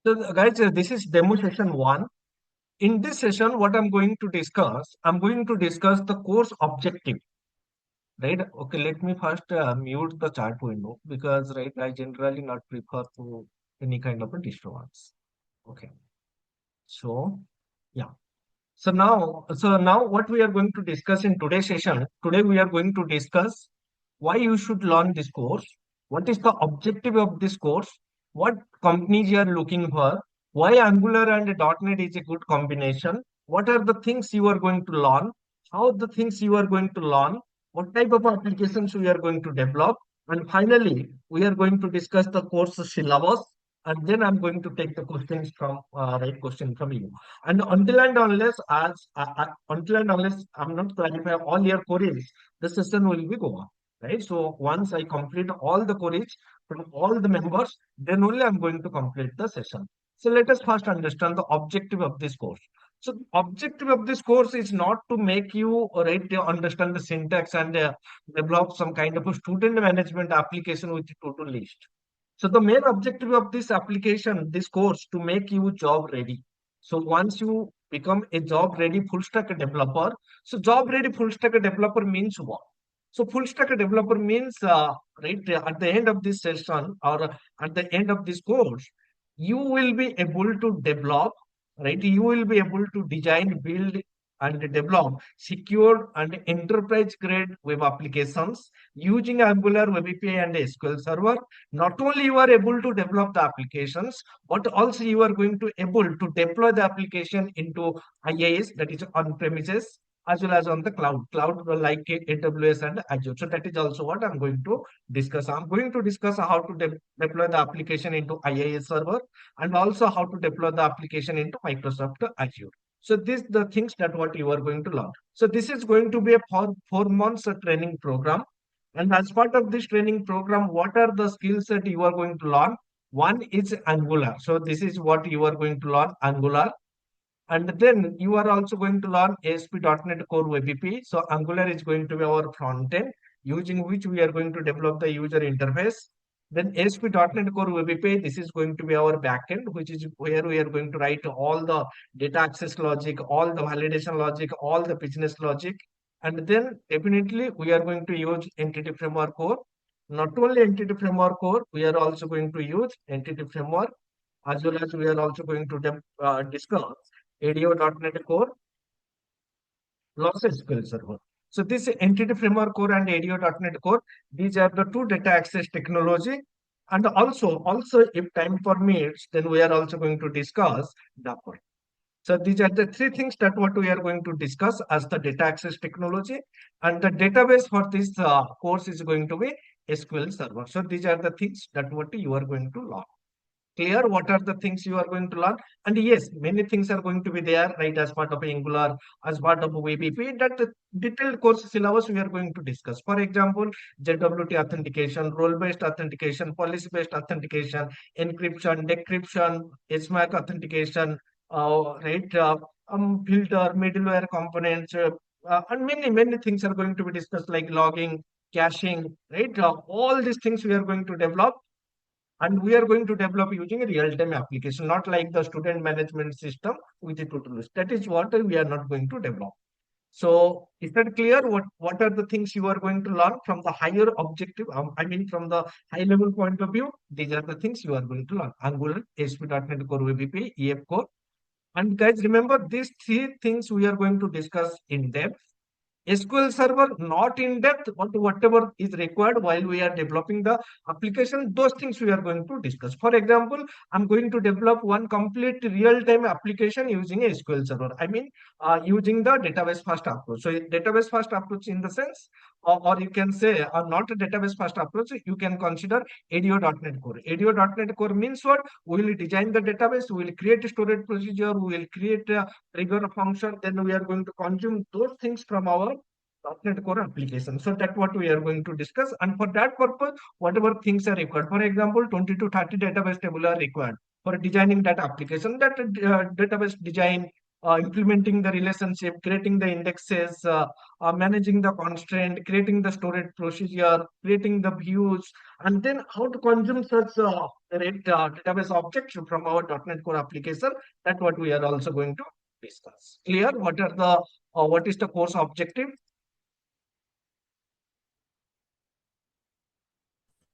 So guys, this is demo session one. In this session, what I'm going to discuss the course objective, right? Okay, let me first mute the chat window because, right, I generally not prefer to any kind of a disturbance. Okay, so yeah. So now what we are going to discuss in today's session, today we are going to discuss why you should learn this course, what is the objective of this course, what companies you are looking for, why Angular and .NET is a good combination, what are the things you are going to learn, how the things you are going to learn, what type of applications we are going to develop, and finally we are going to discuss the course syllabus, and then I'm going to take the questions from right question from you. And until and unless I'm not clarify all your queries, the session will be go on. Right. So once I complete all the queries from all the members, then only I'm going to complete the session. So let us first understand the objective of this course. So the objective of this course is not to make you right to understand the syntax and develop some kind of a student management application with a to-do list. So the main objective of this application, this course, to make you job ready. So once you become a job ready full stack developer, so job ready full stack developer means what? So full stack developer means right at the end of this session or at the end of this course, you will be able to develop, right? You will be able to design, build, and develop secure and enterprise grade web applications using Angular Web API and SQL Server. Not only you are able to develop the applications, but also you are going to able to deploy the application into IaaS, that is on premises, as well as on the cloud like AWS and Azure. So that is also what I'm going to discuss. I'm going to discuss how to deploy the application into IaaS server and also how to deploy the application into Microsoft Azure. So these the things that what you are going to learn. So this is going to be a 4 months training program. And as part of this training program, what are the skills that you are going to learn? One is Angular. So this is what you are going to learn, Angular. And then you are also going to learn ASP.NET Core Web API. So Angular is going to be our front end, using which we are going to develop the user interface. Then ASP.NET Core Web API, this is going to be our backend, which is where we are going to write all the data access logic, all the validation logic, all the business logic. And then definitely we are going to use Entity Framework Core. Not only Entity Framework Core, we are also going to use Entity Framework, as well as we are also going to discuss ADO.NET Core plus SQL Server. So this Entity Framework Core and ADO.NET Core, these are the two data access technology. And also if time permits, then we are also going to discuss Docker. So these are the three things that what we are going to discuss as the data access technology. And the database for this course is going to be SQL Server. So these are the things that what you are going to learn. Clear what are the things you are going to learn? And yes, many things are going to be there, right, as part of Angular, as part of WebAP. That detailed course syllabus we are going to discuss. For example, JWT authentication, role-based authentication, policy-based authentication, encryption, decryption, SMAC authentication, right, filter, middleware components, and many things are going to be discussed like logging, caching, right? All these things we are going to develop, and we are going to develop using a real-time application, not like the student management system with a to-do list. That is what we are not going to develop. So is that clear? What are the things you are going to learn from the higher objective? I mean, from the high level point of view, these are the things you are going to learn. Angular, ASP.NET Core Web API, EF Core. And guys, remember these three things we are going to discuss in depth. SQL Server, not in depth, but whatever is required while we are developing the application, those things we are going to discuss. For example, I'm going to develop one complete real-time application using a SQL Server. I mean, using the database first approach. So database first approach in the sense, or you can say not a database first approach, you can consider ADO.NET Core. ADO.NET Core means what? We will design the database, we will create a storage procedure, we will create a trigger function, then we are going to consume those things from our .NET Core application. So that's what we are going to discuss. And for that purpose, whatever things are required, for example, 20 to 30 database table are required for designing that application, that database design, implementing the relationship, creating the indexes, managing the constraint, creating the storage procedure, creating the views, and then how to consume such database objects from our .NET Core application. That's what we are also going to discuss. Clear? What is the course objective?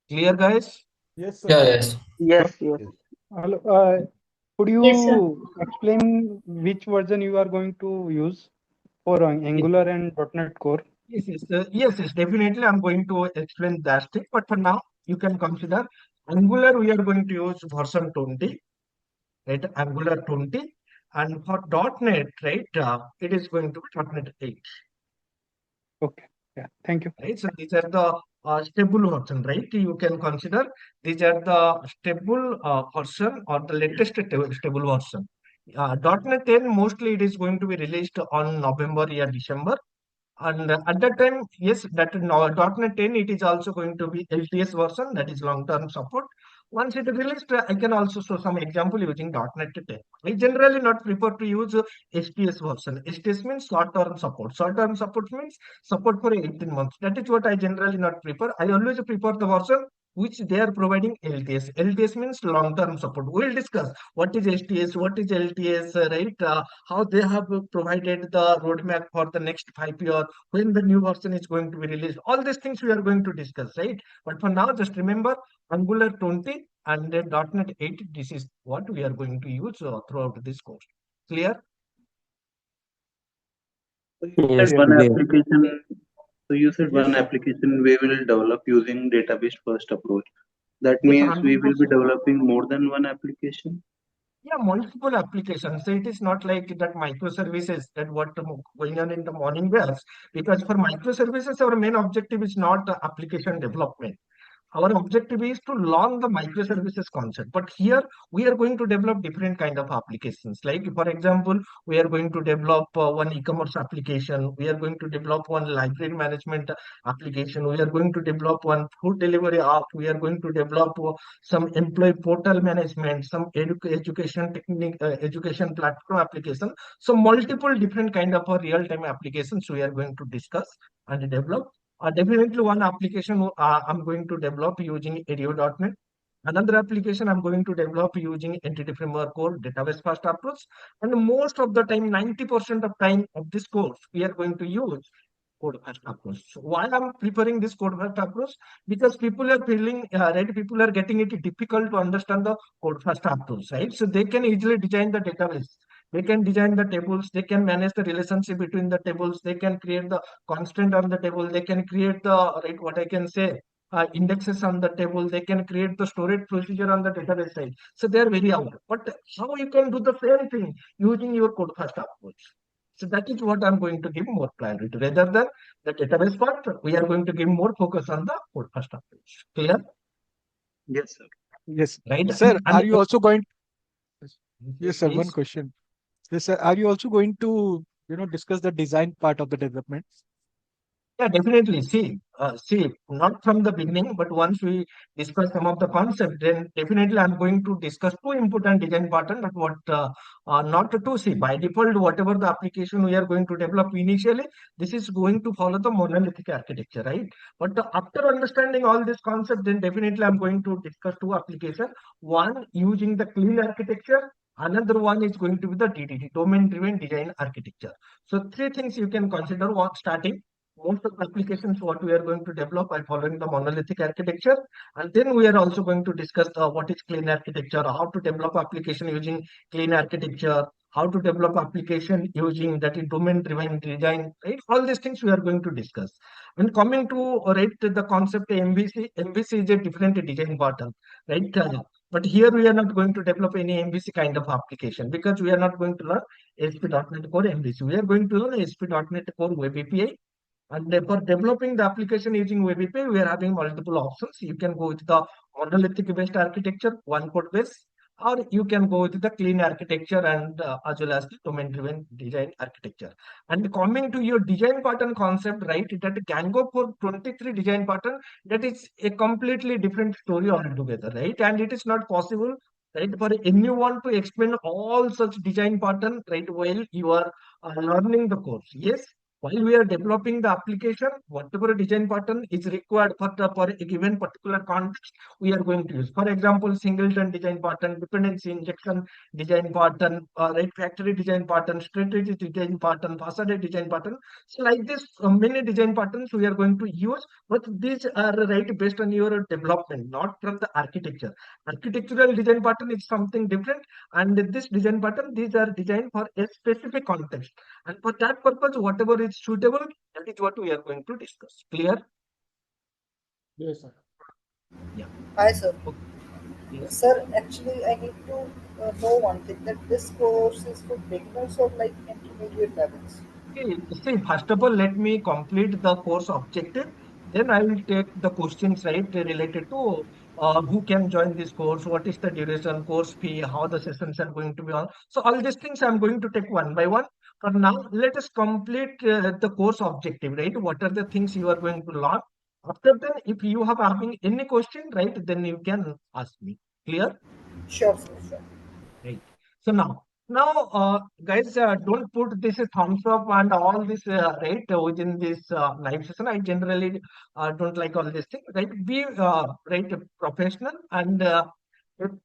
Clear, guys? Yes, sir. Yeah, yes. Yes, yes. Yes. Hello, could Yes, sir. you explain which version you are going to use for Yes, Angular and .NET Core? yes, definitely. I'm going to explain that thing, but for now, you can consider Angular. We are going to use version 20, right? Angular 20, and for .NET, right? It is going to be .NET 8. Okay, yeah, thank you. Right? So these are the stable version, right? You can consider these are the stable version or the latest stable version. .NET 10 mostly it is going to be released on November or December. And at that time, yes, that now .NET 10 it is also going to be LTS version, that is long-term support. Once it is released, I can also show some example using .NET 10. I generally not prefer to use STS version. STS means short-term support. Short-term support means support for 18 months. That is what I generally not prefer. I always prefer the version which they are providing LTS. LTS means long-term support. We'll discuss what is STS, what is LTS, right? How they have provided the roadmap for the next 5 years, when the new version is going to be released. All these things we are going to discuss, right? But for now, just remember Angular 20 and then .NET 8. This is what we are going to use throughout this course. Clear? So you Yes, said one clear. application. So you said Yes, one sir. application we will develop using database first approach. That Yes, means we will be 100%. developing more than one application. Yeah, multiple applications. So it is not like that microservices that what going on in the morning bears. Because for microservices, our main objective is not application development. Our objective is to learn the microservices concept. But here we are going to develop different kind of applications. Like for example, we are going to develop one e-commerce application. We are going to develop one library management application. We are going to develop one food delivery app. We are going to develop some employee portal management, some education technique, education platform application. So multiple different kind of real-time applications we are going to discuss and develop. Definitely one application I'm going to develop using ADO.NET. Another application I'm going to develop using Entity Framework Core database first approach. And most of the time, 90% of time of this course, we are going to use code first approach. So why I'm preferring this code first approach? Because people are feeling, right? People are getting it difficult to understand the code first approach, right? So they can easily design the database. They can design the tables. They can manage the relationship between the tables. They can create the constant on the table. They can create the right what I can say indexes on the table. They can create the storage procedure on the database side. So they are very aware. But how you can do the same thing using your code first approach? So that is what I'm going to give more priority rather than the database part. We are going to give more focus on the code first approach. Clear? Yes, sir. Yes. Right? Sir, And are you also going? yes, Yes, sir. One please. question. Yes, sir. Are you also going to, discuss the design part of the development? Yeah, definitely. See, not from the beginning, but once we discuss some of the concept, then definitely I'm going to discuss two important design pattern. But what not to see by default, whatever the application we are going to develop initially, this is going to follow the monolithic architecture, right? But after understanding all this concept, then definitely I'm going to discuss two application. One using the clean architecture. Another one is going to be the DDD, domain-driven design architecture. So three things you can consider. One starting most of the applications what we are going to develop are following the monolithic architecture, and then we are also going to discuss what is clean architecture, how to develop application using clean architecture, how to develop application using that is domain driven design, right? All these things we are going to discuss. And coming to right the concept MVC is a different design pattern, right? But here we are not going to develop any MVC kind of application because we are not going to learn ASP.NET Core MVC. We are going to learn ASP.NET Core Web API, and for developing the application using Web API, we are having multiple options. You can go with the monolithic based architecture, one code base, or you can go with the clean architecture and as well as the domain driven design architecture. And coming to your design pattern concept, right, that Django for 23 design pattern, that is a completely different story altogether, right? And it is not possible right? For anyone to explain all such design pattern, right, while you are learning the course. Yes, while we are developing the application, whatever design pattern is required for a given particular context, we are going to use. For example, singleton design pattern, dependency injection design pattern, right, factory design pattern, strategy design pattern, facade design pattern. So like this, many design patterns we are going to use, but these are right based on your development, not from the architecture. Architectural design pattern is something different, and this design pattern, these are designed for a specific context. And for that purpose, whatever is suitable, that is what we are going to discuss. Clear? Yes, sir. Yeah. Hi, sir. Okay. Yes. Sir, actually, I need to know one thing that this course is for beginners or like intermediate levels. Okay, see, first of all, let me complete the course objective. Then I will take the questions, right, related to who can join this course, what is the duration, course fee, how the sessions are going to be on. So all these things I'm going to take one by one. For now, let us complete the course objective, right? What are the things you are going to learn? After that, if you have having any question, right, then you can ask me. Clear? Sure, sir, sure. Right. So now, guys, don't put this thumbs up and all this, right, within this live session. I generally don't like all these things, right? Be, right, professional. And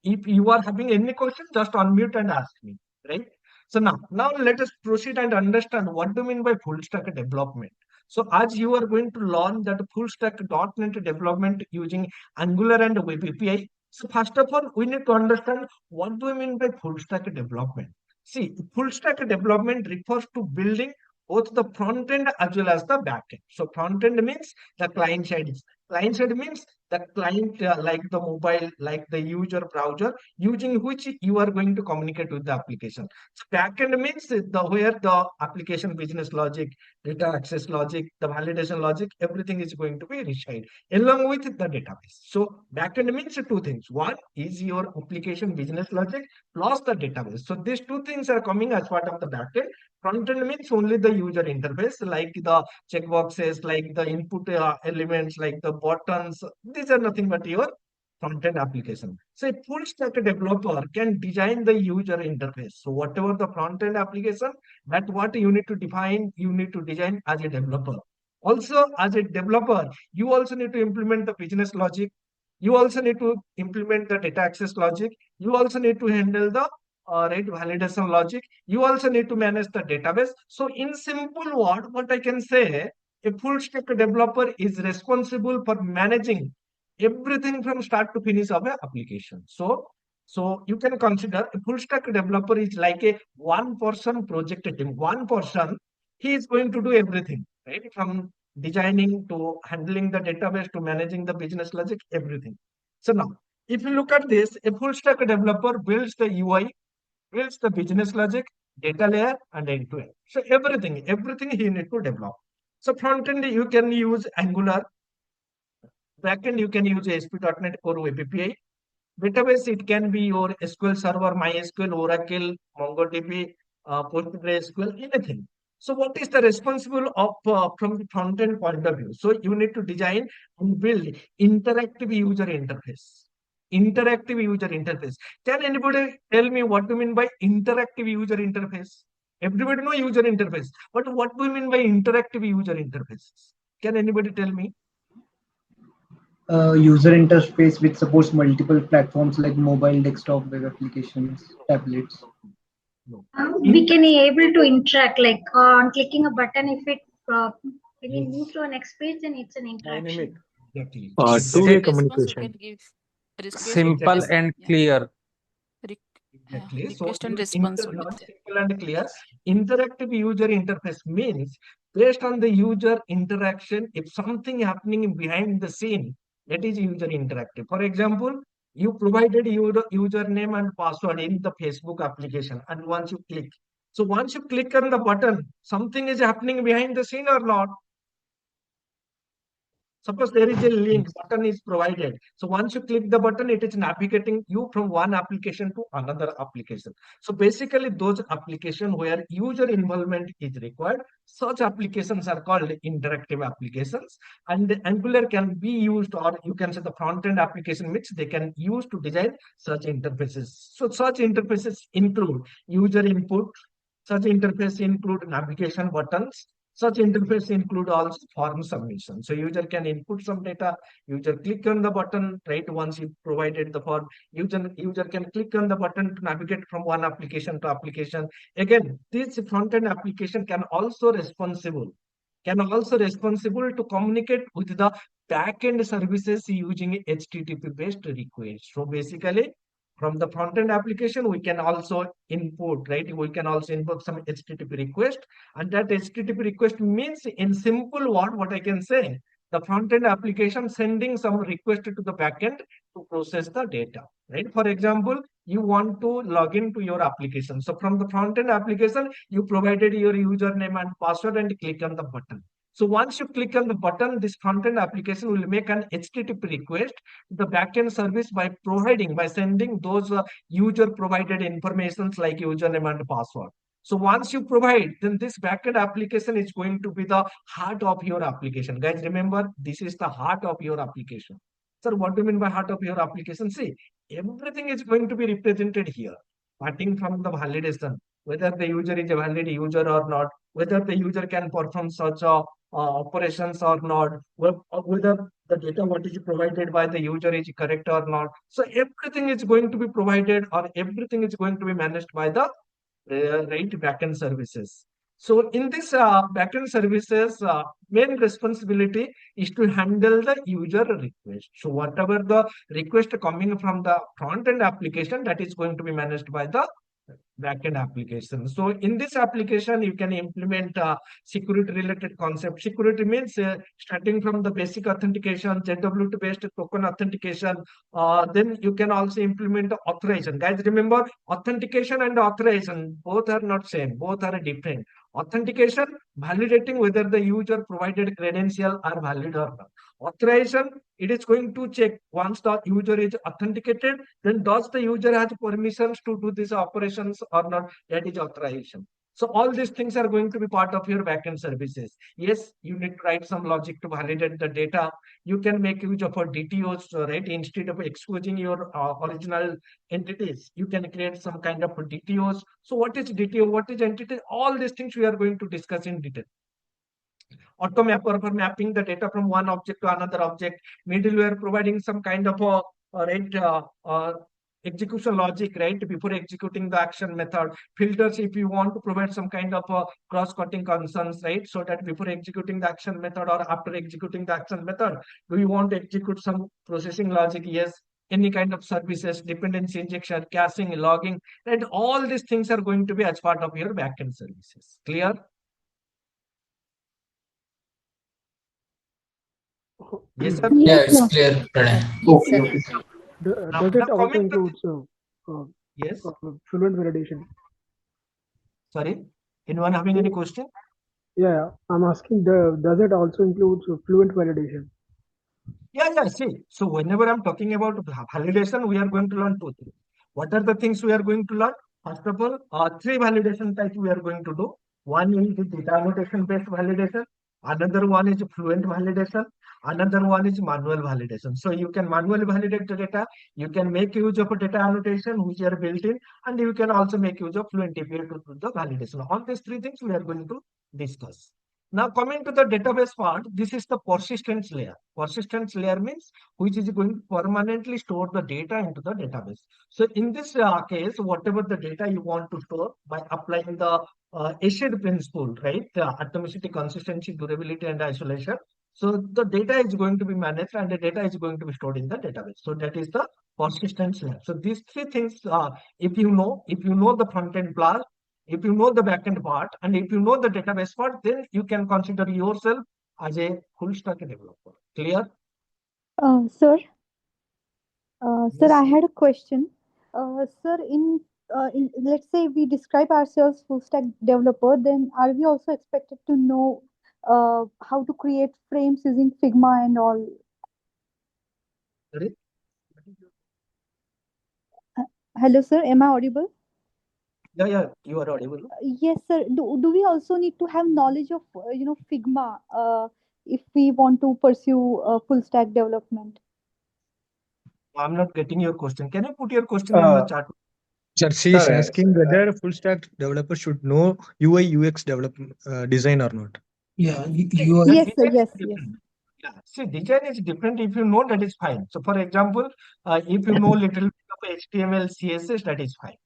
if you are having any question, just unmute and ask me, right? So now let us proceed and understand what do you mean by full stack development. So as you are going to learn that full stack .NET development using Angular and Web API. So first of all, we need to understand what do we mean by full stack development. See, full stack development refers to building both the front end as well as the back end. So front end means the client side. Client side means the client, like the mobile, like the user browser, using which you are going to communicate with the application. So backend means the where the application business logic, data access logic, the validation logic, everything is going to be reside along with the database. So backend means two things. One is your application business logic plus the database. So these two things are coming as part of the backend. Front end means only the user interface, like the checkboxes, like the input elements, like the buttons. These are nothing but your front-end application. So a full stack developer can design the user interface. So whatever the front-end application, that what you need to define, you need to design as a developer. Also, as a developer, you also need to implement the business logic. You also need to implement the data access logic. You also need to handle the right validation logic. You also need to manage the database. So in simple word, what I can say, a full stack developer is responsible for managing everything from start to finish of an application. So you can consider a full stack developer is like a one person project team. One person, he is going to do everything, right? From designing to handling the database to managing the business logic, everything. So now, if you look at this, a full stack developer builds the UI, builds the business logic, data layer, and end to end. So everything he need to develop. So front end, you can use Angular. Backend, you can use ASP.NET Core Web API. Database, it can be your SQL Server, MySQL, Oracle, MongoDB, PostgreSQL, anything. So what is the responsible of from the front end point of view? So you need to design and build interactive user interface. Interactive user interface. Can anybody tell me what do you mean by interactive user interface? Everybody know user interface, but what do you mean by interactive user interfaces? Can anybody tell me? User interface which supports multiple platforms like mobile, desktop, web applications, tablets. No. We can able to interact like on clicking a button. If it when you move to a next page, then it's an interaction. Exactly. Two-way Exactly. communication. You can give request, Simple Exactly. and yeah, clear. Exactly. So request and you response will be there. simple and clear. Interactive user interface means based on the user interaction, if something happening behind the scene, that is user interactive. For example, you provided your username and password in the Facebook application, and once you click. So once you click on the button, something is happening behind the scene or not? Suppose there is a link button is provided. So once you click the button, it is navigating you from one application to another application. So basically those applications where user involvement is required, such applications are called interactive applications. And the Angular can be used, or you can say the front-end application which they can use to design such interfaces. So such interfaces include user input, such interface include navigation buttons, such interface include also form submission. So user can input some data, user click on the button, right? Once you provided the form, user can click on the button to navigate from one application to application. Again, this front-end application can also responsible to communicate with the back-end services using HTTP based requests. So basically, from the front-end application, we can also input, right? We can also input some HTTP request, and that HTTP request means, in simple word, what I can say, the front-end application sending some request to the backend to process the data, right? For example, you want to log into your application. So from the front-end application, you provided your username and password and click on the button. So once you click on the button, this front-end application will make an HTTP request to the backend service by sending those user provided informations like username and password. So once you provide, then this backend application is going to be the heart of your application. Guys, remember, this is the heart of your application. Sir, what do you mean by heart of your application? See, everything is going to be represented here, starting from the validation, whether the user is a valid user or not, whether the user can perform such operations or not, whether the data what is provided by the user is correct or not. So everything is going to be provided, or everything is going to be managed by the right backend services. So in this backend services, main responsibility is to handle the user request. So whatever the request coming from the front end application, that is going to be managed by the backend application. So in this application, you can implement security related concept. Security means starting from the basic authentication, JWT based token authentication. Then you can also implement the authorization. Guys, remember, authentication and authorization both are not same, both are different. Authentication, validating whether the user provided credential are valid or not. Authorization, it is going to check once the user is authenticated, then does the user has permissions to do these operations or not? That is authorization. So all these things are going to be part of your backend services. Yes, you need to write some logic to validate the data. You can make use of a DTOs, right? Instead of exposing your original entities, you can create some kind of a DTOs. So what is DTO? What is entity? All these things we are going to discuss in detail. AutoMapper for mapping the data from one object to another object. Middleware providing some kind of a right execution logic, right, before executing the action method. Filters, if you want to provide some kind of cross-cutting concerns, right, so that before executing the action method or after executing the action method, do you want to execute some processing logic? Yes. Any kind of services, dependency injection, caching, logging, and all these things are going to be as part of your backend services. Clear? Yes, sir. Yeah, it's clear, Pranay. Okay, okay. Now Does it also coming to includes yes. fluent validation? Sorry, anyone having any question? Yeah, I'm asking, does it also include fluent validation? Yeah. See, so whenever I'm talking about validation, we are going to learn two things. What are the things we are going to learn? First of all, three validation types we are going to do. One is the data annotation based validation. Another one is fluent validation. Another one is manual validation. So you can manually validate the data. You can make use of a data annotation which are built in, and you can also make use of fluent API to do the validation. On these three things we are going to discuss. Now coming to the database part, this is the persistence layer. Persistence layer means which is going to permanently store the data into the database. So in this case, whatever the data you want to store by applying the ACID principle, right? Atomicity, consistency, durability, and isolation. So the data is going to be managed and the data is going to be stored in the database. So that is the persistence layer. So these three things, if you know the front end part, if you know the backend part, and if you know the database part, then you can consider yourself as a full stack developer. Clear? Sir, Yes. I had a question. Sir, in let's say we describe ourselves full stack developer, then are we also expected to know how to create frames using Figma and all. Sorry? Hello, sir. Am I audible? Yeah, you are audible. Yes, sir. Do we also need to have knowledge of Figma if we want to pursue full stack development? I'm not getting your question. Can you put your question in the chat? Sir, she is asking whether a full stack developer should know UI UX design or not. Yeah, Yes, sir. Design is Yes, yes. different. Yeah. See, design is different. If you know, that is fine. So, for example, if you know little bit of HTML, CSS, that is fine.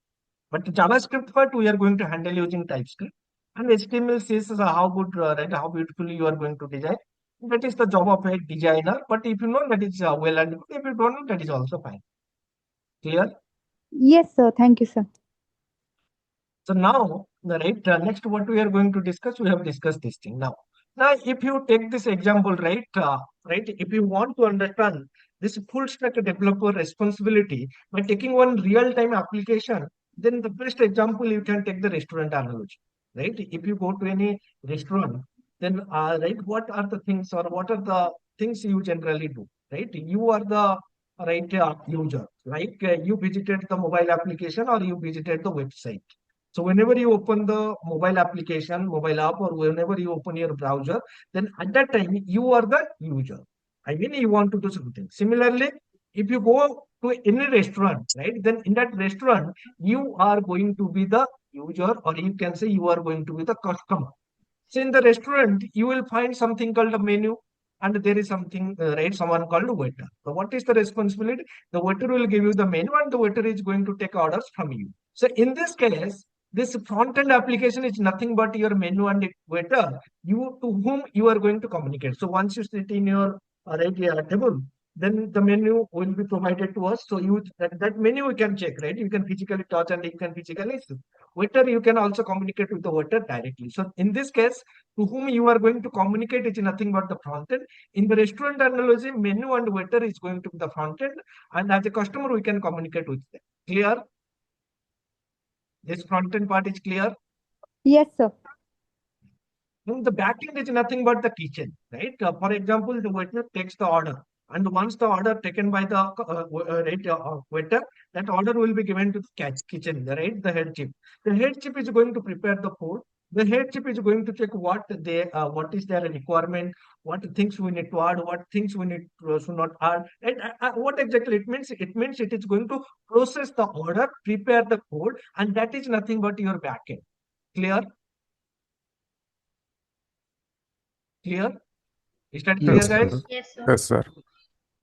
But JavaScript part we are going to handle using TypeScript. And HTML, CSS, how good, right? How beautifully you are going to design. That is the job of a designer. But if you know, that is well, and if you don't know, that is also fine. Clear? Yes, sir. Thank you, sir. So now, right, next what we are going to discuss, we have discussed this thing. Now, if you take this example, right, if you want to understand this full stack developer responsibility by taking one real-time application, then the best example you can take the restaurant analogy, right? If you go to any restaurant, then right, what are the things or what are the things you generally do, right? You are the right user, like you visited the mobile application or you visited the website. So whenever you open the mobile application, mobile app, or whenever you open your browser, then at that time you are the user. I mean, you want to do something. Similarly, if you go to any restaurant, right, then in that restaurant, you are going to be the user, or you can say you are going to be the customer. So in the restaurant, you will find something called a menu, and there is something, right, someone called a waiter. So what is the responsibility? The waiter will give you the menu, and the waiter is going to take orders from you. So in this case, this front-end application is nothing but your menu and waiter, you to whom you are going to communicate. So once you sit in your right table, then the menu will be provided to us. So you that menu you can check, right? You can physically touch and you can physically see. Waiter, you can also communicate with the waiter directly. So in this case, to whom you are going to communicate is nothing but the front end. In the restaurant analogy, menu and waiter is going to be the front end, and as a customer, we can communicate with them. Clear? This front end part is clear. Yes, sir. Now, the backend is nothing but the kitchen, right? For example, the waiter takes the order, and once the order taken by the waiter, that order will be given to the kitchen, right? The head chef. The head chef is going to prepare the food. The head chef is going to check what is their requirement, what things we need to add, what things we need to not add, and what exactly it means. It means it is going to process the order, prepare the food, and that is nothing but your backend. Clear? Clear? Is that clear, Yes, guys? sir. Yes, sir. Yes, sir.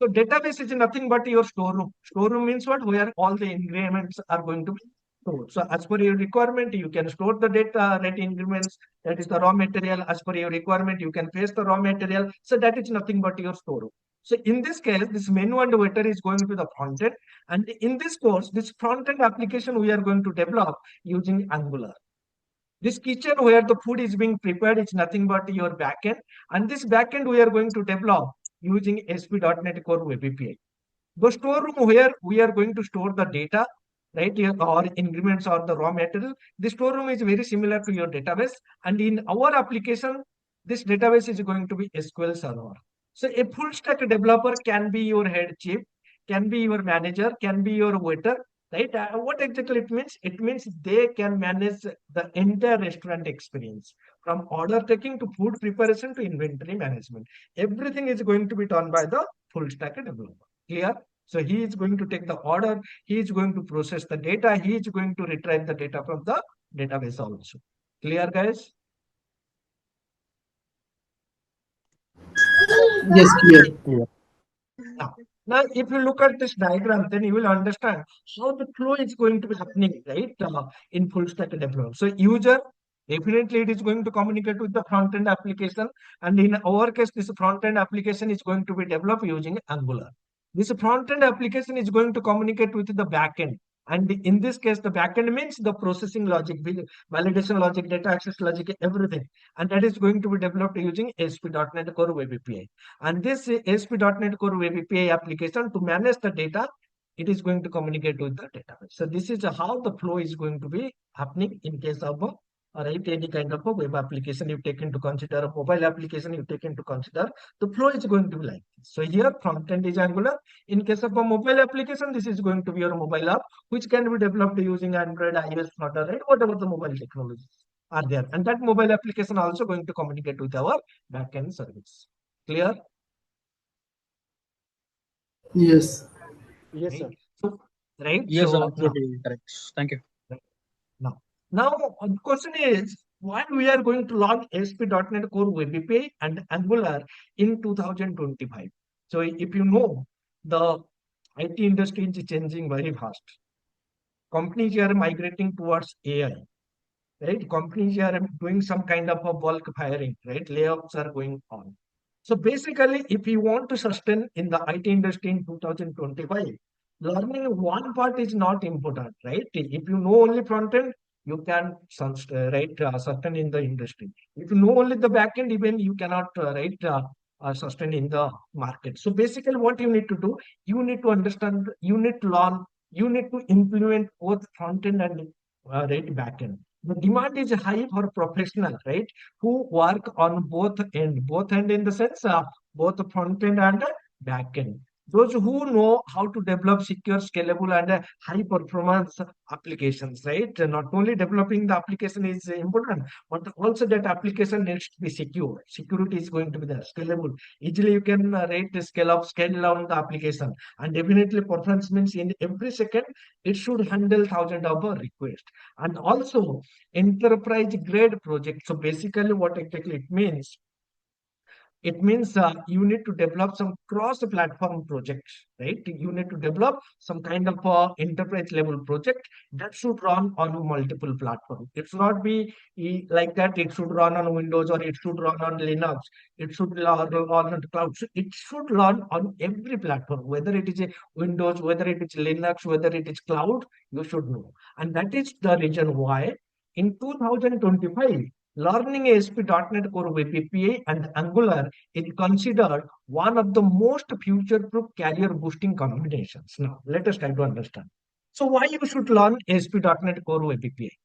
So database is nothing but your storeroom. Storeroom means what? Where all the increments are going to be stored. So as per your requirement, you can store the data, right? Increments, that is the raw material. As per your requirement, you can face the raw material. So that is nothing but your storeroom. So in this case, this menu and waiter is going to the front end. And in this course, this front end application we are going to develop using Angular. This kitchen where the food is being prepared is nothing but your backend. And this backend we are going to develop using ASP.NET Core Web API. The storeroom where we are going to store the data, right, or increments or the raw material. The storeroom is very similar to your database. And in our application, this database is going to be SQL Server. So a full stack developer can be your head chief, can be your manager, can be your waiter, right? What exactly it means? It means they can manage the entire restaurant experience from order taking to food preparation to inventory management. Everything is going to be done by the full stack developer. Clear? So he is going to take the order, he is going to process the data, he is going to retrieve the data from the database also. Clear, guys? yes, clear. Now, if you look at this diagram, then you will understand how the flow is going to be happening, right, in full stack development. So user, definitely it is going to communicate with the front end application. And in our case, this front end application is going to be developed using Angular. This front end application is going to communicate with the back end. And in this case, the backend means the processing logic, validation logic, data access logic, everything. And that is going to be developed using ASP.NET Core Web API. And this ASP.NET Core Web API application to manage the data, it is going to communicate with the database. So this is how the flow is going to be happening in case of right? Any kind of a web application you take into consider, a mobile application you take into consider, the flow is going to be like this. So here front end is Angular. In case of a mobile application, this is going to be your mobile app, which can be developed using Android, iOS, Flutter, right? Whatever the mobile technologies are there. And that mobile application also going to communicate with our backend service. Clear? Yes. Yes, Right? sir. So, right? Yes, sir, So now, absolutely correct. Thank you. right, now the question is why we are going to launch ASP.NET Core Web API and Angular in 2025. So if you know, the IT industry is changing very fast. Companies are migrating towards AI, right? Companies are doing some kind of a bulk hiring, right? Layoffs are going on. So basically, if you want to sustain in the IT industry in 2025, learning one part is not important, right? If you know only front end, you can sustain in the industry. If you know only the back end, even you cannot sustain in the market. So basically, what you need to do, you need to understand, you need to learn, you need to implement both front end and back end. The demand is high for professional, right? Who work on both end in the sense both the front end and back end. Those who know how to develop secure, scalable, and high performance applications, right? Not only developing the application is important, but also that application needs to be secure. Security is going to be there, scalable. Easily you can rate the scale up, scale down the application, and definitely performance means in every second it should handle thousands of requests, and also enterprise grade project. So basically what exactly it means, it means you need to develop some cross-platform projects, right? You need to develop some kind of enterprise level project that should run on multiple platforms. It should not be like that. It should run on Windows or it should run on Linux. It should run on the cloud. So it should run on every platform, whether it is a Windows, whether it is Linux, whether it is cloud. You should know, and that is the reason why in 2025. Learning ASP.NET Core Web API and Angular is considered one of the most future-proof career-boosting combinations. Now, let us try to understand. So, why you should learn ASP.NET Core Web API?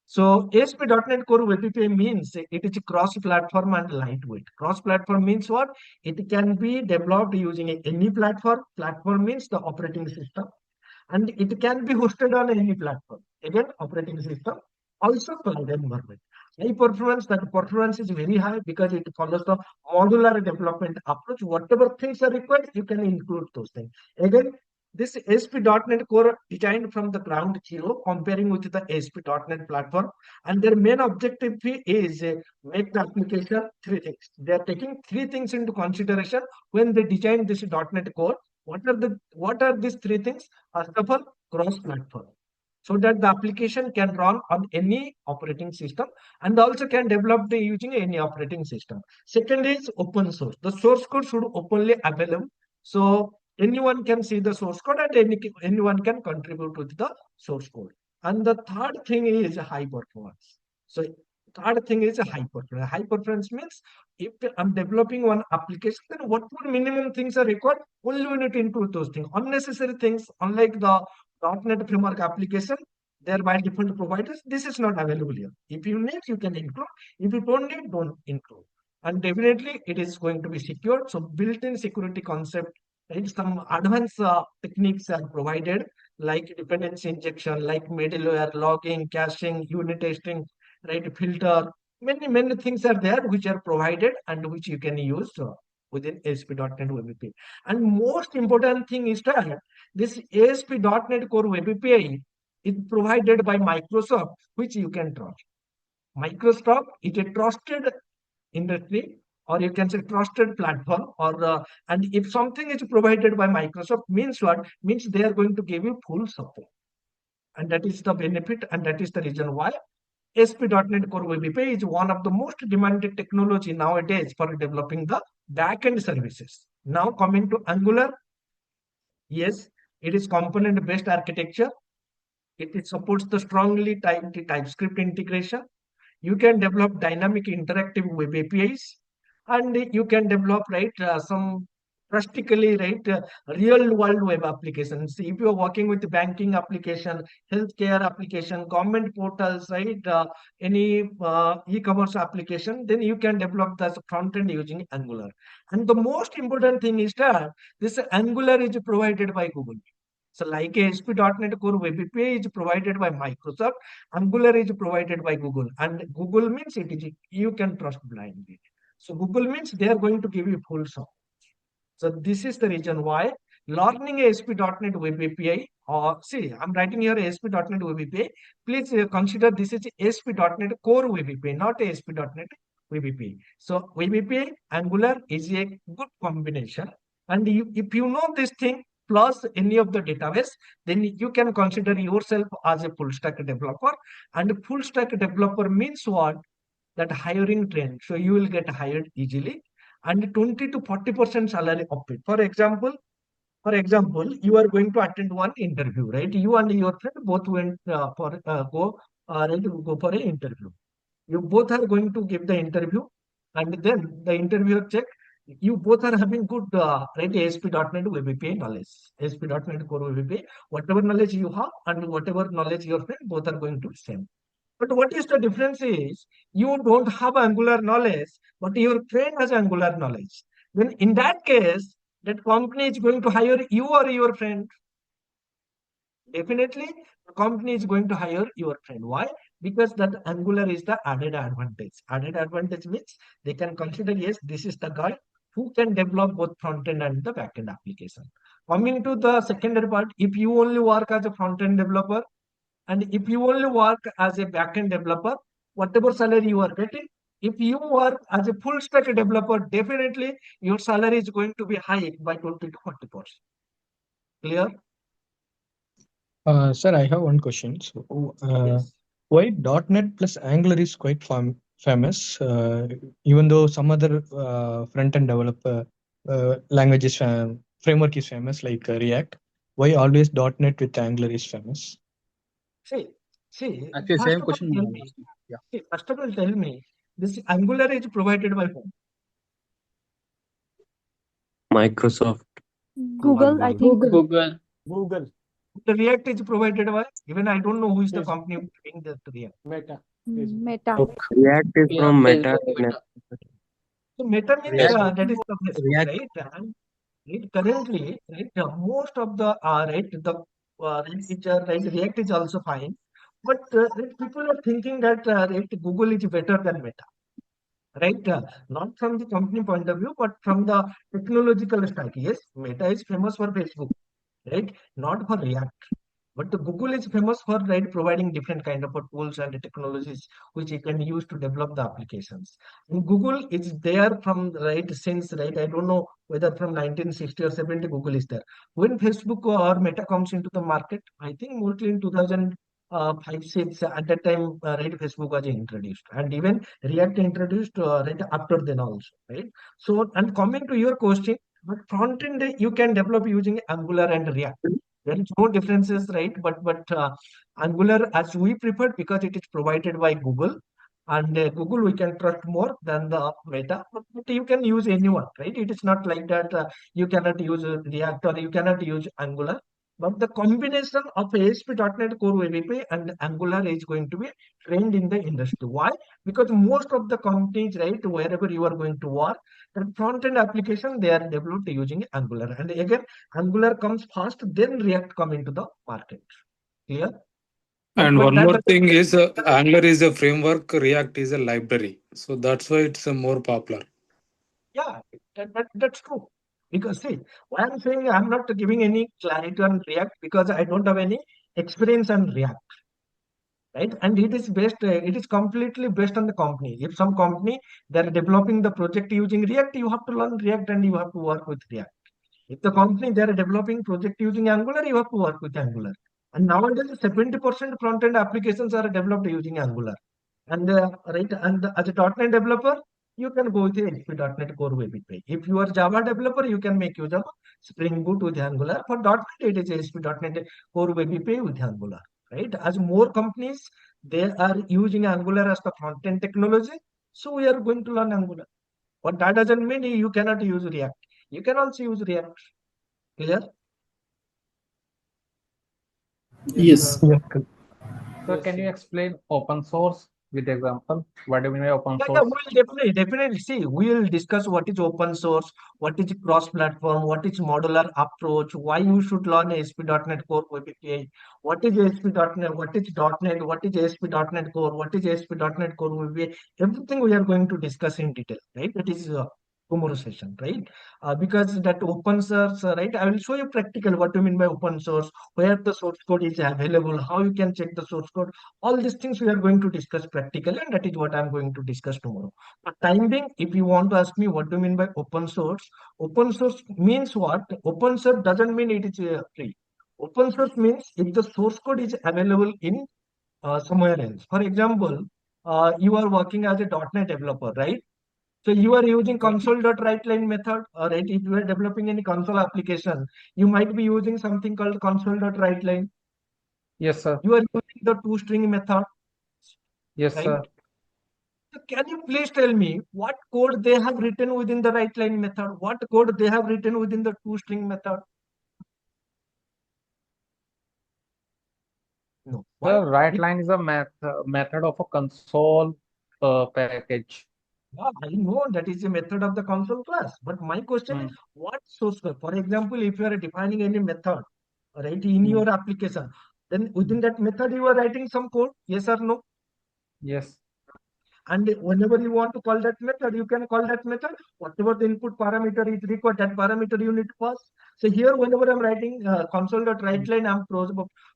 So, ASP.NET Core Web API means it is cross-platform and lightweight. Cross-platform means what? It can be developed using any platform. Platform means the operating system, and it can be hosted on any platform. Again, operating system, also cloud environment. High performance, that performance is very high because it follows the modular development approach. Whatever things are required, you can include those things. Again, this ASP.NET Core designed from the ground zero, comparing with the ASP.NET platform, and their main objective is make the application three things. They are taking three things into consideration when they design this .NET Core. What are these three things? First of all, cross-platform, so that the application can run on any operating system and also can develop using any operating system. Second is open source. The source code should openly available, so anyone can see the source code and anyone can contribute with the source code. And the third thing is high performance. So third thing is a high performance. High performance means if I'm developing one application, then what minimum things are required? Only we need to include those things. Unnecessary things, unlike the .NET Framework application, they're by default providers. This is not available here. If you need, you can include. If you don't need, don't include. And definitely, it is going to be secured. So, built-in security concept, right? Some advanced techniques are provided, like dependency injection, like middleware, logging, caching, unit testing, right? Filter. Many things are there which are provided and which you can use within ASP.NET Web API. And most important thing is that this ASP.NET Core Web API is provided by Microsoft, which you can trust. Microsoft is a trusted industry, or you can say trusted platform, or and if something is provided by Microsoft, means what? Means they are going to give you full support, and that is the benefit, and that is the reason why ASP.NET Core Web API is one of the most demanded technology nowadays for developing the backend services. Now coming to Angular, yes, it is component-based architecture. It supports the strongly typed TypeScript integration. You can develop dynamic interactive web APIs, and you can develop some practically, right, real world web applications. If you are working with banking application, healthcare application, government portals, right, any e-commerce application, then you can develop the front end using Angular. And the most important thing is that this Angular is provided by Google. So like ASP.NET Core Web API is provided by Microsoft, Angular is provided by Google, and Google means it is you can trust blindly. So Google means they are going to give you full support. So this is the reason why learning ASP.NET Web API, or see, I'm writing here ASP.NET Web API. Please consider this is ASP.NET Core Web API, not ASP.NET Web API. So Web API, Angular is a good combination. And if you know this thing plus any of the database, then you can consider yourself as a full stack developer. And full stack developer means what? That hiring trend. So you will get hired easily, and 20 to 40% salary update. For example, you are going to attend one interview, right? You and your friend both went go for an interview. You both are going to give the interview, and then the interviewer check. You both are having good right ASP.NET Web API knowledge, ASP.NET Core Web API. Whatever knowledge you have and whatever knowledge your friend, both are going to be same. But what is the difference is you don't have Angular knowledge, but your friend has Angular knowledge. Then in that case, that company is going to hire you or your friend. Definitely, the company is going to hire your friend. Why? Because that Angular is the added advantage. Added advantage means they can consider, yes, this is the guy who can develop both front end and the back end application. Coming to the secondary part, if you only work as a front end developer, and if you only work as a backend developer, whatever salary you are getting, if you work as a full stack developer, definitely your salary is going to be high by 20 to 40%. Clear? Sir, I have one question. So, Yes. why .NET plus Angular is quite famous, even though some other front-end developer languages framework is famous, like React. Why always .NET with Angular is famous? See, Actually, first same of all, question. tell me. Yeah. See, first of all, tell me, this Angular is provided by whom? Microsoft. Google, I think. Google. The React is provided by, even I don't know who is the company doing the React. Meta. So React is Yeah, from Meta. Facebook. So Meta means React- that is the Facebook, right? And right, currently, right, most of the right, the right, right, React is also fine, but right, people are thinking that right, Google is better than Meta, right? Not from the company point of view, but from the technological stack. Yes, Meta is famous for Facebook, right? Not for React. But the Google is famous for right providing different kind of tools and technologies which you can use to develop the applications. And Google is there from right since right. I don't know whether from 1960 or 70 Google is there. When Facebook or Meta comes into the market, I think mostly in 2005, 6 at that time right Facebook was introduced, and even React introduced right after then also, right. So and coming to your question, but front end you can develop using Angular and React. There is no differences, right? But Angular, as we prefer, because it is provided by Google, and Google we can trust more than the Meta. But you can use anyone, right? It is not like that you cannot use React or you cannot use Angular. But the combination of ASP.NET Core Web API and Angular is going to be trend in the industry. Why? Because most of the companies, right, wherever you are going to work, the front-end application they are developed using Angular. And again, Angular comes first, then React come into the market. Clear? And But one that more thing is Angular is a framework, React is a library. So that's why it's more popular. yeah, that's true. Because see, why I'm saying I'm not giving any clarity on React because I don't have any experience on React. Right, and it is based it is completely based on the company. If some company they're developing the project using React, you have to learn React and you have to work with React. If the company they're developing project using Angular, you have to work with Angular. And nowadays 70% front end applications are developed using Angular. And right, and as a .NET developer, you can go with ASP.NET Core Web API. If you are Java developer, you can make use of Spring Boot with Angular. For .NET, it is ASP.NET Core Web API with Angular. Right, as more companies they are using Angular as the front end technology, so we are going to learn Angular. But that doesn't mean you cannot use React. You can also use React. Clear? Yes. Yes. So can you explain open source with example? What do you mean by open Yeah, source? we'll definitely see. We'll discuss what is open source, what is cross-platform, what is modular approach, why you should learn ASP.NET Core Web API, what is ASP.NET, what is .NET, what is ASP.NET Core, what is ASP.NET Core Web API. Everything we are going to discuss in detail, right? That is tomorrow session, right? Because that open source, right? I will show you practical what you mean by open source, where the source code is available, how you can check the source code. All these things we are going to discuss practically, and that is what I'm going to discuss tomorrow. For time being, if you want to ask me what do you mean by open source means what? Open source doesn't mean it is free. Open source means if the source code is available in somewhere else. For example, you are working as a .NET developer, right? So you are using console.writeLine method, right? If you are developing any console application, you might be using something called console.writeLine. Yes, sir. You are using the toString method, Yes, right? sir. So can you please tell me what code they have written within the WriteLine method? What code they have written within the toString method? No. Why? The right line is a method of a console package. Yeah, I know that is the method of the console class. But my question is, what source code? For example, if you are defining any method, right, in your application, then within that method you are writing some code, yes or no? Yes. And whenever you want to call that method, you can call that method. Whatever the input parameter is required, that parameter you need to pass. So here, whenever I'm writing console.writeLine, I'm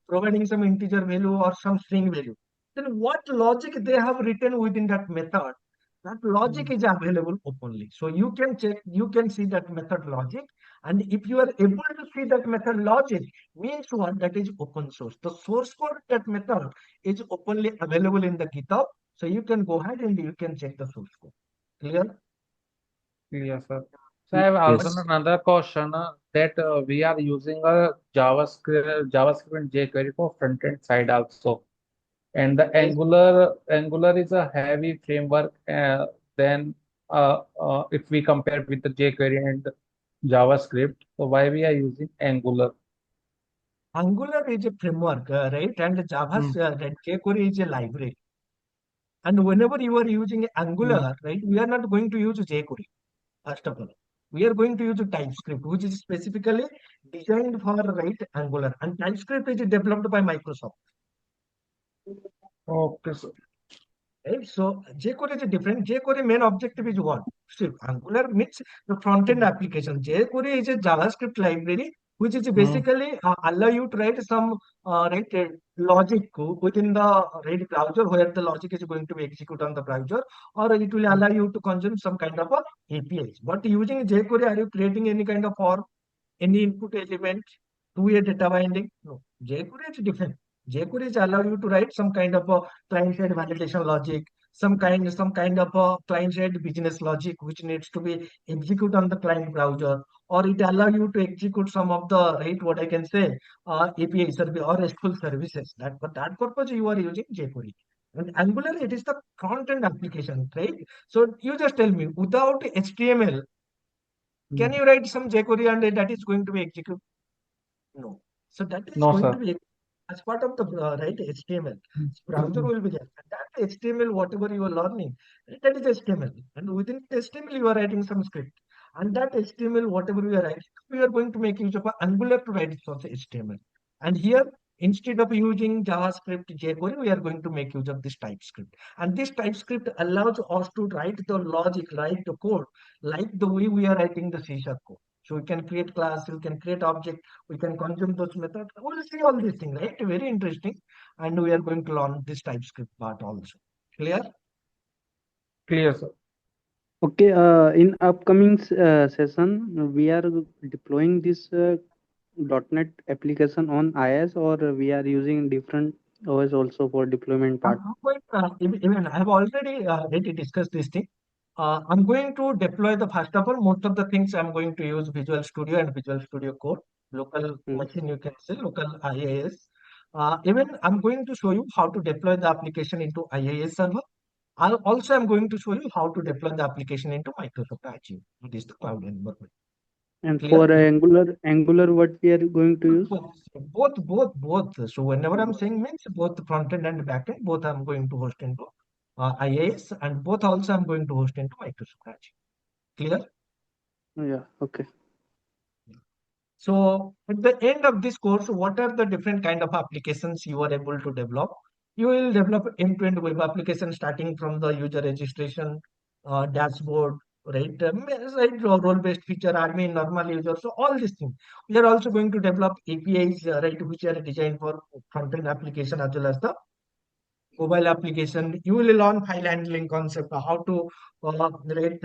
providing some integer value or some string value. Then what logic they have written within that method? That logic is available openly. So you can check, you can see that method logic. And if you are able to see that method logic, means what? That is open source. The source code of that method is openly available in the GitHub. So you can go ahead and you can check the source code. Clear? Yes, sir. So I have also Yes. another question that we are using a JavaScript and jQuery for front-end side also. And the Yes. Angular is a heavy framework than if we compare with the jQuery and JavaScript. So why we are using Angular? Angular is a framework, right? And Java, that jQuery is a library. And whenever you are using Angular, right, we are not going to use jQuery, first of all. We are going to use TypeScript, which is specifically designed for right Angular. And TypeScript is developed by Microsoft. Okay, sir. Right? So jQuery is different. jQuery main objective is what? See, Angular means the front-end application. jQuery is a JavaScript library which is basically allow you to write some logic within the right browser where the logic is going to be executed on the browser, or it will allow you to consume some kind of a APIs. But using jQuery, are you creating any kind of form, any input element to a data binding? No. jQuery is different. jQuery is allow you to write some kind of a client-side validation logic, some kind of a client-side business logic which needs to be executed on the client browser, or it allow you to execute some of the right what I can say API service or RESTful services. That for that purpose you are using jQuery. And Angular, it is the front-end application, right? So you just tell me, without HTML, can you write some jQuery and that is going to be executed? No. So that is No, going to sir. be as part of the right HTML. Browser will be there. And that HTML, whatever you are learning, that is HTML. And within HTML, you are writing some script. And that HTML, whatever we are writing, we are going to make use of Angular to write it also HTML. And here, instead of using JavaScript, jQuery, we are going to make use of this TypeScript. And this TypeScript allows us to write the logic, write the code, like the way we are writing the C# code. So we can create class, we can create object, we can consume those methods. We'll see all these things, right? Very interesting. And we are going to learn this TypeScript part also. Clear? Clear, sir. Okay, in upcoming session, we are deploying this .NET application on IIS, or we are using different OS also for deployment part. Even I have already discussed this thing. I'm going to deploy the first of all, most of the things I'm going to use Visual Studio and Visual Studio Code, local machine, you can say, local IIS. Even I'm going to show you how to deploy the application into IIS server. I'm going to show you how to deploy the application into Microsoft Azure. It is the cloud environment. And Clear? for Angular, what we are going to use? Both. So whenever I'm saying means both front end and back end, both I'm going to host into IaaS, and both also I'm going to host into Microsoft Azure. Clear? Yeah, okay. So at the end of this course, what are the different kind of applications you are able to develop? You will develop end-to-end web application starting from the user registration, dashboard, right? Right, role-based feature, admin, normal user. So all these things. We are also going to develop APIs, right, which are designed for front-end application as well as the mobile application. You will learn file handling concept, how to rate,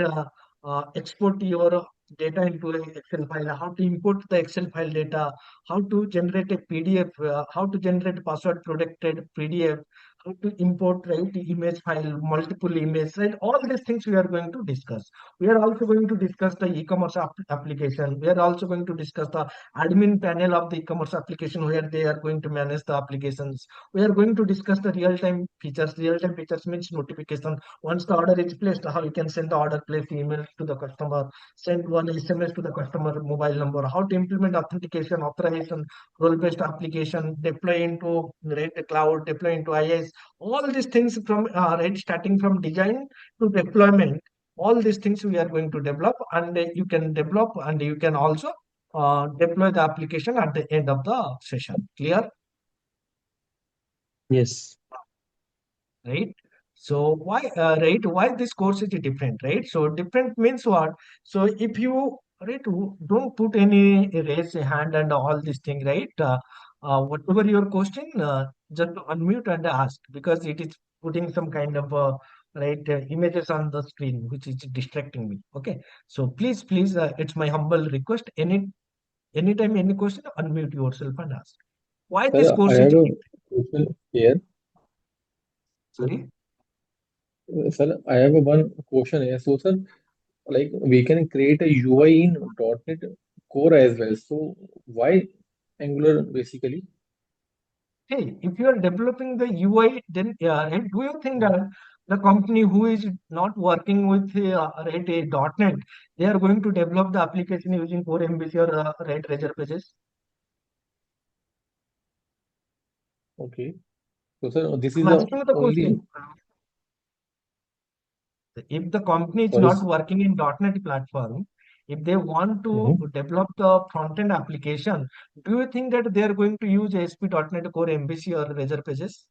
export your data into an Excel file, how to import the Excel file data, how to generate a PDF, how to generate password protected PDF, how to import, right, image file, multiple images, right? All these things we are going to discuss. We are also going to discuss the e-commerce application. We are also going to discuss the admin panel of the e-commerce application where they are going to manage the applications. We are going to discuss the real-time features. Real-time features means notification. Once the order is placed, how you can send the order place email to the customer, send one SMS to the customer mobile number, how to implement authentication, authorization, role-based application, deploy into, right, the cloud, deploy into IaaS. All these things from, right, starting from design to deployment. All these things we are going to develop, and you can develop, and you can also deploy the application at the end of the session. Clear? Yes. Right? So why this course is different, right? So different means what? So if you, right, don't put any raise a hand and all this thing, right? Whatever your question, just unmute and ask, because it is putting some kind of right, images on the screen which is distracting me. Okay, so please, it's my humble request. Anytime any question, unmute yourself and ask. Why this Sir, I course is have a different? question here. Sorry. Sir, I have a one question here. So, sir, like we can create a UI in .NET Core as well. So, why Angular basically? Hey, if you are developing the UI, then right, do you think that the company who is not working with right, a .NET, they are going to develop the application using Core MVC or right, Razor Pages? Okay. So, sir, this I'm is the asking you the only. question. If the company is Sorry. not working in .NET platform, if they want to develop the front-end application, do you think that they are going to use ASP.NET Core MVC or Razor Pages?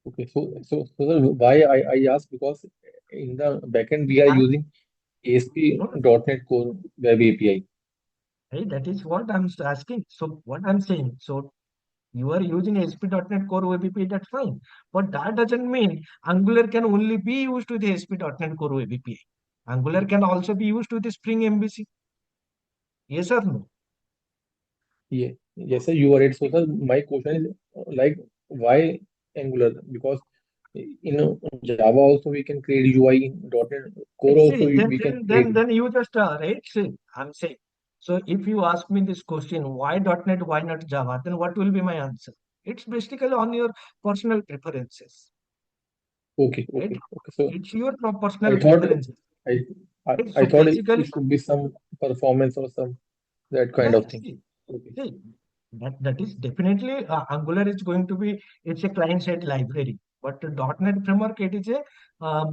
Okay. So sir, why I ask, because in the backend we are using ASP.NET Core Web API. Hey, that is what I'm asking. So what I'm saying, so you are using ASP.NET Core Web API, that's fine. But that doesn't mean Angular can only be used with ASP.NET Core Web API. Angular can also be used with the Spring MVC. Yes or no? Yeah, yes, sir, you are right. So, sir, my question is like, why Angular? Because in Java also we can create UI, in .NET Core also See, we can create. then you just right. See, I'm saying. So if you ask me this question, why .NET, why not Java? Then what will be my answer? It's basically on your personal preferences, Okay, right? okay. So It's your I personal thought preferences. I I, Right? I So thought it basically, should be some performance or some that kind yeah, of thing. Okay. see, that is definitely Angular is going to be, it's a client-side library, but the .NET framework, it is a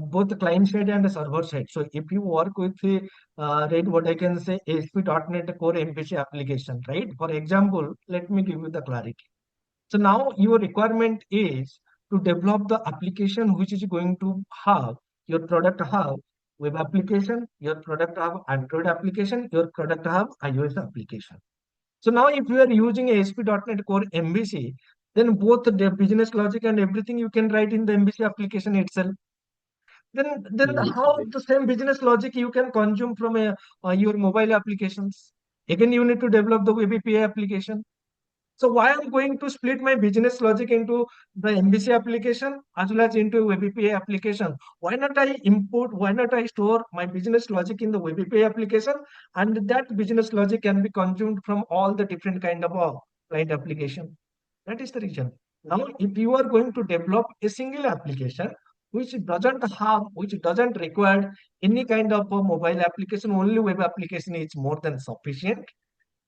both the client-side and the server-side. So if you work with the right, what I can say, ASP.NET Core MVC application, right? For example, let me give you the clarity. So now your requirement is to develop the application which is going to have, your product have web application, your product have Android application, your product have iOS application. So now if you are using ASP.NET Core MVC, then both the business logic and everything you can write in the MVC application itself. Then how Yes. the same business logic you can consume from your mobile applications? Again, you need to develop the web API application. So why I'm going to split my business logic into the MVC application as well as into web API application? Why not I import, why not I store my business logic in the web API application, and that business logic can be consumed from all the different kind of client application? That is the reason. Now, if you are going to develop a single application, which doesn't require any kind of a mobile application, only web application is more than sufficient,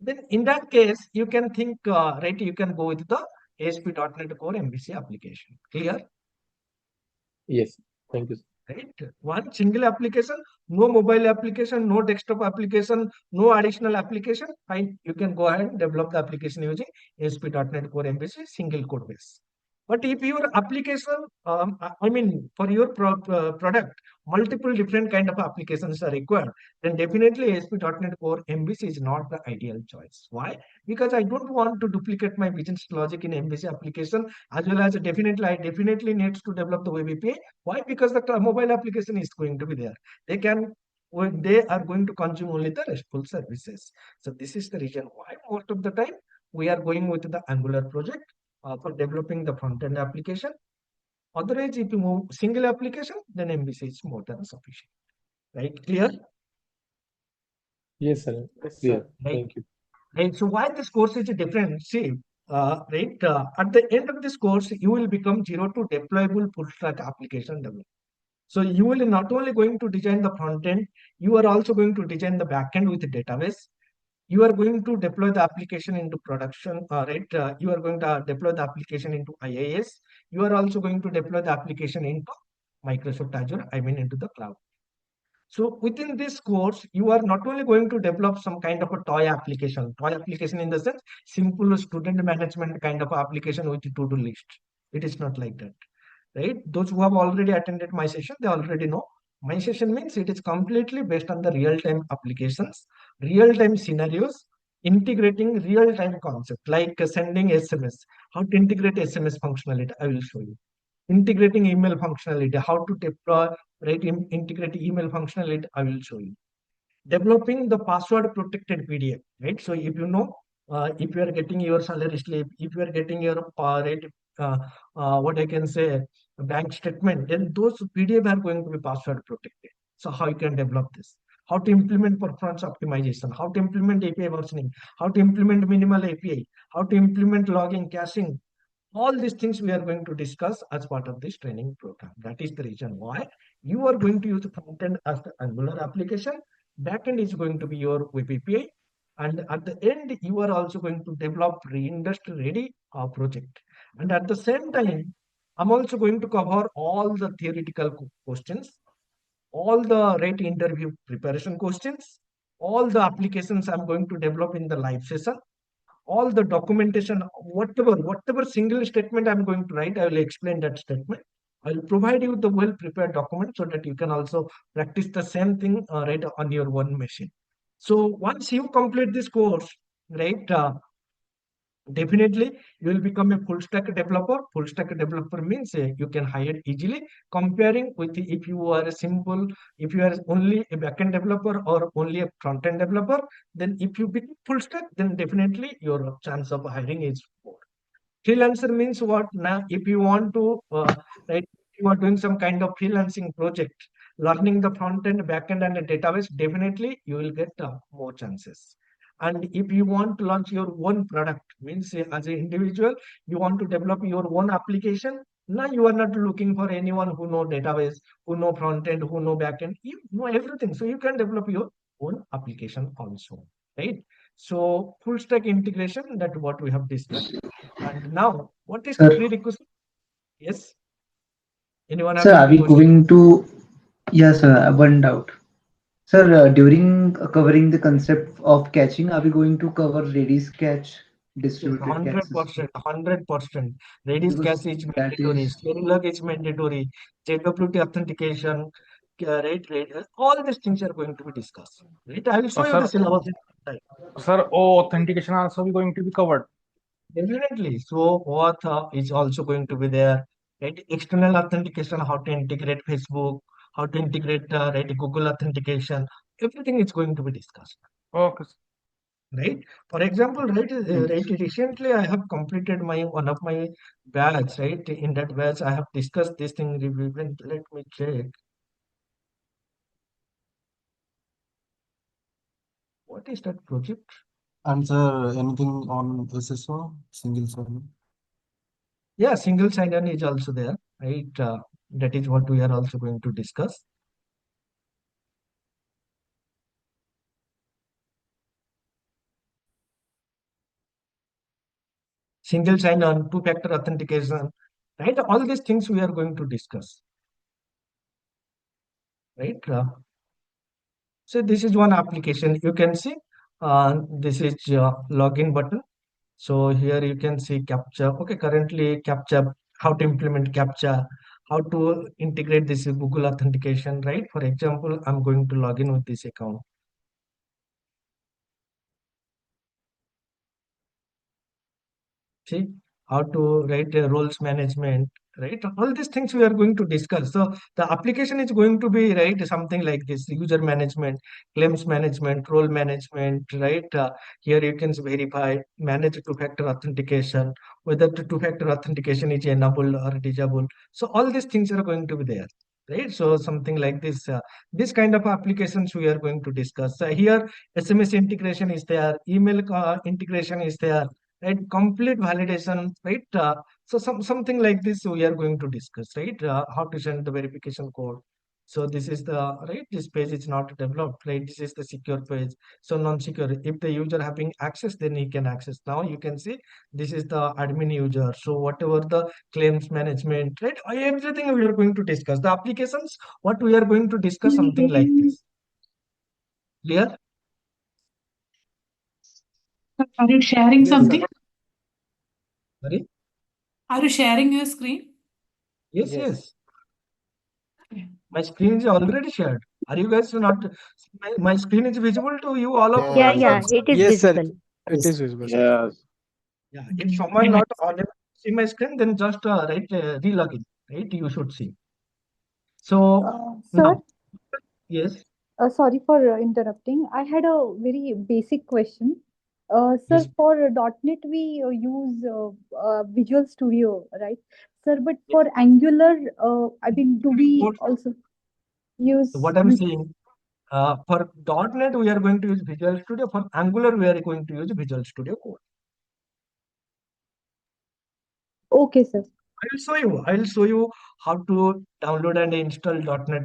then in that case, you can think, right, you can go with the ASP.NET Core MVC application. Clear? Yes. Thank you. Right? One single application, no mobile application, no desktop application, no additional application. Fine, you can go ahead and develop the application using ASP.NET Core MVC single code base. But if your application, I mean, for your product, multiple different kind of applications are required, then definitely ASP.NET Core MVC is not the ideal choice. Why? Because I don't want to duplicate my business logic in MVC application, as well as I definitely needs to develop the web API. Why? Because the mobile application is going to be there. They are going to consume only the RESTful services. So this is the reason why most of the time we are going with the Angular project for developing the front-end application. Otherwise, if you move single application, then MVC is more than sufficient. Right? Clear? Yes, sir. Yes, Clear. sir. Right. Thank you. Right. So why this course is different? See, at the end of this course, you will become zero to deployable full stack application developer. So you will not only going to design the front end, you are also going to design the backend with the database. You are going to deploy the application into production, you are going to deploy the application into IaaS. You are also going to deploy the application into Microsoft Azure, I mean into the cloud. So within this course, you are not only going to develop some kind of a toy application in the sense, simple student management kind of application with a to-do list. It is not like that, right? Those who have already attended my session, they already know. My session means it is completely based on the real-time applications, real-time scenarios, integrating real-time concept like sending SMS. How to integrate SMS functionality, I will show you. Integrating email functionality, how to deploy, integrate email functionality, I will show you. Developing the password protected PDF, right? So if you know, if you are getting your salary slip, if you are getting your what I can say, bank statement, then those PDF are going to be password protected. So how you can develop this? How to implement performance optimization? How to implement API versioning? How to implement minimal API? How to implement logging, caching? All these things we are going to discuss as part of this training program. That is the reason why you are going to use the front-end as the Angular application. Backend is going to be your web API. And at the end, you are also going to develop industry-ready project. And at the same time, I'm also going to cover all the theoretical questions, all the interview preparation questions, all the applications I'm going to develop in the live session, all the documentation, whatever single statement I'm going to write, I will explain that statement. I'll provide you the well-prepared document so that you can also practice the same thing right on your one machine. So once you complete this course, right, definitely you will become a full stack developer. Full stack developer means you can hire easily. Comparing with if you are a simple, if you are only a backend developer or only a front end developer, then if you become full stack, then definitely your chance of hiring is more. Freelancer means what? Now, if you want to, right, you are doing some kind of freelancing project, learning the front end, back end, and the database, definitely you will get more chances. And if you want to launch your own product, means as an individual, you want to develop your own application. Now you are not looking for anyone who know database, who know front end, who know back end. You know everything, so you can develop your own application also, right? So full stack integration, that what we have discussed. And now, what is the Sir, prerequisite? Yes. Anyone have sir, are any we question? going to? Yes, sir. One doubt. Sir, during covering the concept of catching, are we going to cover Redis catch, Yes, distributed catch system? 100%. Redis Because cache is that mandatory. is Verilog is mandatory. JWT authentication, right? All these things are going to be discussed. Right? I will show you the Sir, syllabus. Right. sir, authentication also be going to be covered. Definitely. So auth is also going to be there. Right? External authentication, how to integrate Facebook, how to integrate Google authentication. Everything is going to be discussed. Okay. Right? For example, thank you. recently I have completed my one of my batch, right? In that batch, I have discussed this thing. Let me check. What is that project? Answer anything on SSO, single sign? Yeah, single sign-on is also there, right? That is what we are also going to discuss. Single sign-on, two-factor authentication, right? All these things we are going to discuss, right? So this is one application. You can see this is login button. So here you can see CAPTCHA. Okay, currently CAPTCHA, how to implement CAPTCHA, how to integrate this with Google authentication, right? For example, I'm going to log in with this account. See how to write roles management, right? All these things we are going to discuss. So the application is going to be right something like this: user management, claims management, role management, right? Here you can verify, manage two-factor authentication, whether the two-factor authentication is enabled or disabled. So all these things are going to be there. Right, so something like this, this kind of applications we are going to discuss. Here, SMS integration is there, email integration is there, right? Complete validation, right? So something like this we are going to discuss, right? How to send the verification code. So this is the right. This page is not developed, right? This is the secure page. So non-secure. If the user having access, then he can access. Now you can see this is the admin user. So whatever the claims management, right? Everything we are going to discuss. The applications, what we are going to discuss, something like this. Clear? Are you sharing Yes, something? sir. Sorry? Are you sharing your screen? Yes, yes. My screen is already shared. Are you guys not? My screen is visible to you, all of Yeah, you? yeah, it is Yes, sir. visible. It is visible, sir. Yes. Yeah. If someone not unable to see my screen, then just right re-log in. Right, you should see. So Sir, now, yes, sorry for interrupting. I had a very basic question. Sir, yes, for .NET we use Visual Studio, right? Sir, but yes. for Angular, I mean, do we Code. also use? So what I'm saying, for .NET we are going to use Visual Studio. For Angular we are going to use Visual Studio Code. Okay, sir. I'll show you. I'll show you how to download and install .NET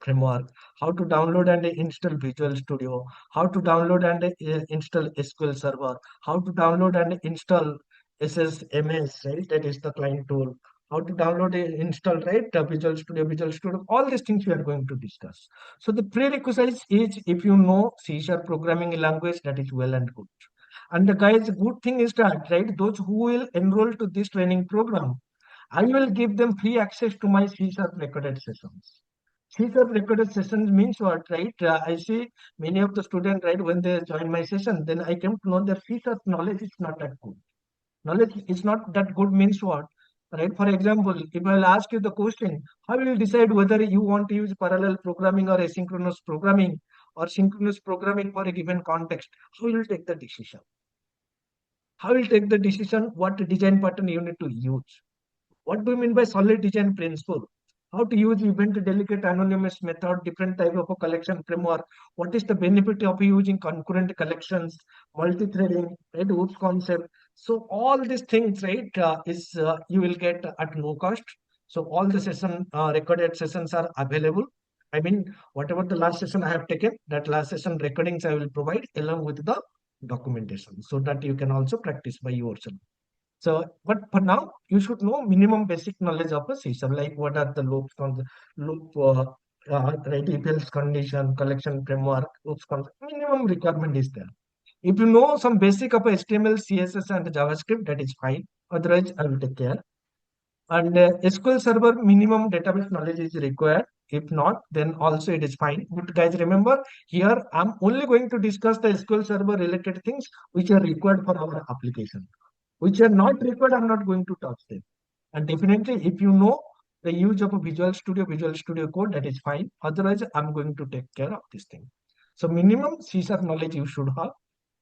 framework, how to download and install Visual Studio, how to download and install SQL Server, how to download and install SSMS, right? That is the client tool. How to download and install, right? Visual Studio, all these things we are going to discuss. So the prerequisites is if you know C# programming language, that is well and good. And the guys, good thing is that, right, those who will enroll to this training program, I will give them free access to my C# recorded sessions. C# recorded sessions means what, right? I see many of the students, right, when they join my session, then I came to know their C# knowledge is not that good. Knowledge is not that good means what? Right? For example, if I'll ask you the question, how will you decide whether you want to use parallel programming or asynchronous programming or synchronous programming for a given context? How will you take the decision? How will you take the decision what design pattern you need to use? What do you mean by solid design principle? How to use event delegate anonymous method, different type of a collection framework. What is the benefit of using concurrent collections, multi-threading, right? Whose concept. So all these things, right, is you will get at no cost. So all the session recorded sessions are available. I mean, whatever the last session I have taken, that last session recordings I will provide along with the documentation, so that you can also practice by yourself. So, but for now, you should know minimum basic knowledge of a system, like what are the loops, loop, right, if else condition, collection framework, loops, minimum requirement is there. If you know some basic of HTML, CSS, and JavaScript, that is fine. Otherwise, I will take care. And SQL Server minimum database knowledge is required. If not, then also it is fine. But guys, remember here I'm only going to discuss the SQL Server related things which are required for our application. Which are not required, I'm not going to touch them. And definitely, if you know the use of a Visual Studio Code, that is fine. Otherwise, I'm going to take care of this thing. So minimum C# knowledge you should have.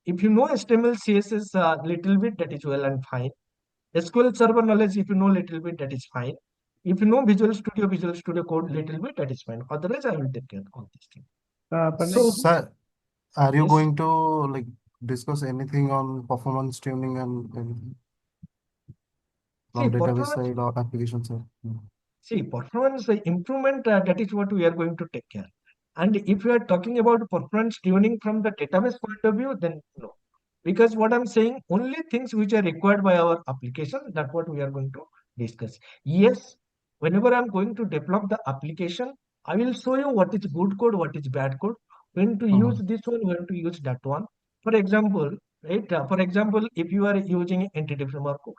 If you know HTML, CSS little bit, that is well and fine. SQL Server knowledge, if you know little bit, that is fine. If you know Visual Studio Code little bit, that is fine. Otherwise, I will take care of all these things. So, Sir, are you yes. going to like discuss anything on performance tuning and See, from database performance side or application side? See, performance improvement, that is what we are going to take care. And if we are talking about performance tuning from the database point of view, then no. Because what I'm saying, only things which are required by our application, that's what we are going to discuss. Yes, whenever I'm going to develop the application, I will show you what is good code, what is bad code, when to use this one, when to use that one. For example, right? For example, if you are using entity framework code,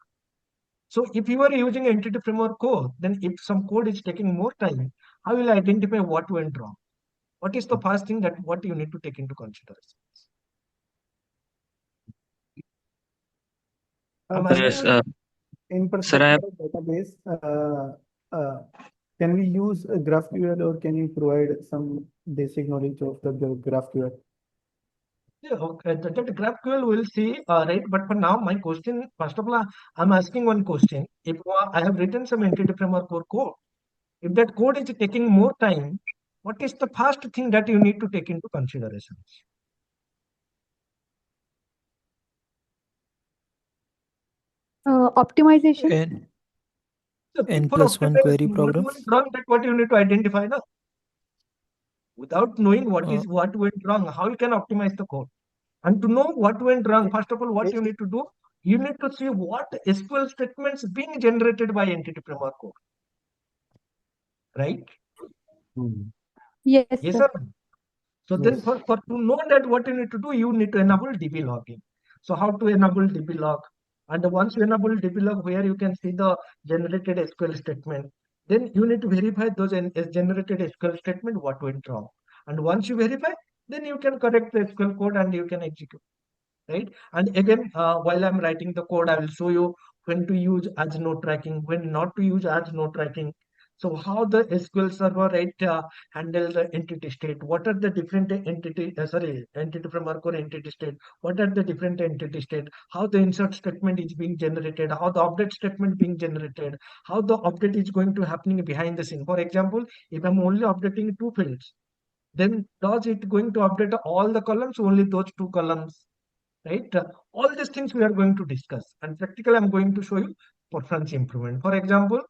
so if you are using entity framework code, then if some code is taking more time, how will I identify what went wrong? What is the first thing that what you need to take into consideration? I'm asking Yes, you. In sir, I have perspective of database, uh, can we use a GraphQL or can you provide some basic knowledge of the GraphQL? Yeah, okay, that GraphQL will see, right? But for now, my question, first of all, I'm asking one question. If I have written some entity framework code, if that code is taking more time, what is the first thing that you need to take into consideration? Optimization. So N for plus one query optimization, what program. went wrong, that what you need to identify now. Without knowing Uh, what went wrong, how you can optimize the code? And to know what went wrong, first of all, what you need to do, you need to see what SQL statements being generated by entity framework code, right? Yes, Yes sir. or no? So then for to know that what you need to do, you need to enable DB logging. So how to enable DB log? And once you enable DB log, where you can see the generated SQL statement, then you need to verify those generated SQL statement what went wrong. And once you verify, then you can correct the SQL code and you can execute, right? And again, while I'm writing the code, I will show you when to use as no tracking, when not to use as no tracking. So how the SQL Server, right, handle the entity state? What are the different entity framework or entity state? What are the different entity state? How the insert statement is being generated? How the update statement being generated? How the update is going to happening behind the scene? For example, if I'm only updating two fields, then does it going to update all the columns, only those two columns? Right? All these things we are going to discuss, and practically I'm going to show you performance improvement. For example,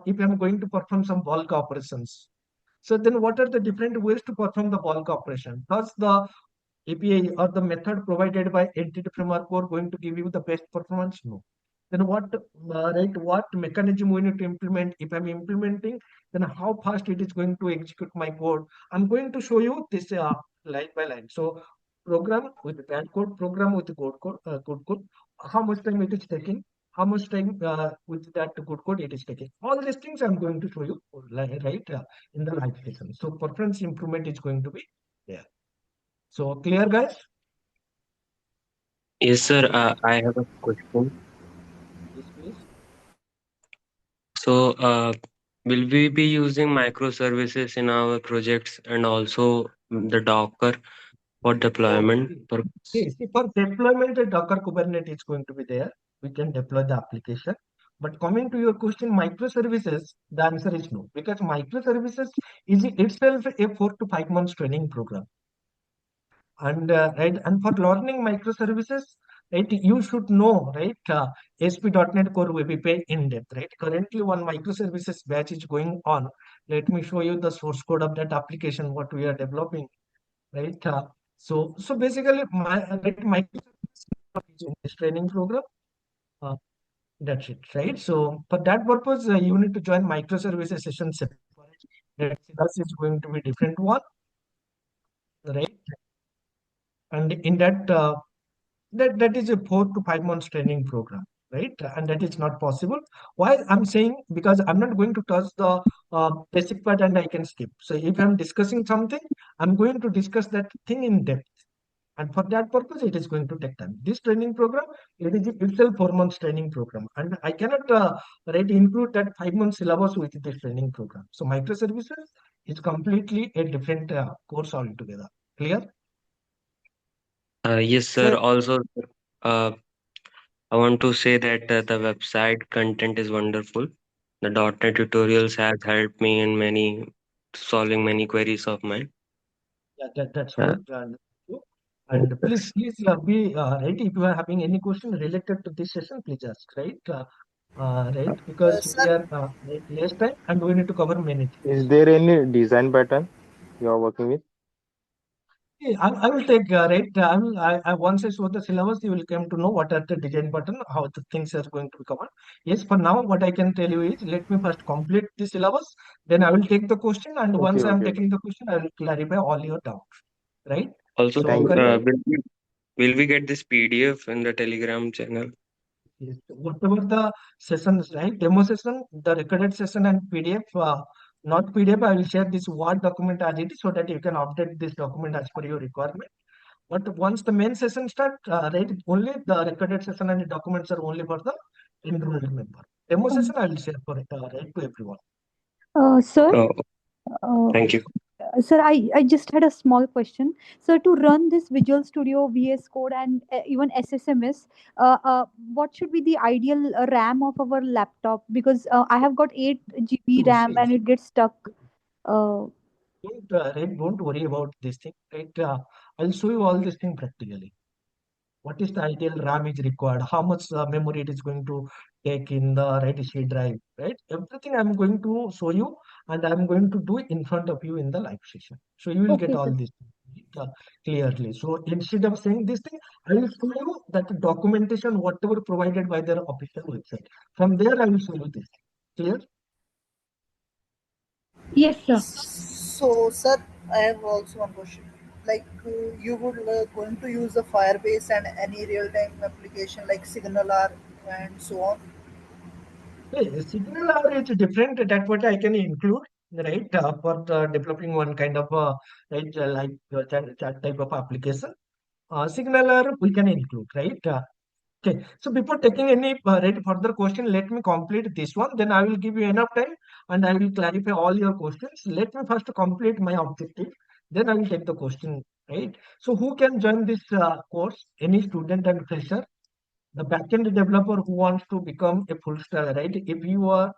if I'm going to perform some bulk operations, so then what are the different ways to perform the bulk operation? Does the API or the method provided by entity framework core going to give you the best performance? No. Then what mechanism we need to implement? If I'm implementing, then how fast it is going to execute my code? I'm going to show you this line by line. So program with bad code, program with good code, how much time it is taking, how much time with that good code it is taking. All these things I'm going to show you in the live session. So performance improvement is going to be there. So clear, guys? Yes, sir. I have a question. Yes, please. So, will we be using microservices in our projects and also the Docker for deployment purpose? See, for deployment, the Docker Kubernetes is going to be there. We can deploy the application. But coming to your question, microservices, the answer is no, because microservices is itself a 4 to 5 months training program. And and for learning microservices, right, you should know, right, ASP.NET Core WebAPI in depth, right? Currently, one microservices batch is going on. Let me show you the source code of that application, what we are developing, right? So basically, microservices is in this training program. Uh, that's it, right? So for that purpose, you need to join microservices session separate. That is going to be different one, right? And in that that is a 4 to 5 months training program, right? And that is not possible. Why I'm saying, because I'm not going to touch the basic part and I can skip. So if I'm discussing something, I'm going to discuss that thing in depth. And for that purpose, it is going to take time. This training program, it is itself 4 months training program. And I cannot include that 5 months syllabus with this training program. So microservices is completely a different course altogether. Clear? Yes, sir. So Also, uh, I want to say that the website content is wonderful. The .NET tutorials has helped me in solving many queries of mine. yeah, that's Uh, good. And please be ready if you are having any question related to this session. Please ask. Right. right? Because we Sir, are less time and we need to cover many things. Is there any design pattern you are working with? Yeah, I will take right. Once I show the syllabus, you will come to know what are the design button, how the things are going to be covered. Yes, for now, what I can tell you is let me first complete the syllabus, then I will take the question, and Okay, once I am okay, okay. taking the question, I will clarify all your doubts. Right? Also, So Thank you, currently, sir. will we get this PDF in the Telegram channel? yes, whatever the sessions, right? Demo session, the recorded session, and PDF. Not PDF. I will share this Word document as it is, so that you can update this document as per your requirement. But once the main session start, right, only the recorded session and the documents are only for the enrolled member. Demo session I will share for it, right, to everyone. Sir, Oh, uh, thank you. sir, I just had a small question. So to run this Visual Studio, VS Code, and even SSMS, what should be the ideal RAM of our laptop? Because I have got 8 GB So RAM see, and it gets stuck. Uh, right, don't worry about this thing, right? I'll show you all this thing practically. What is the ideal RAM is required, how much memory it is going to take in the right C drive, right? Everything I'm going to show you and I'm going to do in front of you in the live session. So you will get okay, all sir. this clearly. So instead of saying this thing, I will show you that documentation, whatever provided by their official website. From there, I will show you this. Clear? Yes, sir. so sir, I have also one question. Like you would going to use the Firebase and any real-time application like SignalR and so on. Signal is different. That's what I can include, right? For developing one kind of right, chat type of application. Signaler we can include, right? Okay. So before taking any right, further question, let me complete this one. Then I will give you enough time and I will clarify all your questions. Let me first complete my objective. Then I will take the question, right? So who can join this course? Any student and fresher, the backend developer who wants to become a full stack, right? If you are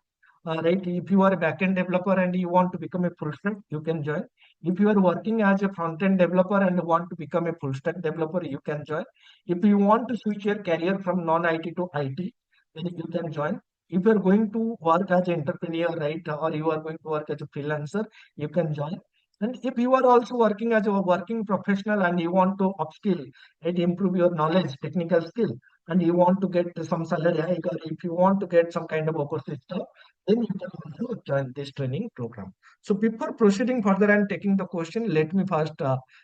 right, if you are a backend developer and you want to become a full stack, you can join. If you are working as a front-end developer and want to become a full stack developer, you can join. If you want to switch your career from non-IT to IT, then you can join. If you are going to work as an entrepreneur, right, or you are going to work as a freelancer, you can join. And if you are also working as a working professional and you want to upskill and improve your knowledge, technical skill, and you want to get some salary hike, or if you want to get some kind of opportunity stuff, then you can also join this training program. So before proceeding further and taking the question, let me first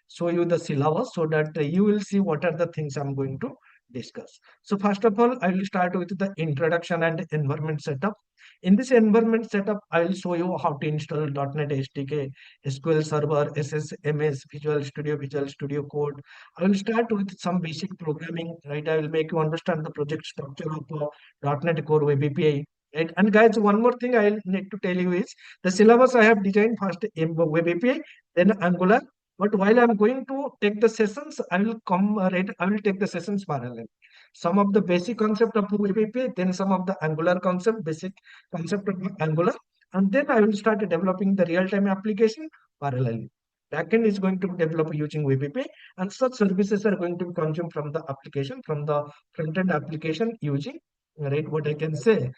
show you the syllabus so that you will see what are the things I'm going to discuss. So first of all, I will start with the introduction and environment setup. In this environment setup, I will show you how to install .NET SDK, SQL Server, SSMS, Visual Studio Code. I will start with some basic programming, right? I will make you understand the project structure of .NET Core Web API. Right? And guys, one more thing I need to tell you is the syllabus I have designed first in Web API, then Angular. But while I'm going to take the sessions, I will come right. I will take the sessions parallel. Some of the basic concept of Web API, then some of the Angular concept, basic concept of Angular, and then I will start developing the real-time application parallelly. Backend is going to be developed using Web API, and such services are going to be consumed from the application, from the front-end application using, right, what I can say,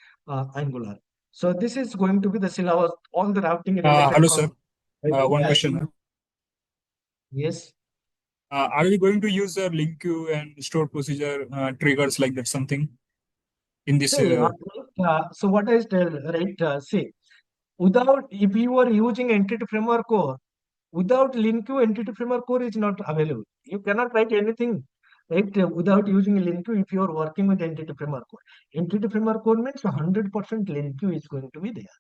Angular. So this is going to be the syllabus, all the routing related Hello, sir. concepts. Right? One Yeah. question. Yes. Are we going to use a link queue and store procedure triggers like that something in this? See, so what I tell, right? See, without if you are using entity framework core, without LinQ, entity framework core is not available. You cannot write anything, right? Without using LinQ, if you are working with entity framework core, entity framework core means 100% LinQ is going to be there.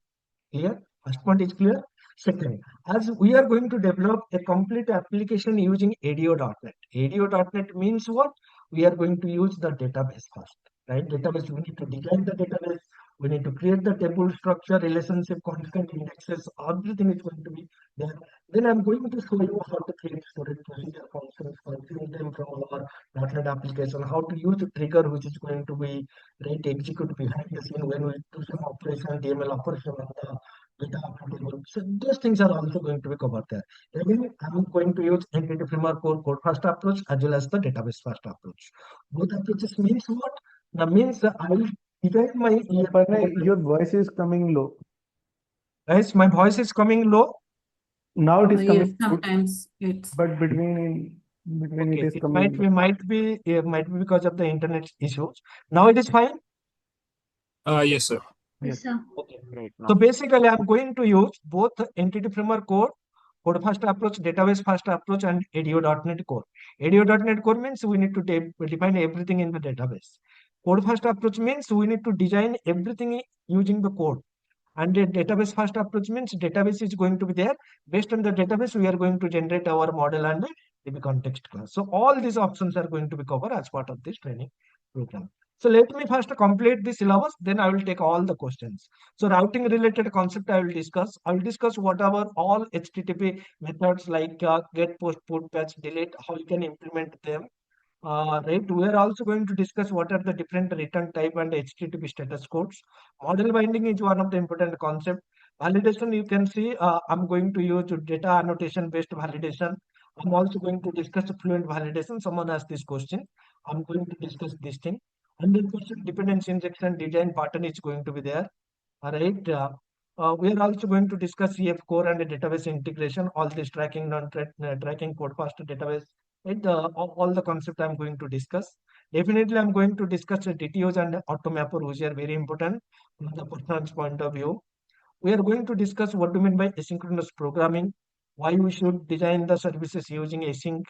Clear? First point is clear. Second, as we are going to develop a complete application using ADO.NET. ADO.NET means what? We are going to use the database first, right? Database, we need to design the database. We need to create the table structure, relationship, constant indexes, everything is going to be there. Then I'm going to show you how to create storage procedure functions, configure them from our .NET application, how to use a trigger which is going to be right execute behind the scene when we do some operation, DML operation on the data table. So those things are also going to be covered there. Again, I'm going to use entity framework core code first approach as well as the database first approach. Both approaches means what? That means I will Even my Pranay, your voice is coming low. Guys, my voice is coming low. Now it is Yes, coming good, sometimes it's. but between it Okay, is it coming low. might be because of the internet issues. Now it is fine. Yes, sir. Yes. sir. Okay. Great. So Now, basically, I'm going to use both entity framework core, code first approach, database first approach, and ADO.NET core. ADO.NET core means we need to define everything in the database. Code first approach means we need to design everything using the code. And the database first approach means database is going to be there. Based on the database, we are going to generate our model and DB context class. So all these options are going to be covered as part of this training program. So let me first complete the syllabus, then I will take all the questions. So routing related concept I will discuss. I will discuss whatever all HTTP methods like get, post, put, patch, delete, how you can implement them. Right, we are also going to discuss what are the different return type and HTTP status codes. Model binding is one of the important concept. Validation, you can see, I'm going to use data annotation based validation. I'm also going to discuss fluent validation. Someone asked this question. I'm going to discuss this thing. 100% dependency injection design pattern is going to be there. All right. We are also going to discuss CF core and database integration, all this tracking, non-tracking, code fast database, right? All the concept I'm going to discuss. Definitely, I'm going to discuss DTOs and AutoMapper, which are very important from the performance point of view. We are going to discuss what do you mean by asynchronous programming, why we should design the services using async,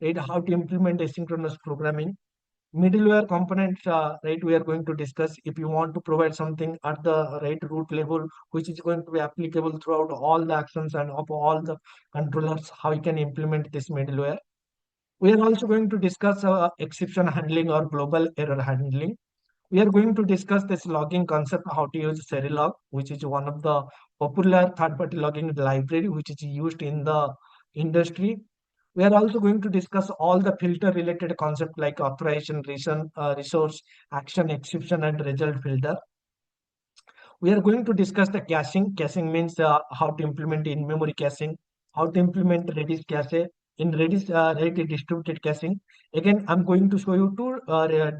right? How to implement asynchronous programming, middleware components, right, we are going to discuss if you want to provide something at the right root level which is going to be applicable throughout all the actions and of all the controllers, how you can implement this middleware. We are also going to discuss exception handling or global error handling. We are going to discuss this logging concept, how to use Serilog, which is one of the popular third-party logging library which is used in the industry. We are also going to discuss all the filter related concept like authorization, reason, resource, action, exception, and result filter. We are going to discuss the caching. Caching means how to implement in-memory caching, how to implement Redis cache, in Redis right, distributed caching. Again, I'm going to show you two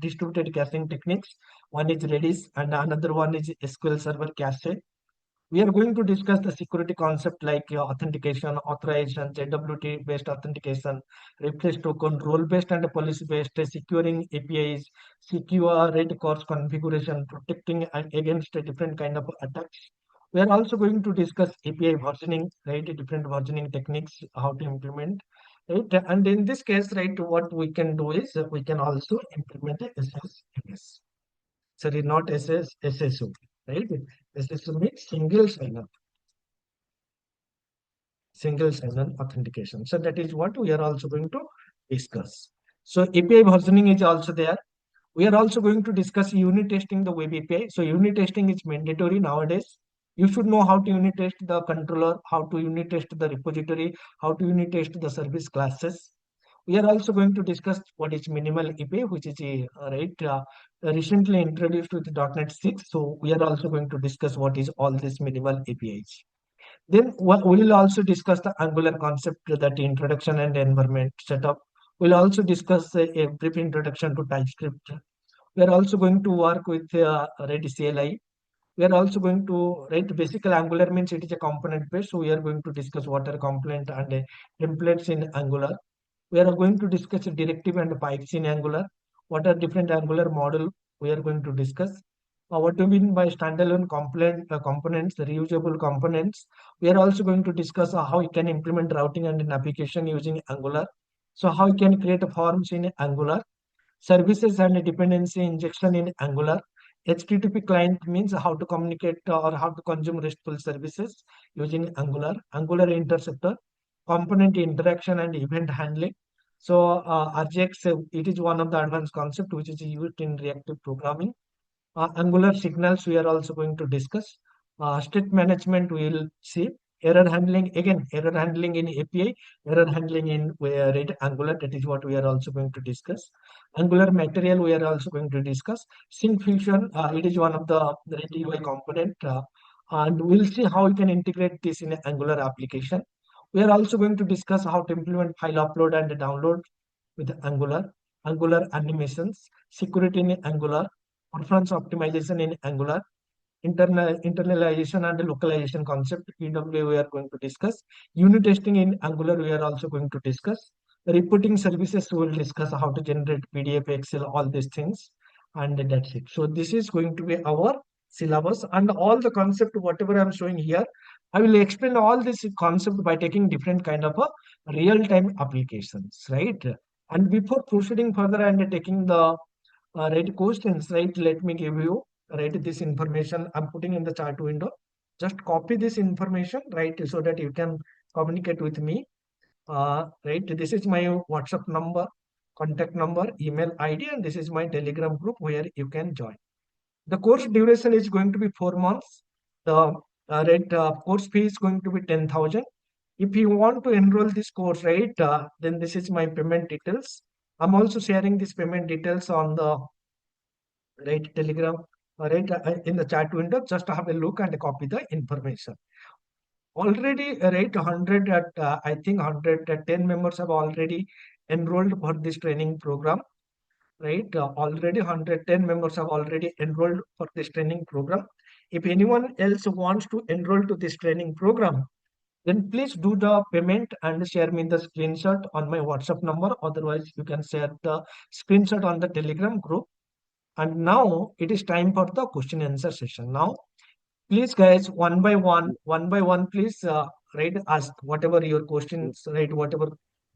distributed caching techniques. One is Redis and another one is SQL Server cache. We are going to discuss the security concept like authentication, authorization, JWT based authentication, refresh token, role based and policy based, securing APIs, secure rate course configuration, protecting against a different kind of attacks. We are also going to discuss API versioning, right? Different versioning techniques, how to implement, right? And in this case, right, what we can do is we can also implement a SSMS. Sorry, not SSO, right? SSO means single sign-on authentication. So that is what we are also going to discuss. So API versioning is also there. We are also going to discuss unit testing the web API. So unit testing is mandatory nowadays. You should know how to unit test the controller, how to unit test the repository, how to unit test the service classes. We are also going to discuss what is minimal API, which is a recently introduced with .NET 6. So we are also going to discuss what is all these minimal APIs. Then we will also discuss the Angular concept, that introduction and environment setup. We'll also discuss a brief introduction to TypeScript. We are also going to work with Redis CLI. We are also going to write basic Angular means it is a component based. So we are going to discuss what are component and templates in Angular. We are going to discuss directive and pipes in Angular. What are different Angular model we are going to discuss. What do you mean by standalone components, reusable components? We are also going to discuss how you can implement routing and navigation using Angular. So how you can create forms in Angular, services and dependency injection in Angular. HTTP client means how to communicate or how to consume RESTful services using Angular. Angular interceptor, component interaction and event handling. So RJX, it is one of the advanced concept which is used in reactive programming. Angular signals we are also going to discuss. State management we will see. Error handling, again, error handling in API, error handling in Angular, that is what we are also going to discuss. Angular material we are also going to discuss. Sync function, it is one of the Red UI component, and we'll see how we can integrate this in an Angular application. We are also going to discuss how to implement file upload and download with Angular, Angular animations, security in Angular, performance optimization in Angular, internalization and localization concept, EW we are going to discuss. Unit testing in Angular we are also going to discuss. Reporting services we will discuss how to generate PDF, Excel, all these things, and that's it. So this is going to be our syllabus, and all the concept whatever I'm showing here, I will explain all this concept by taking different kind of a real-time applications, right? And before proceeding further and taking the right questions, right, let me give you right this information I'm putting in the chat window. Just copy this information, right, so that you can communicate with me. Right, this is my WhatsApp number, contact number, email ID, and this is my Telegram group where you can join. The course duration is going to be 4 months. The course fee is going to be 10,000. If you want to enroll this course, right, then this is my payment details. I'm also sharing these payment details on the right Telegram, right, in the chat window. Just have a look and copy the information. Already, right, 100 at I think 110 members have already enrolled for this training program, right? Already 110 members have already enrolled for this training program. If anyone else wants to enroll to this training program, then please do the payment and share me the screenshot on my WhatsApp number. Otherwise, you can share the screenshot on the Telegram group. And now it is time for the question answer session. Now, please, guys, one by one, please, right, ask whatever your questions, right, whatever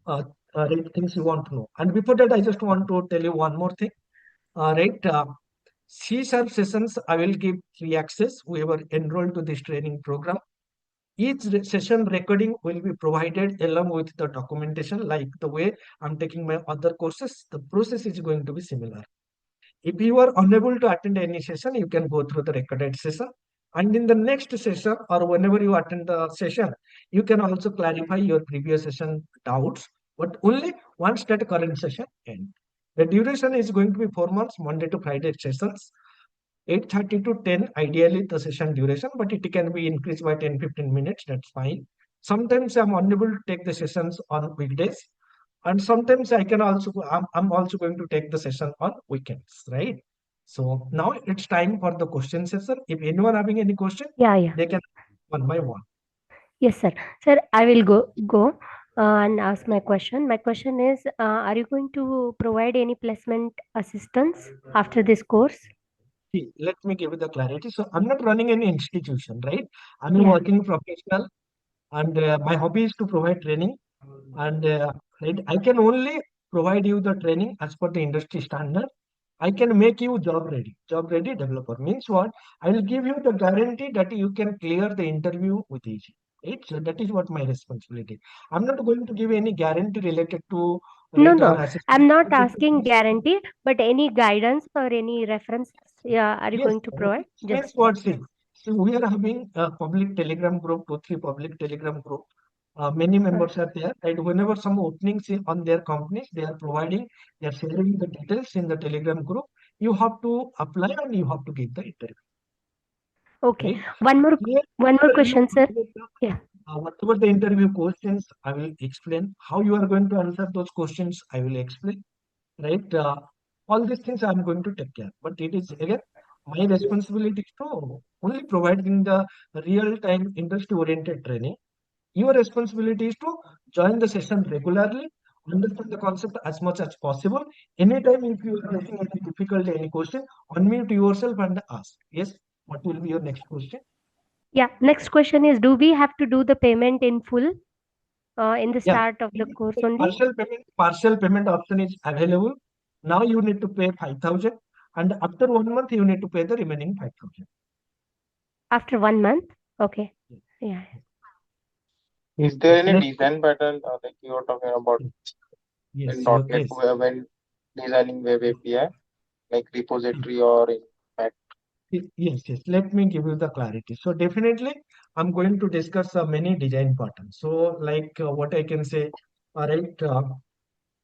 right, things you want to know. And before that, I just want to tell you one more thing, right? C# sessions, I will give free access whoever enrolled to this training program. Each session recording will be provided along with the documentation, like the way I'm taking my other courses. The process is going to be similar. If you are unable to attend any session, you can go through the recorded session. And in the next session, or whenever you attend the session, you can also clarify your previous session doubts, but only once that current session ends. The duration is going to be 4 months, Monday to Friday sessions, 8:30 to 10, ideally the session duration, but it can be increased by 10-15 minutes, that's fine. Sometimes I'm unable to take the sessions on weekdays, and sometimes I'm also going to take the session on weekends, right? So now it's time for the question session. If anyone having any question, Yeah. they can one by one. Yes, sir. Sir, I will go and ask my question. My question is, are you going to provide any placement assistance after this course? See, let me give you the clarity. So I'm not running any institution, right? I'm a Yeah. working professional, and my hobby is to provide training. And right, I can only provide you the training as per the industry standard. I can make you job ready. Job ready developer means what? I will give you the guarantee that you can clear the interview with easy. Right? So that is what my responsibility. I'm not going to give any guarantee related to right or No. assessment. I'm not asking guarantee, but any guidance or any reference, yeah, are you Yes, going to provide? means Just what? See, so we are having a public Telegram group, 2-3 public Telegram group. Many members are there, and whenever some openings on their companies, they are providing, they are sharing the details in the Telegram group. You have to apply and you have to give the interview. okay. Right? One more question, sir. Yeah. Whatever the interview questions, I will explain. How you are going to answer those questions, I will explain. Right? All these things I'm going to take care. But it is again my responsibility to only providing the real-time industry-oriented training. Your responsibility is to join the session regularly, understand the concept as much as possible. Anytime if you are facing any difficulty, any question, unmute yourself and ask. Yes, what will be your next question? Yeah. Next question is, do we have to do the payment in full in the Yeah, start of the course only? partial payment option is available. Now you need to pay 5,000, and after 1 month you need to pay the remaining 5,000. After 1 month? Okay. Yeah. Is there any Let's design pattern like you were talking about yes, in your .NET case. when designing web API, like repository or impact? Yes, yes. Let me give you the clarity. So definitely, I'm going to discuss many design patterns. So like what I can say, all right.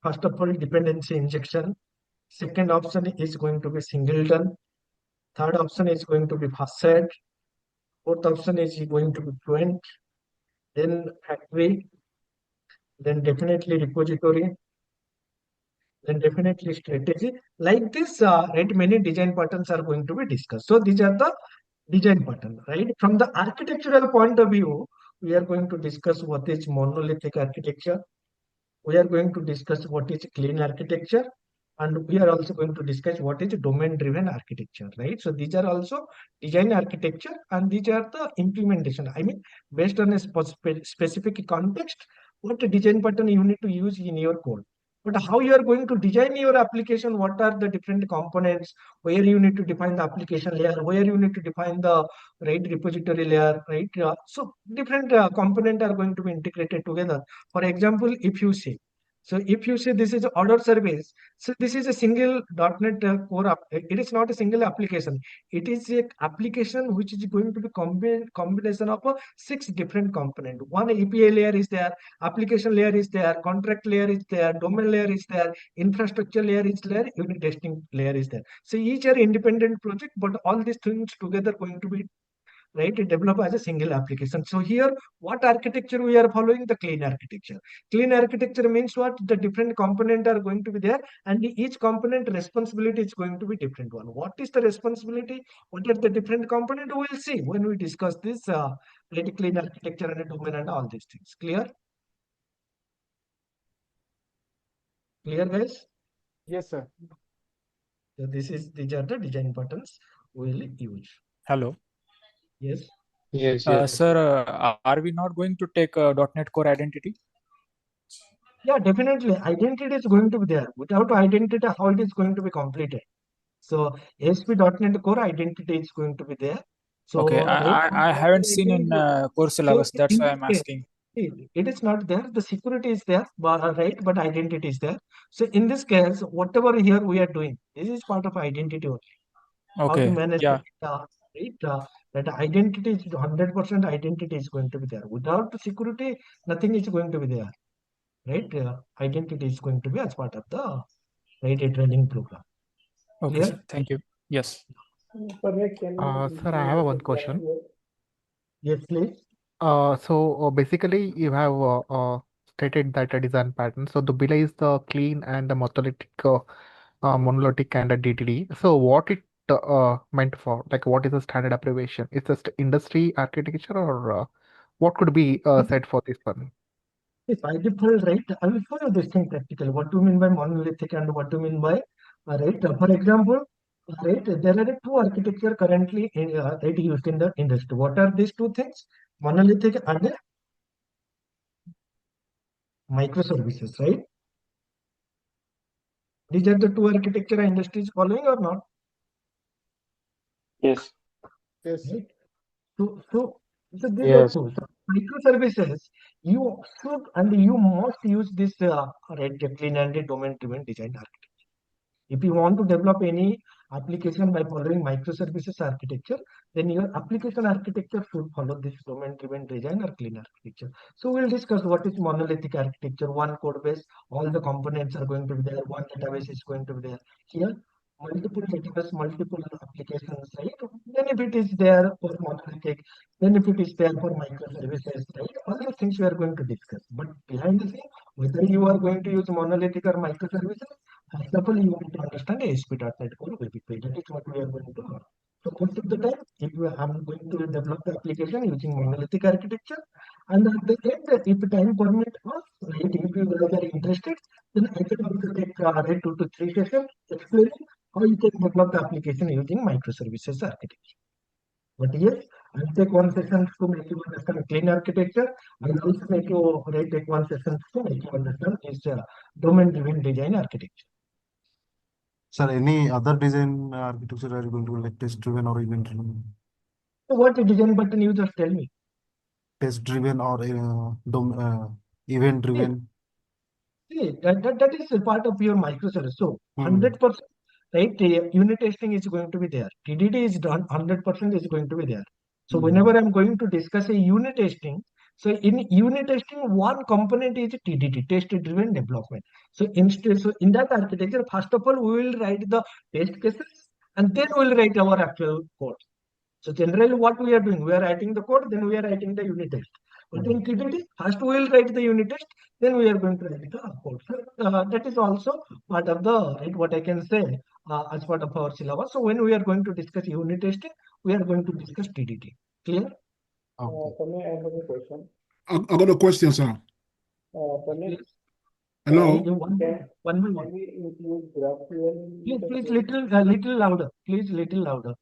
First of all, dependency injection. Second option is going to be singleton. Third option is going to be facet. Fourth option is going to be fluent. Then factory. Then definitely repository. then definitely strategy. Like this, right, many design patterns are going to be discussed. So these are the design pattern, right? From the architectural point of view, we are going to discuss what is monolithic architecture. We are going to discuss what is clean architecture, and we are also going to discuss what is domain driven architecture, right? So these are also design architecture, and these are the implementation. I mean, based on a specific context, what design pattern you need to use in your code. But how you are going to design your application, what are the different components, where you need to define the application layer, where you need to define the right repository layer, right? So different component are going to be integrated together. For example, if you say, so if you say this is order service, so this is a single .NET core app. It is not a single application. It is a application which is going to be combination of 6 different component. One API layer is there, application layer is there, contract layer is there, domain layer is there, infrastructure layer is there, unit testing layer is there. So each are independent project, but all these things together going to be right develop as a single application. So here what architecture we are following? The clean architecture. Clean architecture means what? The different component are going to be there, and each component responsibility is going to be different one. What is the responsibility? What are the different component? We will see when we discuss this right, clean architecture and domain and all these things. Clear guys? Yes, sir. So these are the design patterns we will use. Hello. Yes. Yes. Sir, are we not going to take .NET Core Identity? Yeah, definitely. Identity is going to be there. Without identity, how it is going to be completed? So ASP.NET Core Identity is going to be there. So Okay, right, I haven't seen in core syllabus. so That's in why this I'm case, asking. it is not there. The security is there, right? But identity is there. So in this case, whatever here we are doing, this is part of identity only. How to Okay, manage yeah. the data, right? That identity is 100% identity is going to be there. Without security, nothing is going to be there, right? Identity is going to be as part of the right a training program. Okay, Clear? sir. Thank you. Yes. Sir, I have one question. Yes, please. So basically, you have stated that a design pattern. So the belay is the clean and the monolithic and a DTD. So what it meant for? Like, what is the standard abbreviation? Is this industry architecture, or what could be said for this one? If by default, right, I will follow this thing practically. What do you mean by monolithic and what do you mean by, right? For example, right, there are two architecture currently right, used in the industry. What are these two things? Monolithic and microservices, right? These are the two architecture industry is following or not? Yes. Yes. Right? So these are Yes. two. So microservices, you should and you must use this right, clean and domain-driven design architecture. If you want to develop any application by following microservices architecture, then your application architecture should follow this domain-driven design or clean architecture. So we'll discuss what is monolithic architecture. One code base, all the components are going to be there. One database is going to be there. Here, multiple database, multiple applications, right? Then if it is there for monolithic, then if it is there for microservices, right? All those things we are going to discuss. But behind the scene, whether you are going to use monolithic or microservices, first of all, you need to understand ASP.NET Core VPP. That is what we are going to learn. So most of the time, if you I'm going to develop the application using monolithic architecture, and at the end, if time permit us, right, if you guys are interested, then I can also take 2 to 3 sessions explaining how you can develop the application using microservices architecture. But yes, I'll take one session to make you understand clean architecture. I'll also make you take one session to make you understand is domain-driven design architecture. Sir, any other design architecture are you going to like test driven or event driven? So what design button you just tell me? Test driven or event driven? See, that is a part of your microservice. So 100%, right? Unit testing is going to be there. TDD is done, 100% is going to be there. So whenever I'm going to discuss a unit testing, so in unit testing, one component is TDD, test driven development. So in that architecture, first of all, we will write the test cases and then we'll write our actual code. So generally what we are doing, we are writing the code, then we are writing the unit test. But in TDD, first we will write the unit test, then we are going to write the code. That is also part of the, right, what I can say, as part of our syllabus. So when we are going to discuss unit testing, we are going to discuss TDD. Clear? Pranay, I have a question. I got a question, sir. Pranay, Hello. One by one. Can we include GraphQL in the Please, course? little louder. Please, little louder.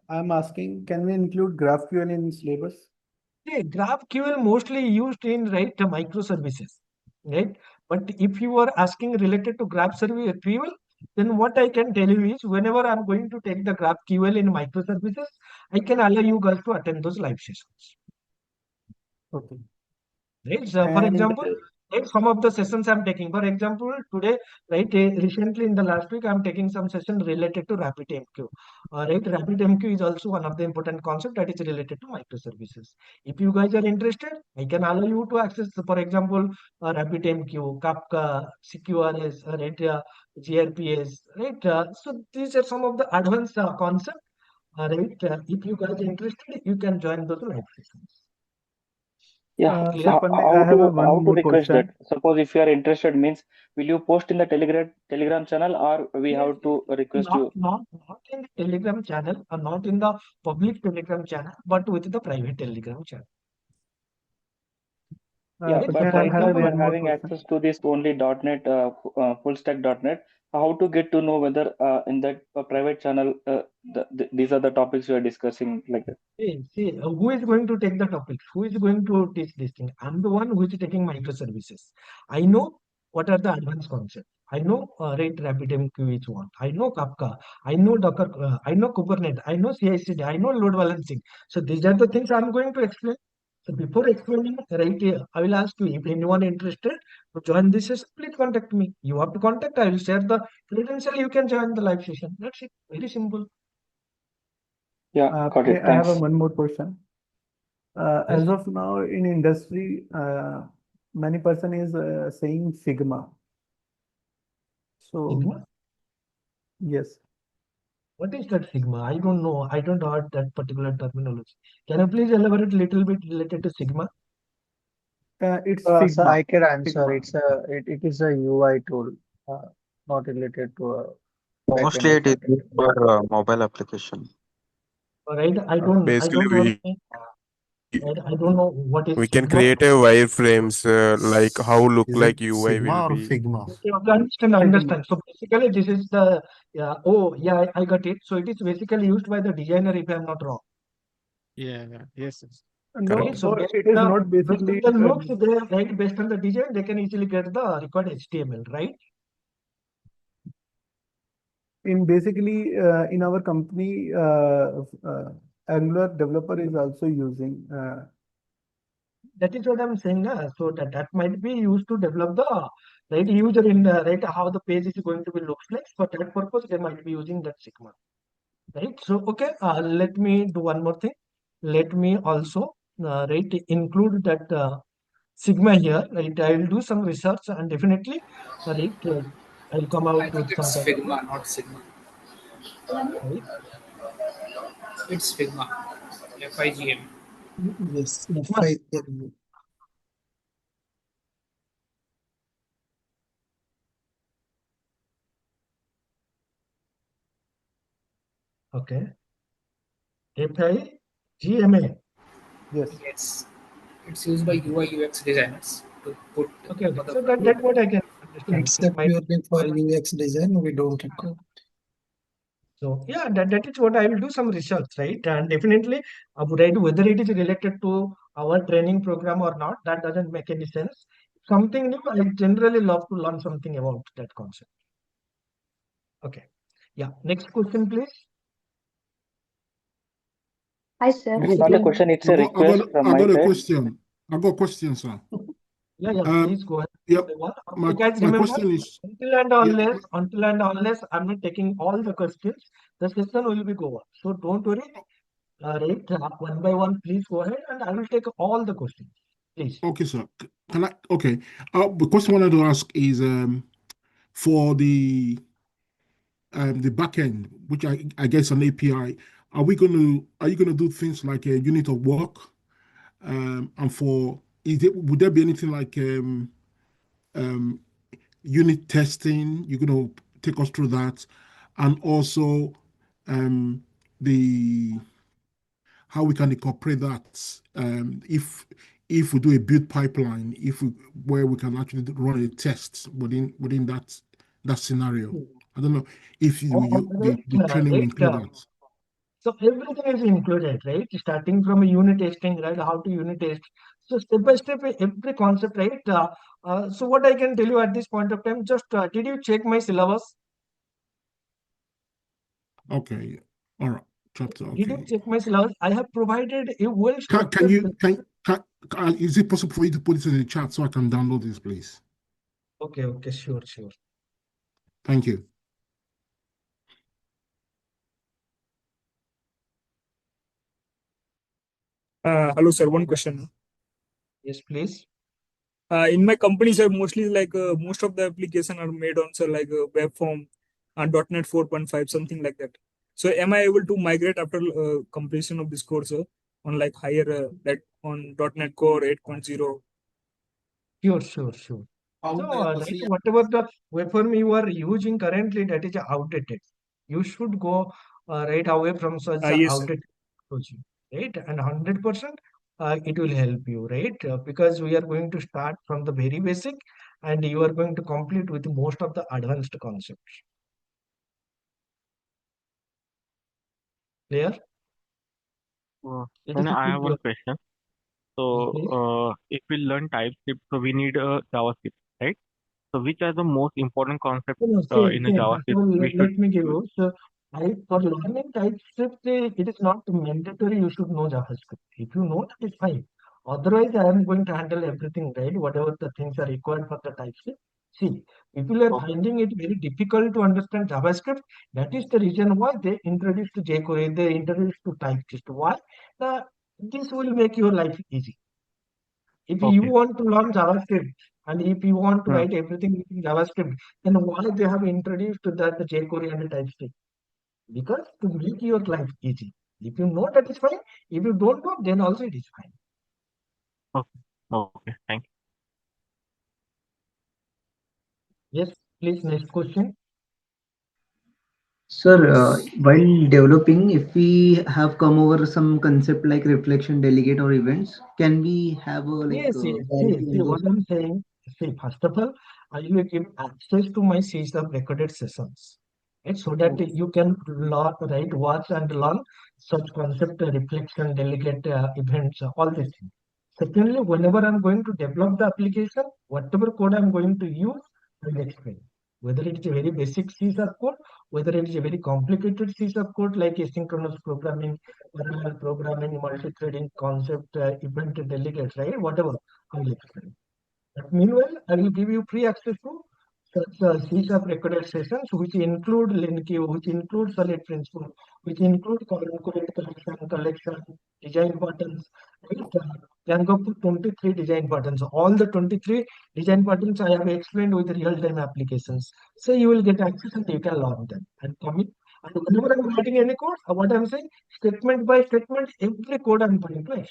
I'm asking, can we include GraphQL in syllabus? See, GraphQL mostly used in microservices, right? But if you are asking related to GraphQL, then what I can tell you is whenever I'm going to take the GraphQL in microservices, I can allow you guys to attend those live sessions. Okay. Right? So for example, right, some of the sessions I'm taking. For example, today, right, recently in the last week, I'm taking some session related to RabbitMQ. Right, RabbitMQ is also one of the important concept that is related to microservices. If you guys are interested, I can allow you to access, for example, RabbitMQ, Kafka, CQRS, right, gRPS, right. So these are some of the advanced concepts. Right, if you guys are interested, you can join those live sessions. Yeah, So Pandey, I have one how to more request question. that? Suppose if you are interested, means will you post in the Telegram channel, or we have to request you? Not in the Telegram channel, or not in the public Telegram channel, but with the private Telegram channel. Yeah, Okay, but I right now have we are one more having question. access to this only .NET, full stack .NET. How to get to know whether in that private channel these are the topics we are discussing like that? See, who is going to take the topics? Who is going to teach this thing? I'm the one who is taking microservices. I know what are the advanced concepts. I know RabbitMQ is one. I know Kafka. I know Docker. I know Kubernetes. I know CI/CD. I know load balancing. So these are the things I'm going to explain. So before explaining, right here, I will ask you if anyone interested to join this session, please contact me. You have to contact. I will share the credential. You can join the live session. That's it. Very simple. Yeah, got it. I have Thanks. one more question. As of now in industry, many person is saying Sigma. So Sigma? yes. What is that Sigma? I don't know. I don't know that particular terminology. Can you please elaborate a little bit related to Sigma? It's So Figma. I can answer. Figma. It is a UI tool, not related to a backend Mostly or it is frontend. used for mobile application. Right? I Basically, don't we I don't know what is we can Sigma. create a wireframes like how look Is like it UI will Sigma or be. Figma? Okay, understand. So basically, this is the I got it. So it is basically used by the designer, if I'm not wrong. Yes, yes. No, Right? So based it is not based on basically the looks, right? Based on the design, they can easily get the required HTML, right? in basically in our company Angular developer is also using That is what I'm saying. So that might be used to develop the right user in the right how the page is going to be looks like. For that purpose, they might be using that Sigma. Right. So okay, let me do one more thing. Let me also right include that Sigma here. Right. I will do some research and definitely right I'll come I out think with some it's kind of Figma, not Sigma. right. It's Figma. FIGM. Yes, Sigma. FIGM. Okay. FIGMA. Yes. It's used by UI UX designers to put Okay. for the So front. that what I can understand. It's It might purely for UX design. We don't require. So yeah, that is what I will do some research, right? And definitely, right, whether it is related to our training program or not, that doesn't make any sense. Something new, I generally love to learn something about that concept. Okay. Yeah. Next question, please. Hi, sir. It's not a question, it's a request from I my got a side. question. I got a question, sir. Yeah, please go ahead. Yeah, You guys my remember, question is, until and unless I'm not taking all the questions, the session will be over. So don't worry. Right, one by one, please go ahead, and I will take all the questions. Please. okay, sir. Can I? Okay. The question I wanted to ask is for the backend, which I guess an API. Are you going to do things like a unit of work And for would there be anything like unit testing? You're going to take us through that, and also the how we can incorporate that if we do a build pipeline, where we can actually run a test within that scenario. I don't know if the training will include that. So everything is included, right? Starting from a unit testing, right? How to unit test. So step by step, every concept, right? So what I can tell you at this point of time, just did you check my syllabus? Okay, all right. Chapter. Did you Okay. check my syllabus? I have provided a well Can structured. you is it possible for you to put it in the chat so I can download this, please? Okay, sure. Thank you. Hello, sir. One question. Yes, please. In my company, sir, mostly like most of the application are made on sir like web form and .NET 4.5, something like that. So, am I able to migrate after completion of this course on like higher like on .NET Core 8.0? Sure. So, right, whatever the waveform you are using currently, that is outdated. You should go right away from such Yes, sir. outdated technology, right? And 100% it will help you, right? Because we are going to start from the very basic, and you are going to complete with most of the advanced concepts. Clear? It is Then I have one clear. question. Yes, So, please. if we learn TypeScript, so we need a JavaScript, right? So, which are the most important concepts No, in a see, first of JavaScript all, we should? let me give you. So, for learning TypeScript, it is not mandatory you should know JavaScript. If you know, that is fine. Otherwise, I am going to handle everything, right? Whatever the things are required for the TypeScript. See, people are finding it very difficult to understand JavaScript. That is the reason why they introduced to jQuery, they introduced to TypeScript. Why? This will make your life easy. If you Okay. want to learn JavaScript and if you want to write everything in JavaScript, then why they have introduced that the jQuery and the TypeScript? Because to make your life easy. If you know, that is fine. If you don't know, then also it is fine. Okay. Thank you. Yes, please, next question. Sir, while developing, if we have come over some concept like reflection, delegate, or events, can we have a Yes, see what I'm saying. See, first of all, I will give access to my series of recorded sessions, right? So that you can learn, right, watch and learn such concept, reflection, delegate, events, all these things. Secondly, whenever I'm going to develop the application, whatever code I'm going to use, I will explain. Whether it is a very basic C# code, whether it is a very complicated C# code like asynchronous programming, parallel programming, multi-threading concept, event delegate, right? Whatever, I will explain. But meanwhile, I will give you free access to such C# recorded sessions, which include LinQ, which include solid principle, which include current collection, design buttons, right? Can go to 23 design buttons. All the 23 design buttons I have explained with real-time applications. So you will get access and you can learn them. And commit. And whenever I'm writing any code, what I'm saying, statement by statement, every code I'm putting to explain.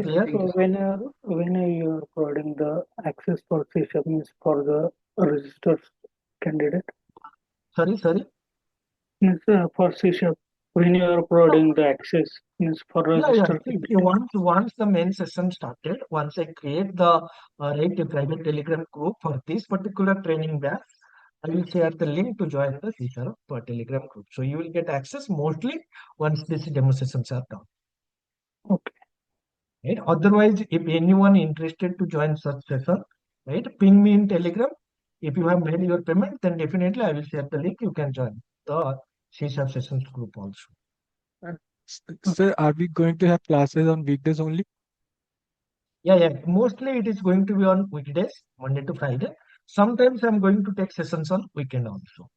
Clear? So when you are providing the access for session means for the registered candidate. Sorry. Means for session when you are providing the access means for registered candidate. See, once the main session started, once I create the right private Telegram group for this particular training batch, I will share the link to join the C# Telegram group. So you will get access mostly once these demo sessions are done. Okay. Right? Otherwise, if anyone interested to join such session, right, ping me in Telegram. If you have made your payment, then definitely I will share the link. You can join the C# sessions group also. Sir, are we going to have classes on weekdays only? Yeah. Mostly it is going to be on weekdays, Monday to Friday. Sometimes I'm going to take sessions on weekend also.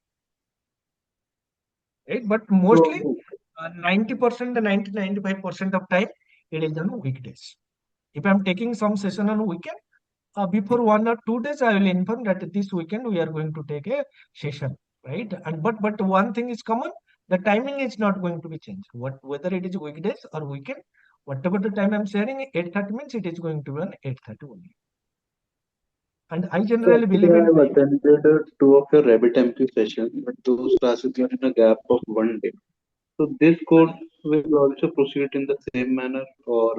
Right? But mostly 90% and 95% of time it is on weekdays. If I'm taking some session on weekend, before 1 or 2 days, I will inform that this weekend we are going to take a session, right? And but one thing is common: the timing is not going to be changed. Whether it is weekdays or weekend, Whatever the time I'm sharing, 8:30 means it is going to be on 8:30 only. And I generally believe in I've attended two of your RabbitMQ sessions, but those classes were in a gap of 1 day. So this course will also proceed in the same manner, or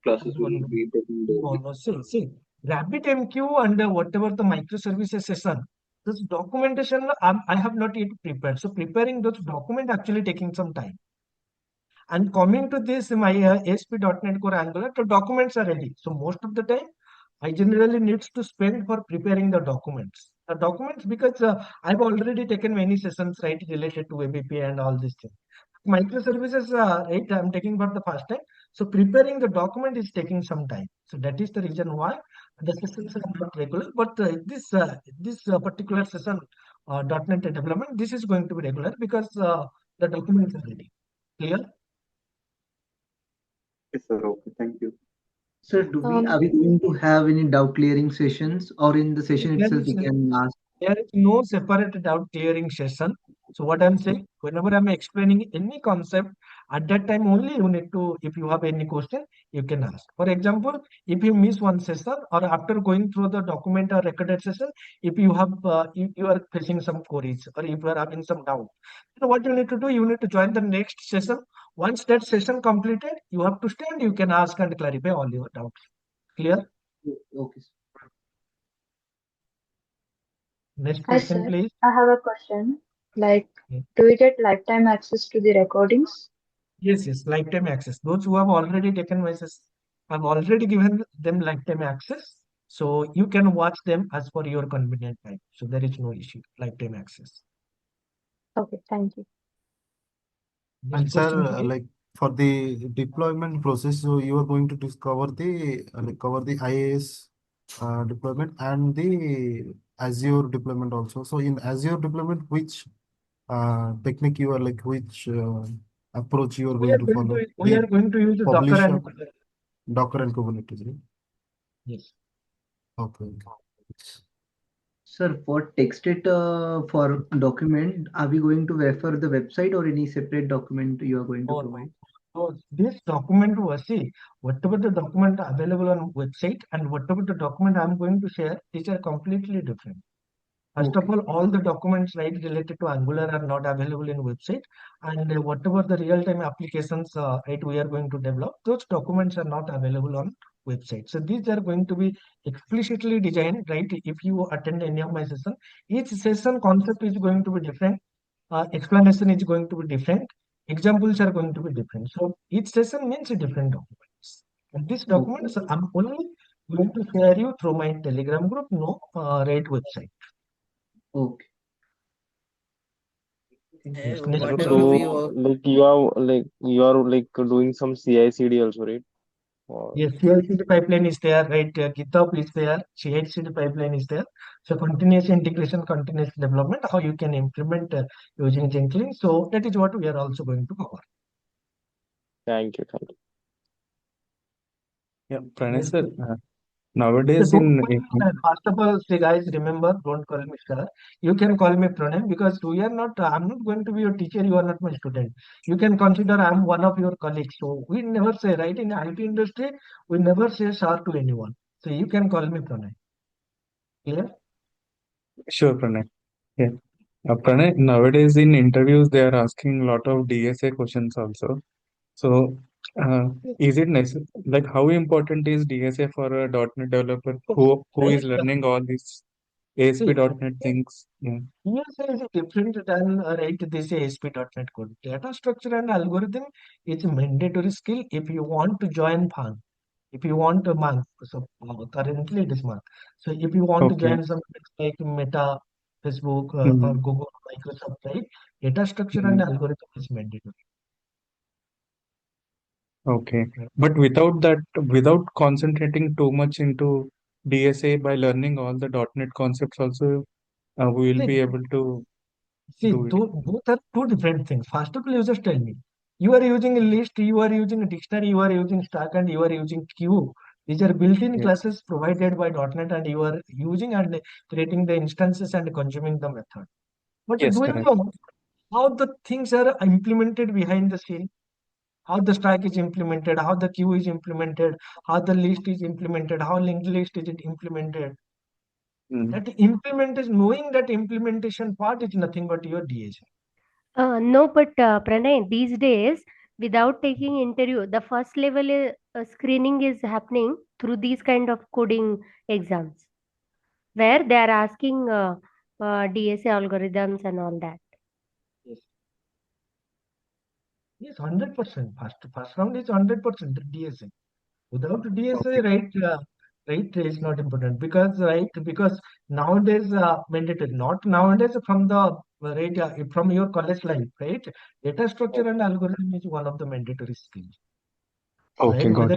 classes will be taken daily. no. See, RabbitMQ and whatever the microservices session, this documentation I have not yet prepared. So preparing those document actually taking some time. And coming to this, my ASP.NET Core Angular, the documents are ready. So most of the time, I generally needs to spend for preparing the documents. The documents because I've already taken many sessions right related to Web API and all these things. Microservices, right, I'm taking for the first time. So preparing the document is taking some time. So that is the reason why the sessions are not regular. But this particular session, .NET development, this is going to be regular because the documents are ready. Clear? Yes, sir. Okay, thank you. Sir, are we going to have any doubt clearing sessions, or in the session There itself is, we can ask? there is no separate doubt clearing session. So what I'm saying, whenever I'm explaining any concept, at that time only you need to, if you have any question, you can ask. For example, if you miss one session or after going through the document or recorded session, if you have, if you are facing some queries or if you are having some doubt, then what you need to do, you need to join the next session. Once that session completed, you have to stand, you can ask and clarify all your doubts. Clear? Okay. Next Hi, question, sir. please. I have a question. Like, do we get lifetime access to the recordings? Yes, lifetime access. Those who have already taken voices, I've already given them lifetime access. So you can watch them as per your convenient time. So there is no issue. Lifetime access. Okay, thank you. Next And sir, question, please. like for the deployment process, so you are going to discover the cover the IaaS deployment and the Azure deployment also. So in Azure deployment, which technique you are like, which approach you are We going are to going follow? to we are going to use Docker Publisher, and Docker and Kubernetes, right? yes. Okay. Sir, for texted for document, are we going to refer the website or any separate document you are going to Oh, provide? no. So this document was see whatever the document available on website and whatever the document I'm going to share, these are completely different. First of all the documents right related to Angular are not available in website, and whatever the real-time applications right we are going to develop, those documents are not available on website. So these are going to be explicitly designed, right? If you attend any of my session, each session concept is going to be different, explanation is going to be different, examples are going to be different. So each session means a different documents. And these documents I'm only going to share you through my Telegram group, no right website. Okay. Yes, next So, question. like you are like doing some CI/CD also, right? Or Yes, CI/CD pipeline is there, right? GitHub is there, CI/CD pipeline is there. So continuous integration, continuous development, how you can implement using Jenkins. So that is what we are also going to cover. thank you. Yeah, Pranay Yes, sir, sir. nowadays So don't in call me sir. First of all, say guys, remember, don't call me sir. You can call me Pranay because we are not. I'm not going to be your teacher. You are not my student. You can consider I'm one of your colleagues. So we never say right in the IT industry. We never say sir to anyone. So you can call me Pranay. Clear? Sure, Pranay. Yeah. Pranay, nowadays in interviews, they are asking a lot of DSA questions also. So, is it necessary? Like, how important is DSA for a .NET developer who is Right. learning all these See, ASP.NET things? Yeah. DSA is different than right this ASP.NET code. Data structure and algorithm is a mandatory skill if you want to join FANG. If you want to month, so currently it is month. So if you want to Okay. join some like Meta, Facebook, or Hmm. Google, Microsoft, right? Data structure and Hmm. algorithm is mandatory. Okay. Right. But without that, without concentrating too much into DSA by learning all the .NET concepts also, we will See, be able to do it. both are two different things. First of all, you just tell me. You are using a list, you are using a dictionary, you are using stack, and you are using queue. These are built-in Yes. classes provided by .NET, and you are using and creating the instances and consuming the method. But Yes, do you correct. know how the things are implemented behind the scene? how the stack is implemented, how the queue is implemented, how the list is implemented, how linked list is implemented. That implement is knowing that implementation part is nothing but your DSA. No, but Pranay, these days, without taking interview, the first level screening is happening through these kind of coding exams, where they are asking DSA algorithms and all that. Yes. Yes, 100%. First round is 100% DSA. Without DSA, right is not important because nowadays mandatory. Not nowadays from the from your college life, right? Data structure and algorithm is one of the mandatory skills. Okay, Right? got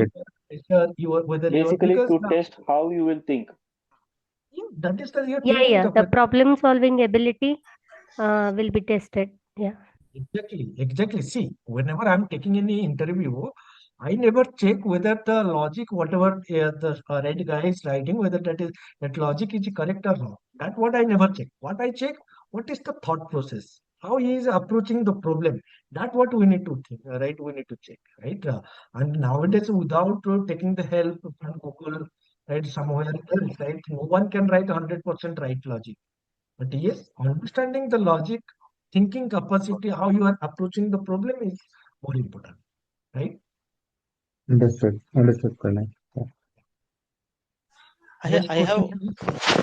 Whether it. Basically, because to test how you will think. that is you're Yeah, thinking yeah. the The problem solving ability will be tested. Yeah. Exactly. See, whenever I'm taking any interview, I never check whether the logic, whatever the right guy is writing, whether that logic is correct or not. That what I never check. What I check, what is the thought process, how he is approaching the problem. That what we need to think, right? We need to check, right? And nowadays, without taking the help from Google, right, somewhere else, right, no one can write 100% right logic. But yes, understanding the logic, thinking capacity, how you are approaching the problem is more important, right? Understood. Understood, Pranay. Yeah. Next question, please.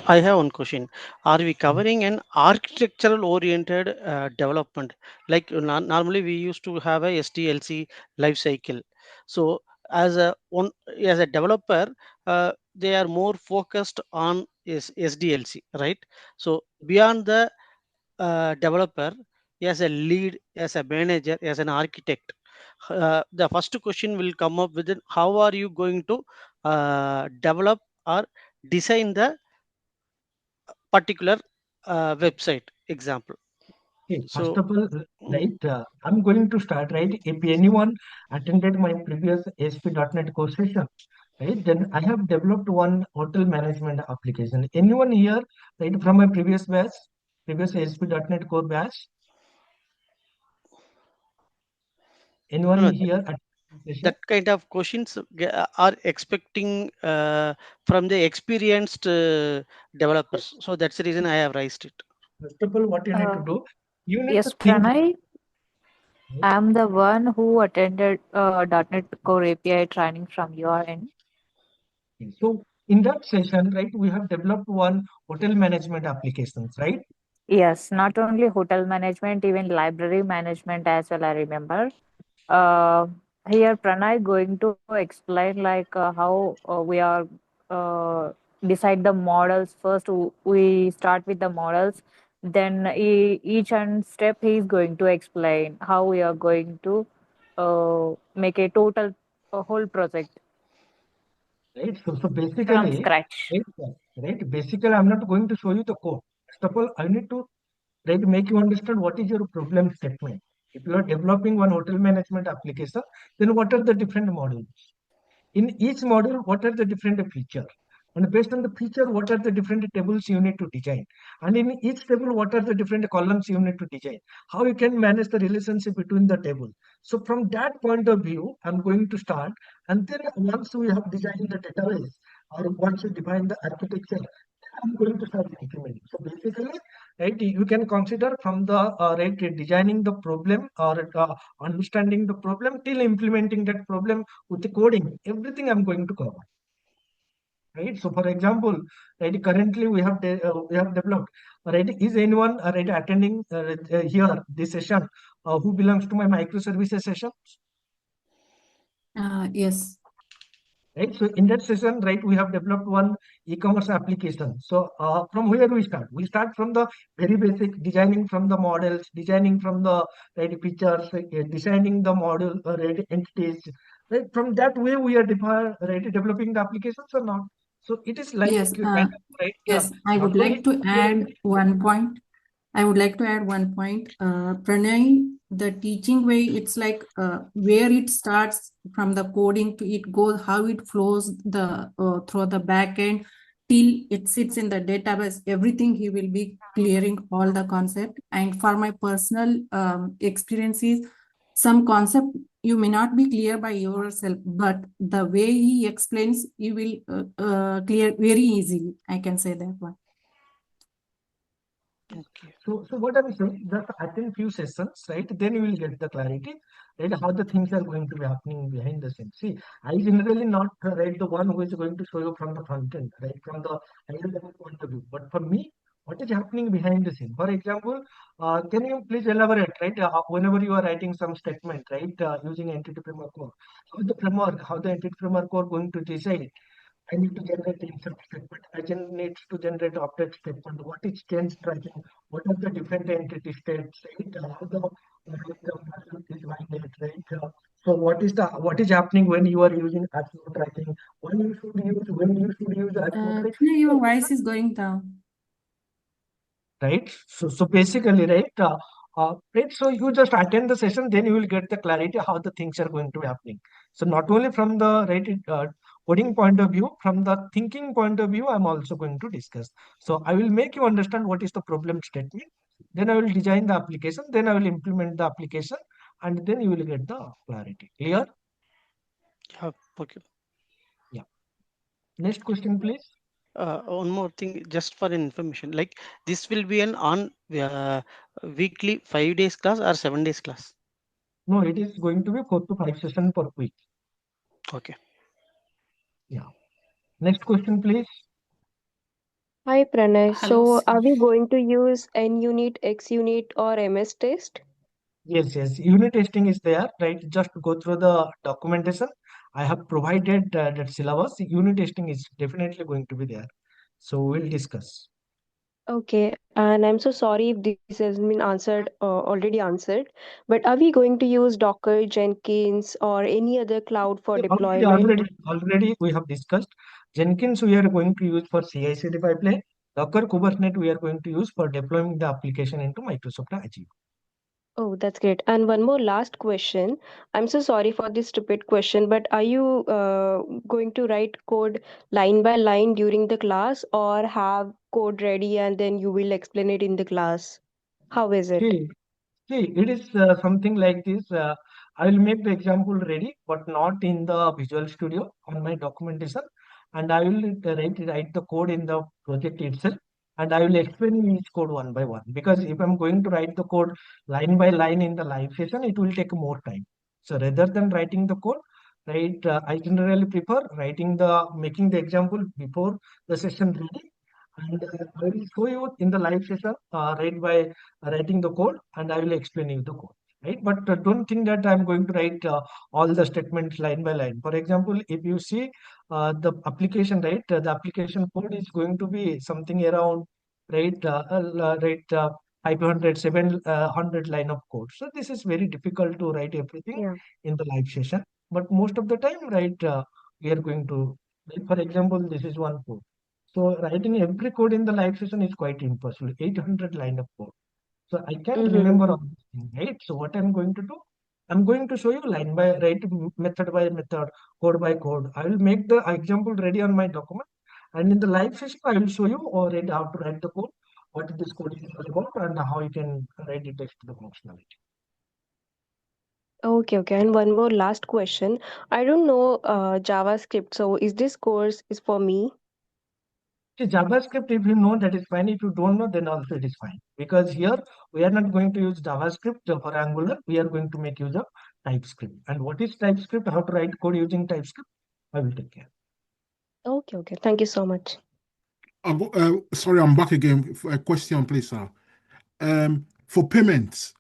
I have one question. Are we covering an architectural oriented development? Like normally we used to have a SDLC life cycle. So as a developer, they are more focused on SDLC, right? So beyond the developer, as a lead, as a manager, as an architect, the first question will come up with how are you going to develop or design the particular website example. Okay, first So of all, right, I'm going to start, right? If anyone attended my previous ASP.NET course session, right, then I have developed one hotel management application. Anyone here, right, from my previous batch, previous ASP.NET core batch? Anyone no, here at session? that kind of questions are expecting from the experienced developers. So that's the reason I have raised it. First of all, what you need to do, you need to Yes, think. Pranay. I'm the one who attended .NET Core API training from your end. So in that session, right, we have developed one hotel management applications, right? Yes, not only hotel management, even library management as well, I remember. Here, Pranay going to explain like how we are decide the models. First, we start with the models. Then each and step he is going to explain how we are going to make a total whole project Right. So from basically, scratch. right, basically, I'm not going to show you the code. First of all, I need to right make you understand what is your problem statement. If you are developing one hotel management application, then what are the different modules? In each module, what are the different features? And based on the feature, what are the different tables you need to design? And in each table, what are the different columns you need to design? How you can manage the relationship between the tables? So from that point of view, I'm going to start. And then once we have designed the database, or once we define the architecture, I'm going to start implementing. So basically, right, you can consider from the right designing the problem or understanding the problem till implementing that problem with the coding. Everything I'm going to cover. Right. So, for example, right, currently we have developed. Right, is anyone right attending here this session who belongs to my microservices session? Yes. Right. So in that session, right, we have developed one e-commerce application. So from where we start? We start from the very basic designing from the models, designing from the right features, designing the model right entities. Right. From that way, we are developing the applications or not. So it is like Yes. kind of right. Yes. I Not would only like to add one point. Pranay, the teaching way, it's like where it starts from the coding to it goes, how it flows through the backend till it sits in the database. Everything he will be clearing all the concept. And for my personal experiences, some concept you may not be clear by yourself, but the way he explains, you will clear very easily. I can say that one. Okay. So what I'm saying, just attend few sessions, right? Then you will get the clarity, right? How the things are going to be happening behind the scenes. See, I generally not right the one who is going to show you from the front end, right? From the higher level point of view. But for me, what is happening behind the scene? For example, can you please elaborate, right? Whenever you are writing some statement, right? Using entity framework, how the entity framework are going to decide I need to generate insert statement. I need to generate update statement. What is change tracking? What are the different entity states? Right? How the is valid, right? So what is happening when you are using actual tracking? When you should use actual tracking? Your voice is going down. Right. So basically, right. So you just attend the session, then you will get the clarity how the things are going to be happening. So not only from the coding point of view, from the thinking point of view, I'm also going to discuss. So I will make you understand what is the problem statement. Then I will design the application. Then I will implement the application, and then you will get the clarity. Clear? Yeah. Okay. Yeah. Next question, please. One more thing, just for information, like this will be an on weekly 5 days class or 7 days class? No, it is going to be 4 to 5 sessions per week. Okay. Yeah. Next question, please. Hi Pranay. Hello, So sir. are we going to use NUnit, XUnit or MS test? Yes. Unit testing is there, right? Just go through the documentation. I have provided that syllabus. Unit testing is definitely going to be there. So we'll discuss. Okay, and I'm so sorry if this has been answered, already answered, but are we going to use Docker, Jenkins, or any other cloud for deployment? Already we have discussed. Jenkins we are going to use for CI/CD pipeline. Docker Kubernetes we are going to use for deploying the application into Microsoft Azure. Oh, that's great. And one more last question. I'm so sorry for this stupid question, but are you going to write code line by line during the class or have code ready and then you will explain it in the class? How is it? See, it is something like this. I will make the example ready, but not in the Visual Studio on my documentation. And I will write the code in the project itself. And I will explain each code one by one. Because if I'm going to write the code line by line in the live session, it will take more time. So rather than writing the code, right, I generally prefer making the example before the session ready. And I will show you in the live session, right, by writing the code, and I will explain you the code, right? But don't think that I'm going to write all the statements line by line. For example, if you see the application, right, the application code is going to be something around, right, 500, 700 line of code. So this is very difficult to write everything Yeah. in the live session. But most of the time, right, we are going to, like, for example, this is one code. So writing every code in the live session is quite impossible. 800 line of code. So I can't remember all this thing, right? So what I'm going to do, I'm going to show you line by method by method, code by code. I will make the example ready on my document, and in the live session, I will show you already how to write the code, what this code is all about, and how you can write it text the functionality. Okay. And one more last question. I don't know JavaScript, so is this course is for me? See, JavaScript, if you know, that is fine. If you don't know, then also it is fine. Because here we are not going to use JavaScript for Angular. We are going to make use of TypeScript. And what is TypeScript? How to write code using TypeScript? I will take care. Okay. Thank you so much. Sorry, I'm back again for a question, please, sir. For payments,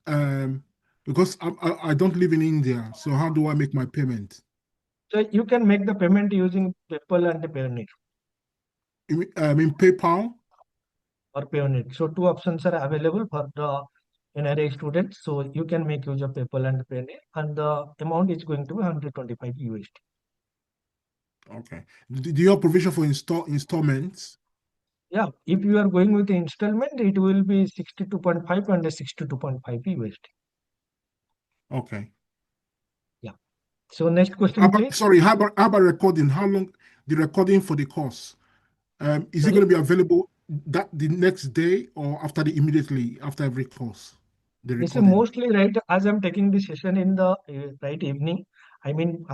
because I don't live in India, so how do I make my payment? So you can make the payment using PayPal and Payoneer. In PayPal? Or Payoneer. So two options are available for the NRI students. So you can make use of PayPal and Payoneer, and the amount is going to be 125 USD. Okay. Do you have provision for installments? Yeah, if you are going with the installment, it will be 62.5 and 62.5 USD. Okay. Yeah. So next question, please. Sorry, how about recording? How long the recording for the course? Is it going to be available the next day or immediately after every course? the This is recording? mostly right as I'm taking the session in the right evening. I mean,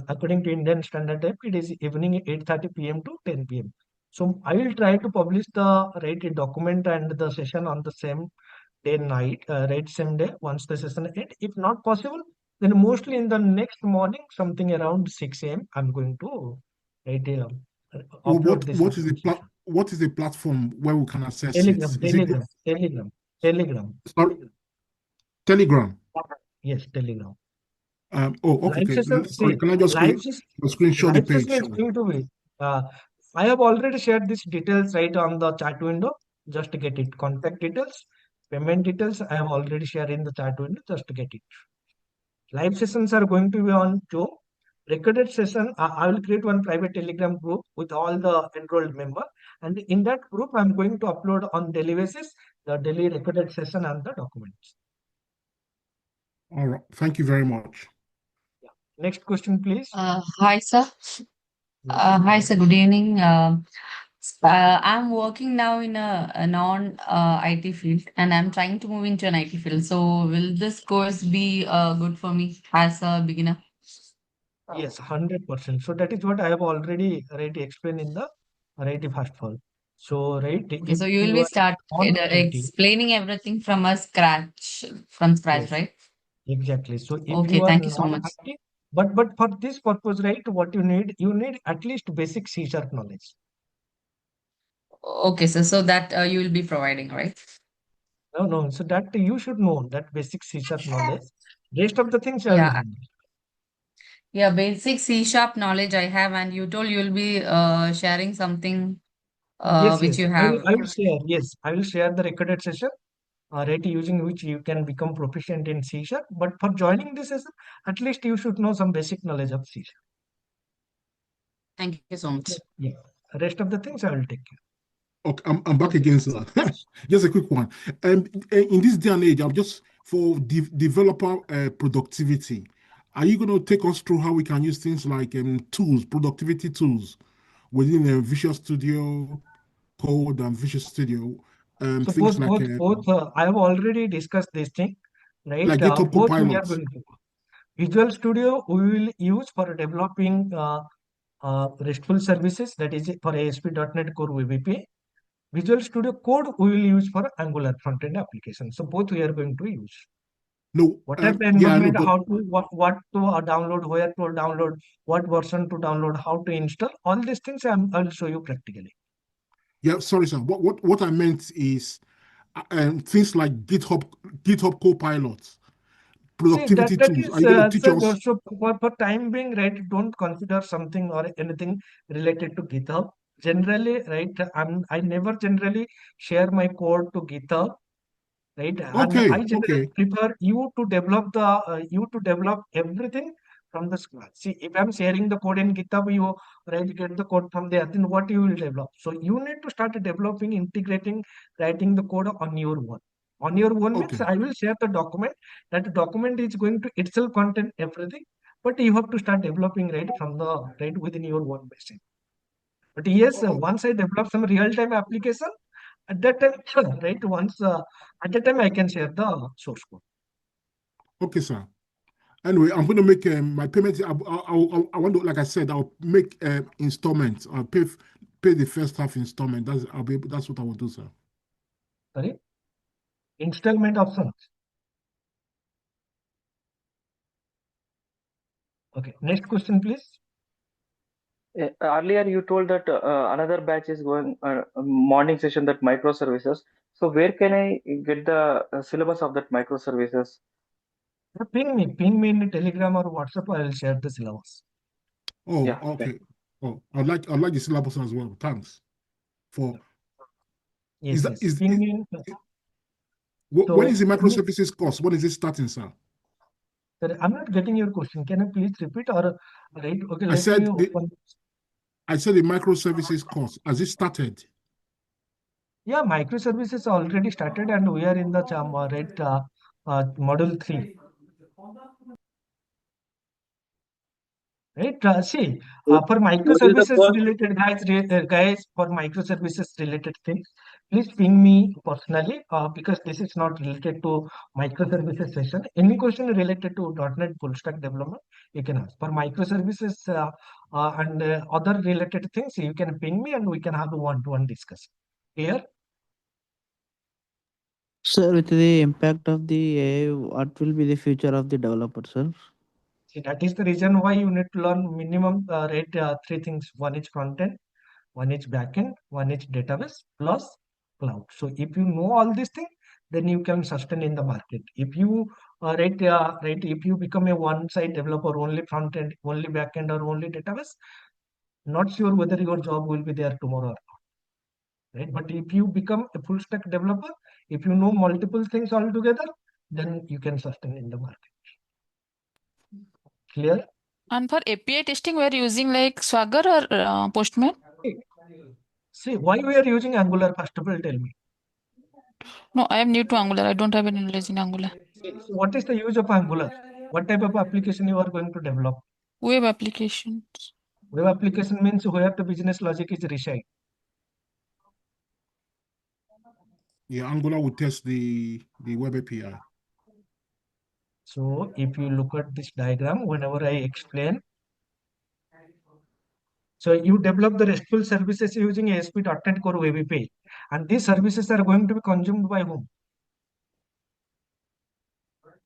according to Indian Standard Time, it is evening 8:30 p.m. to 10 p.m. So I will try to publish the right document and the session on the same day night, right same day once the session end. If not possible, then mostly in the next morning, something around 6 a.m. I'm going to right Well, upload this session. what is the platform where we can access it? Telegram, Is it Telegram, Telegram, Telegram. sorry, Telegram? Yes, Telegram. Oh, okay, Live okay. session, Sorry, see, can I just screenshot the live page? session is Sorry. going to be. Uh, I have already shared these details right on the chat window. Just to get it. Contact details, payment details. I have already shared in the chat window. Just to get it. Live sessions are going to be on Zoom. Recorded session. I will create one private Telegram group with all the enrolled member, and in that group, I'm going to upload on daily basis the daily recorded session and the documents. All right. Thank you very much. Next question, please. Hi, sir. Hi, sir. Good evening. I'm working now in a non IT field, and I'm trying to move into an IT field. So, will this course be good for me as a beginner? Yes, 100%. So that is what I have already explained in the first fall. So Okay, if so you will you be are start on IT, explaining everything from a from scratch, yes, right? exactly. So if Okay, you are thank you so non much. IT, but for this purpose, right, what you need at least basic C# knowledge. Okay, sir. So that you will be providing, right? No, no. So that you should know that basic C# knowledge. Rest of the things I will Yeah, handle. yeah. Basic C sharp knowledge I have, and you told you will be sharing something Yes, which yes. you have. I will share. Yes, I will share the recorded session. Right, using which you can become proficient in C sharp. But for joining this session, at least you should know some basic knowledge of C sharp. Thank you so much. Yeah, rest of the things I will take care. Okay, I'm back again, sir. Just a quick one. In this day and age, I'm just for developer productivity. Are you going to take us through how we can use things like tools, productivity tools within Visual Studio Code and Visual Studio? So Things like both. I have already discussed this thing, right? GitHub Both we are Copilot. going to. Visual Studio we will use for developing RESTful services, that is for ASP.NET Core Web API. Visual Studio Code we will use for Angular front-end application. So both we are going to use. No, What are the yeah, I know, environment, but how to what to download, where to download, what version to download, how to install, all these things I'll show you practically. yeah, sorry, sir. What I meant is things like GitHub Copilot, See, productivity that tools. Are is you going to teach so, us? so for time being, right, don't consider something or anything related to GitHub. Generally, right, I never generally share my code to GitHub, right? And I Okay, generally okay, prefer you to develop everything from the scratch. See, if I'm sharing the code in GitHub, you right get the code from there. Then what you will develop? So you need to start developing, integrating, writing the code on your own. On your own means okay, I will share the document. That document is going to itself contain everything, but you have to start developing right from the right within your own machine. But yes, once I develop some real-time application, at that time, right, once at that time I can share the source code. okay, sir. Anyway, I'm going to make my payment. I want to, like I said, I'll make installments. I'll pay the first half installment. That's what I will do, sir. Sorry, installment options. Okay, next question, please. Earlier, you told that another batch is going morning session, that microservices. So where can I get the syllabus of that microservices? Ping me in Telegram or WhatsApp. I will share the syllabus. Oh, Yeah. okay. Oh, I'd like the syllabus as well. Thanks for. Yes, yes. Ping me in. When is So, the microservices course? When is it starting, sir? sir, I'm not getting your question. Can you please repeat or right? Okay, I let me said open. the microservices course. Has it started? Yeah, microservices already started, and we are in the module 3. Right? See, What for what is the microservices cost? related guys, for microservices related things, please ping me personally because this is not related to microservices session. Any question related to .NET full stack development, you can ask. For microservices and other related things, you can ping me and we can have a one-to-one discussion. Clear? Sir, with the impact of the AI, what will be the future of the developer, sir? See, that is the reason why you need to learn minimum three things. One is frontend, one is backend, one is database plus cloud. So if you know all these things, then you can sustain in the market. If you if you become a one-side developer, only front-end, only backend, or only database, not sure whether your job will be there tomorrow or not. Right? But if you become a full stack developer, if you know multiple things altogether, then you can sustain in the market. Clear? And for API testing, we're using like Swagger or Postman? See, why we are using Angular? First of all, tell me. No, I am new to Angular. I don't have any knowledge in Angular. So what is the use of Angular? What type of application you are going to develop? Web applications. Web application means where the business logic is reside. Yeah, Angular will test the web API. So if you look at this diagram, whenever I explain, so you develop the RESTful services using ASP.NET Core Web API, and these services are going to be consumed by whom?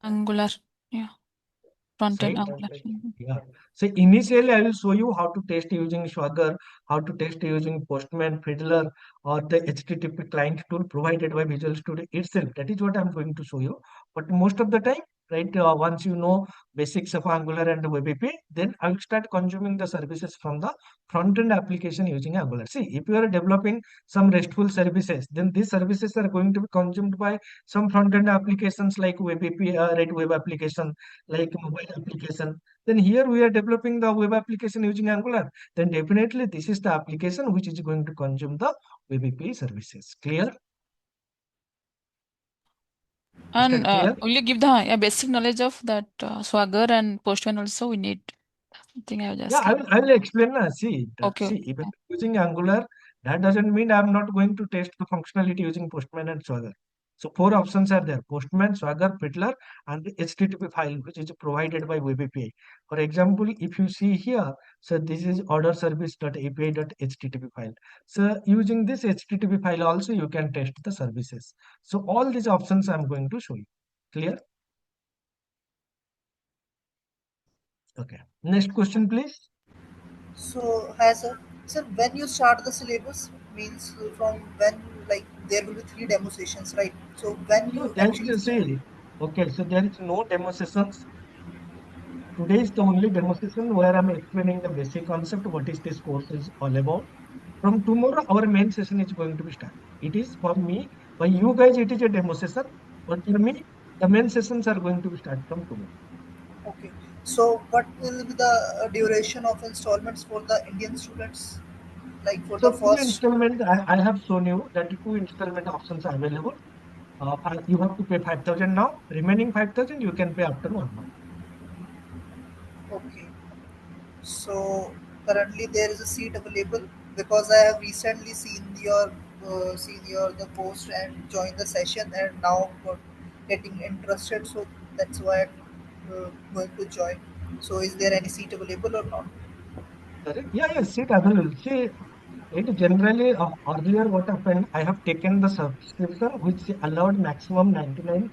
Angular. Yeah. Front-end Right? Angular. Yeah. So initially, I will show you how to test using Swagger, how to test using Postman, Fiddler, or the HTTP client tool provided by Visual Studio itself. That is what I'm going to show you. But most of the time, right, once you know basics of Angular and Web API, then I will start consuming the services from the front-end application using Angular. See, if you are developing some RESTful services, then these services are going to be consumed by some front-end applications like Web API, right, web application, like mobile application. Then here we are developing the web application using Angular. Then definitely this is the application which is going to consume the web API services. Clear? Is And that clear? will you give the basic knowledge of that Swagger and Postman also? We need. I think I was Yeah, asking. I will explain. Okay. See, if I'm using Angular, that doesn't mean I'm not going to test the functionality using Postman and Swagger. So four options are there: Postman, Swagger, Fiddler, and the HTTP file, which is provided by Web API. For example, if you see here, so this is order service.api.http file. So using this HTTP file also, you can test the services. So all these options I'm going to show you. Clear? Okay. Next question, please. So, has a so when you start the syllabus means from when, like there will be three demo sessions, right? So when No, you there actually is start. okay, so there is no demo sessions. Today is the only demo session where I'm explaining the basic concept, what is this course is all about. From tomorrow, our main session is going to be started. It is for me, for you guys, it is a demo session, but for me, the main sessions are going to be started from tomorrow. Okay. So what will be the duration of installments for the Indian students? Like for So the two first. installment, I have shown you that two installment options are available. You have to pay 5,000 now. Remaining 5,000 you can pay after 1 month. Okay. So currently there is a seat available because I have recently seen your the post and joined the session and now getting interested. So that's why I'm going to join. So is there any seat available or not? Correct? Yeah, yeah, seat available. See, it generally earlier what happened, I have taken the subscription which allowed maximum 99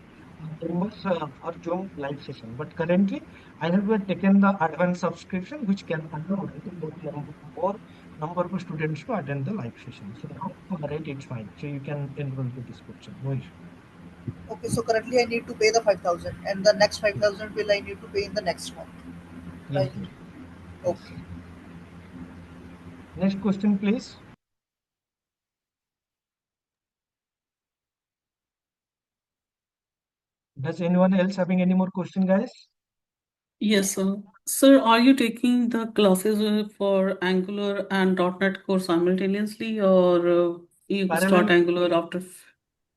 members for Zoom live session. But currently, I have taken the advanced subscription which can allow I think, more number of students to attend the live session. So now, right, it's fine. So you can enroll to this course. No issue. Okay, so currently I need to pay the 5,000 and the next 5,000 will I need to pay in the next month, Yes, right? yes, yes. Okay. Next question, please. Does anyone else having any more question, guys? Yes, sir. Sir, are you taking the classes for Angular and .NET Core simultaneously, or you start Parallel. Angular after?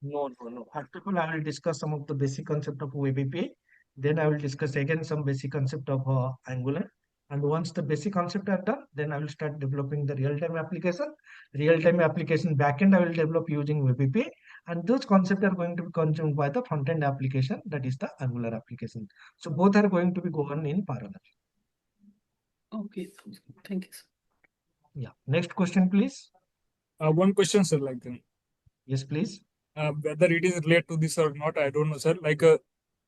No, no, no. First of all, I will discuss some of the basic concept of Web API. Then I will discuss again some basic concept of Angular. And once the basic concept are done, then I will start developing the real-time application. Real-time application backend I will develop using Web API, and those concepts are going to be consumed by the front-end application, that is the Angular application. So both are going to be going in parallel. Okay, thank you, sir. Yeah. Next question, please. One question, sir, like then. Yes, please. Whether it is related to this or not, I don't know, sir. Like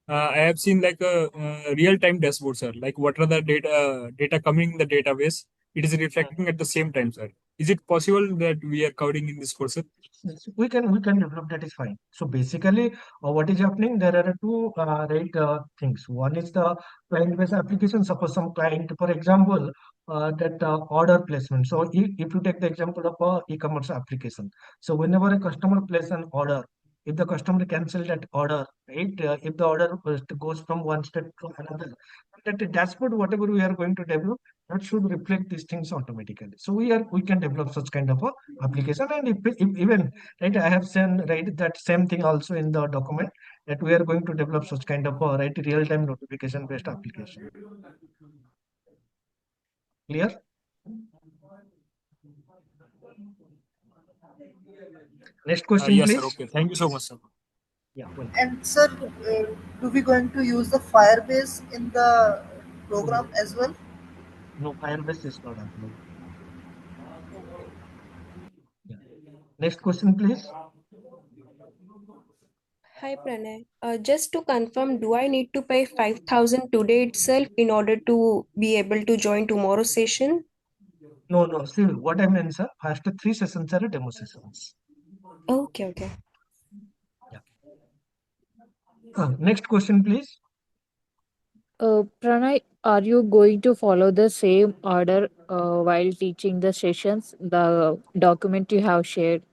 I have seen like a real-time dashboard, sir. Like what are the data coming in the database? It is reflecting at the same time, sir. Is it possible that we are covering in this course, sir? Yes, we can develop, that is fine. So basically, what is happening? There are two things. One is the client-based application. Suppose some client, for example, that order placement. So if you take the example of a e-commerce application, so whenever a customer places an order, if the customer cancel that order, right? If the order goes from one step to another, that the dashboard, whatever we are going to develop, that should reflect these things automatically. So we can develop such kind of a application, and if even right, I have seen right that same thing also in the document, that we are going to develop such kind of a right real-time notification based application. Clear? Next question, yes, please. sir. Okay. Thank you so much, sir. Yeah, welcome. And sir, do we going to use the Firebase in the program as well? No, Firebase is not available. Yeah. Next question, please. Hi Pranay. Just to confirm, do I need to pay 5,000 today itself in order to be able to join tomorrow's session? No. See, what I meant, sir, first 3 sessions are demo sessions. Okay. Yeah. Next question, please. Pranay, are you going to follow the same order while teaching the sessions, the document you have shared?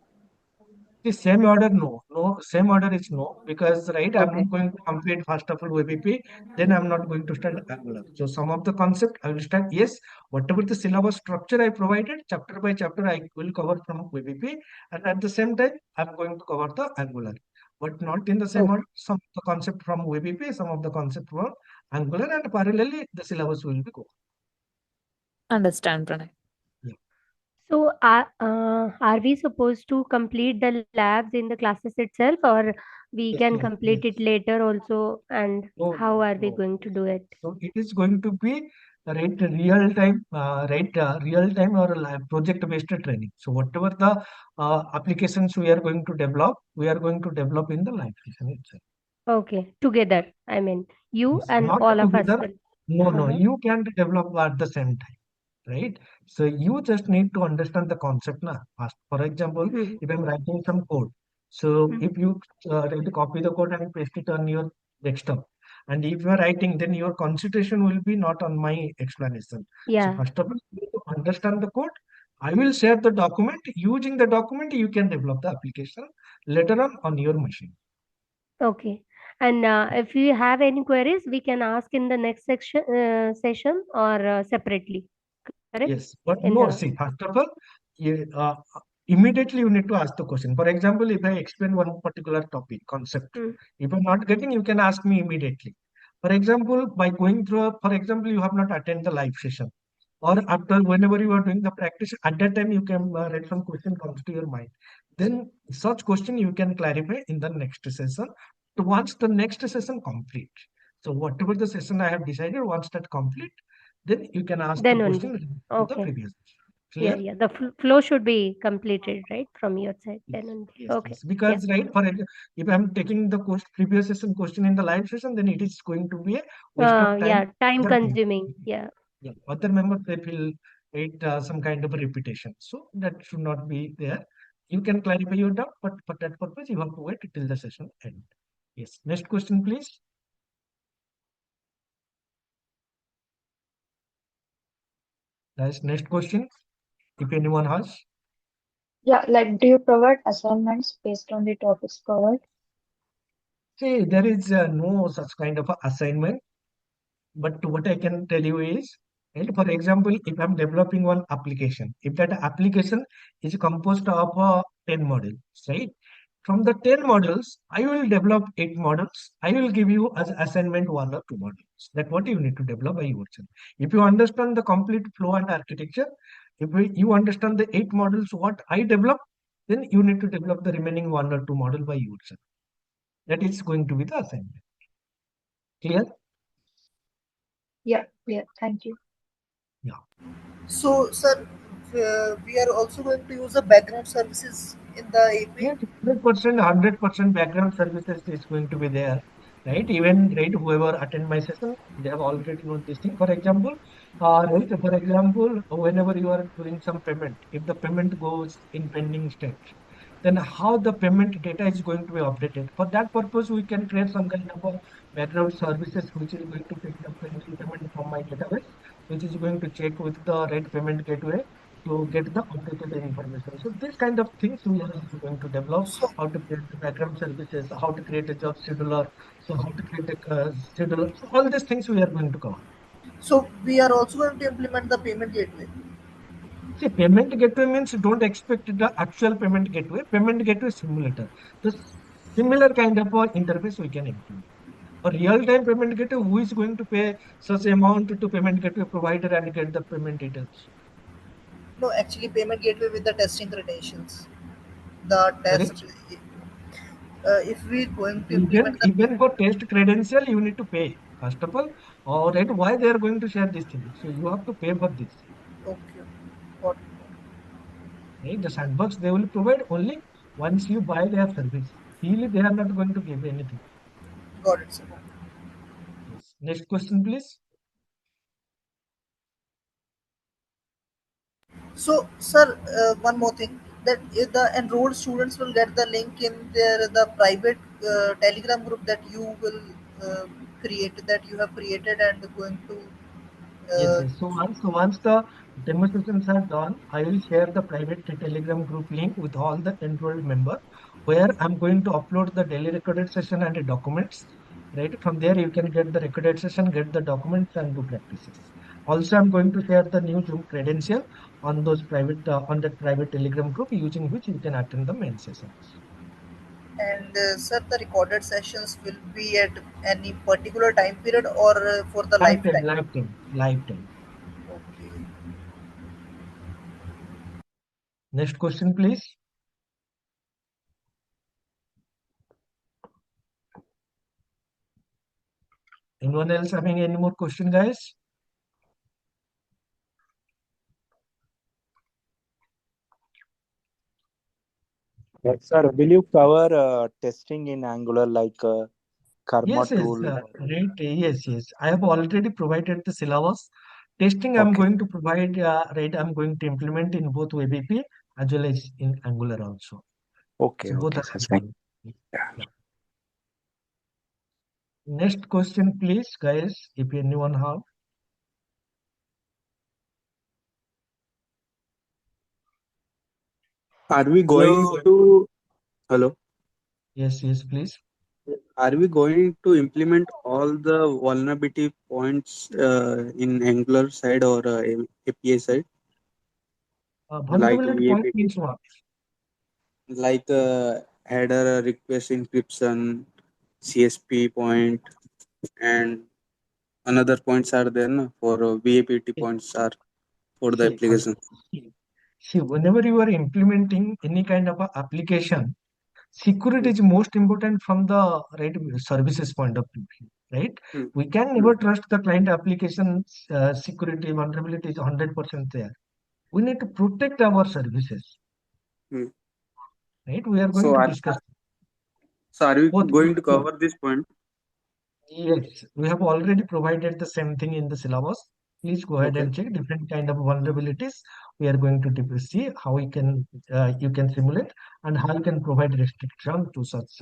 The same order, no, same order is no, because right, I'm Okay. going to complete first of all WebAP, then I'm not going to start Angular. So some of the concept I will start, yes, whatever the syllabus structure I provided, chapter by chapter I will cover from WebAP, and at the same time I'm going to cover the Angular, but not in the same order. Some of the concept from WebAP, some of the concept from Angular, and parallelly the syllabus will be go. Understand, Pranay. So, are we supposed to complete the labs in the classes itself, or we can Yes. complete it later also? And how are we going to do it? So it is going to be real time, real time or project based training. So whatever the applications we are going to develop, we are going to develop in the live session itself. Okay, together. I mean, you Yes, and not all of us together. will. No, you can't develop at the same time, right? So you just need to understand the concept now. For example, if I'm writing some code, so if you copy the code and paste it on your desktop, and if you are writing, then your concentration will be not on my explanation. So Yeah. first of all, you need to understand the code. I will share the document. Using the document, you can develop the application later on your machine. Okay. And if you have any queries, we can ask in the next section session or separately. Correct? Yes, but In no, the see, first of all, immediately you need to ask the question. For example, if I explain one particular topic, concept, if you're not getting, you can ask me immediately. For example, by going through, for example, you have not attended the live session, or after whenever you are doing the practice, at that time you can read some question comes to your mind. Then such question you can clarify in the next session. So once the next session complete, so whatever the session I have decided, once that complete, then you can ask the then question only. related to the Okay. previous. Yeah, Clear? The flow should be completed, right, from your side. Then only. Okay. Yes. Because right, for if I'm taking the previous session question in the live session, then it is going to be a waste of time. Time Other people. consuming. Yeah. Yeah, other members they will wait some kind of a repetition. So that should not be there. You can clarify your doubt, but for that purpose, you have to wait till the session end. Yes. Next question, please. Guys, next question. If anyone has. Yeah, like do you provide assignments based on the topics covered? See, there is no such kind of a assignment. But what I can tell you is, right, for example, if I'm developing one application, if that application is composed of 10 modules, right? From the 10 models, I will develop 8 models. I will give you as assignment 1 or 2 models. That what you need to develop by yourself. If you understand the complete flow and architecture, if you understand the 8 models what I develop, then you need to develop the remaining 1 or 2 model by yourself. That is going to be the assignment. Clear? Yeah, yeah, thank you. Yeah. So, sir, we are also going to use the background services in the API. Yes, 100% background services is going to be there, right? Even right, whoever attend my session, they have already known this thing. For example, whenever you are doing some payment, if the payment goes in pending state, then how the payment data is going to be updated. For that purpose, we can create some kind of a background services which is going to take the pending payment from my database, which is going to check with the right payment gateway to get the updated information. So this kind of things we are also going to develop, how to create the background services, how to create a job scheduler, so how to create a scheduler. So all these things we are going to cover. So, we are also going to implement the payment gateway. See, payment gateway means don't expect the actual payment gateway. Payment gateway simulator. The similar kind of interface we can implement. A real-time payment gateway, who is going to pay such amount to payment gateway provider and get the payment details? No, actually, payment gateway with the testing credentials. The Sorry? test, if we going to Even implement the even for test credential, you need to pay. First of all, right, why they are going to share this thing? So you have to pay for this. okay, got Right? The sandbox they will provide only once you buy their service. Really, they are not going to give anything. got it, sir. Yes. Next question, please. So, sir, one more thing that if the enrolled students will get the link in their the private Telegram group that you will uh, create that you have created and going to. Yes, yes. So once the demonstrations are done, I will share the private Telegram group link with all the enrolled member, where I'm going to upload the daily recorded session and the documents. Right from there, you can get the recorded session, get the documents, and do practices. Also, I'm going to share the new Zoom credential on those private on that private Telegram group, using which you can attend the main sessions. And sir, the recorded sessions will be at any particular time period or for the Lifetime, lifetime. lifetime, lifetime. Okay. Next question, please. Anyone else having any more question, guys? Yes, sir. Will you cover testing in Angular like Karma Yes, yes, tool? right. Yes, yes. I have already provided the syllabus. Testing, I'm Okay. going to provide, right. I'm going to implement in both WebAP as well as in Angular also. Okay. So both Okay, are sir. Thank available. Yeah. Next question, please, guys. If anyone have. Are we going Hello. to hello? Yes, yes, please. Are we going to implement all the vulnerability points in Angular side or API side, like Vulnerability point VAPT, means what? like header request encryption, CSP point, and another points are there no, for VAPT points are for the See, first, application. see, whenever you are implementing any kind of a application, security Hmm. is most important from the right services point of view, right? Hmm. We can never trust the client application security vulnerability is 100% there. We need to protect our services, Hmm. right? We are going So to are discuss so are we both. going to cover this point? Yes, we have already provided the same thing in the syllabus. Please go ahead Okay. and check different kind of vulnerabilities. We are going to see how you can simulate and how you can provide restriction to such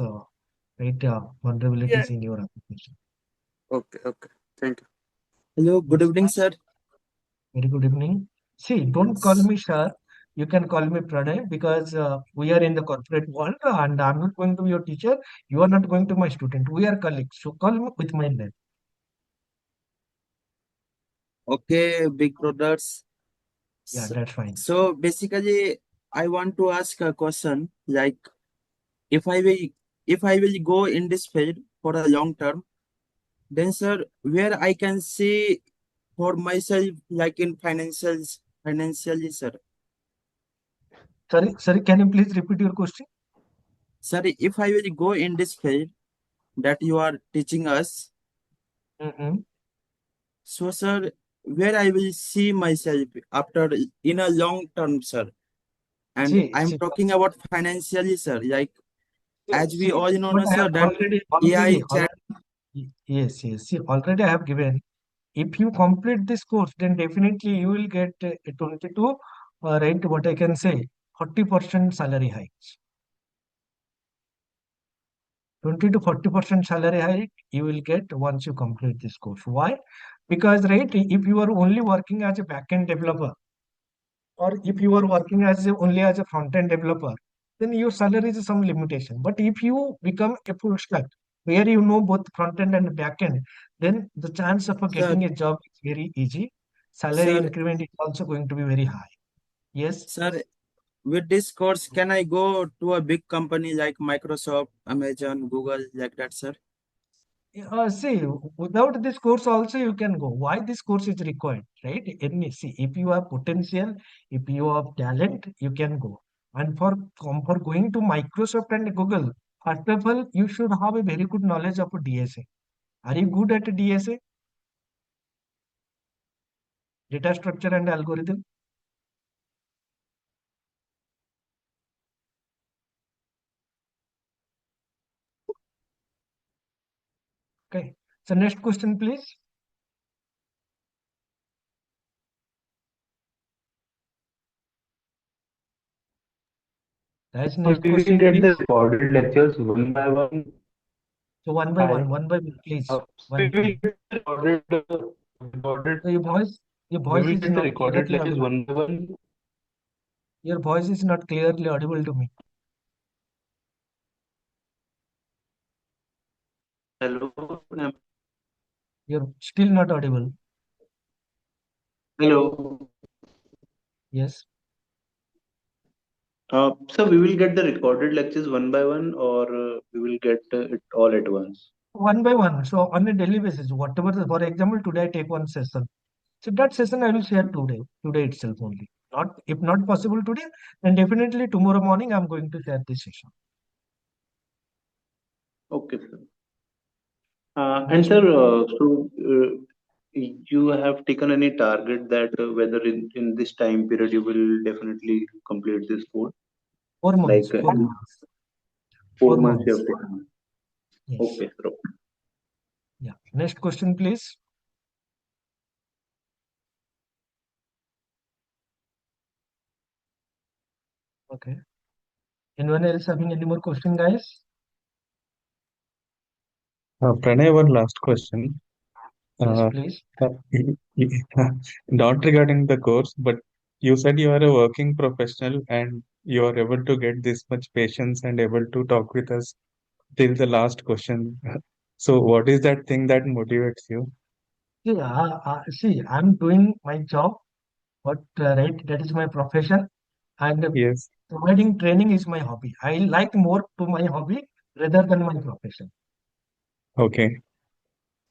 right Yeah. vulnerabilities in your application. Okay. Okay. Thank you. Hello. Good Yes. evening, sir. Very good evening. See, don't call Yes. me sir. You can call me Pranay because we are in the corporate world and I'm not going to be your teacher. You are not going to my student. We are colleagues. So call me with my name. Okay, big brothers. Yeah, So, that's fine. so basically, I want to ask a question like if I will if I will go in this field for a long term, then sir, where I can see for myself like in financially, sir. Sorry, can you please repeat your question? Sir, if I will go in this field that you are teaching us, so sir, where I will see myself after in a long term, sir. And I'm talking about financially, sir. Like as we all know, What no, I have sir, that AI chat. yes. See, already I have given. If you complete this course, then definitely you will get 22, right? What I can say, 40% salary hikes. 20 to 40% salary hike you will get once you complete this course. Why? Because, right, if you are only working as a backend developer, or if you are working only as a front-end developer, then your salary is some limitation. But if you become a full stack, where you know both front-end and back-end, then the chance of Sir, getting a job is very easy. Salary sir, increment is also going to be very high. Yes. sir, with this course, can I go to a big company like Microsoft, Amazon, Google, like that, sir? See, without this course also you can go. Why this course is required, right? See, if you have potential, if you have talent, you can go. And for going to Microsoft and Google, first of all, you should have a very good knowledge of DSA. Are you good at DSA? Data structure and algorithm? Okay. So next question, please. Guys, next We will question, get the please. recorded lectures one by one. So one by one, please. So we One, will please. get the recorded. So your We voice will is get the not recorded clearly lectures audible. one by one. Your voice is not clearly audible to me. Hello. You're still not audible. Hello. Yes. So we will get the recorded lectures one by one, or we will get it all at once. One by one. So on a daily basis, whatever, for example, today I take one session. So that session I will share today itself only. Not if not possible today, then definitely tomorrow morning I'm going to share this session. Okay, sir. And sir, you have taken any target that whether in this time period you will definitely complete this course? 4 months. Like 4 months. 4 months you 4 months. have taken. Yes. Okay, sir. Yeah. Next question, please. Okay. Anyone else having any more question, guys? Pranay, one last question. Yes, Uh, please. Not regarding the course, but you said you are a working professional and you are able to get this much patience and able to talk with us till the last question. So, what is that thing that motivates you? See, I'm doing my job, but right, that is my profession, and Yes. providing training is my hobby. I like more to my hobby rather than my profession. Okay.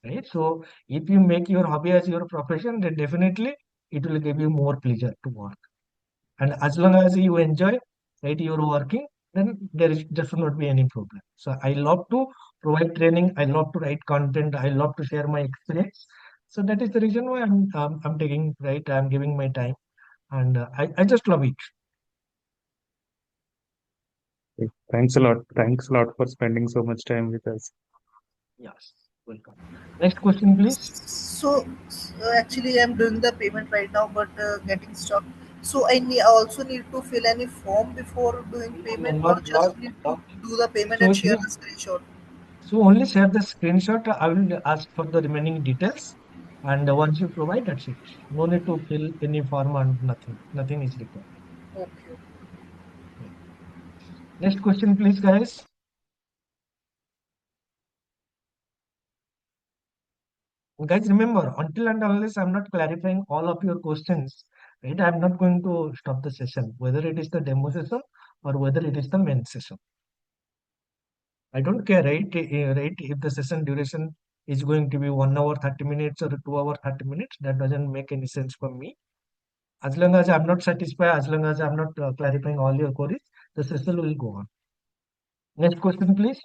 Right? So if you make your hobby as your profession, then definitely it will give you more pleasure to work. And as long as you enjoy, right, your working, then there should not be any problem. So I love to provide training. I love to write content. I love to share my experience. So that is the reason why I'm taking, right. I'm giving my time, and I just love it. Thanks a lot. Thanks a lot for spending so much time with us. Yes, welcome. Next question, please. So actually, I'm doing the payment right now, but getting stuck. So I also need to fill any form before doing No, payment, or not, just need to not. do the payment So and share here, the screenshot. so only share the screenshot. I will ask for the remaining details, and once you provide, that's it. No need to fill any form and nothing. Nothing is required. Okay. Yeah. Next question, please, guys. Guys, remember, until and unless I'm not clarifying all of your questions, right, I'm not going to stop the session, whether it is the demo session or whether it is the main session. I don't care, right? Right? If the session duration is going to be 1 hour 30 minutes or 2 hour 30 minutes, that doesn't make any sense for me. As long as I'm not satisfied, as long as I'm not clarifying all your queries, the session will go on. Next question, please.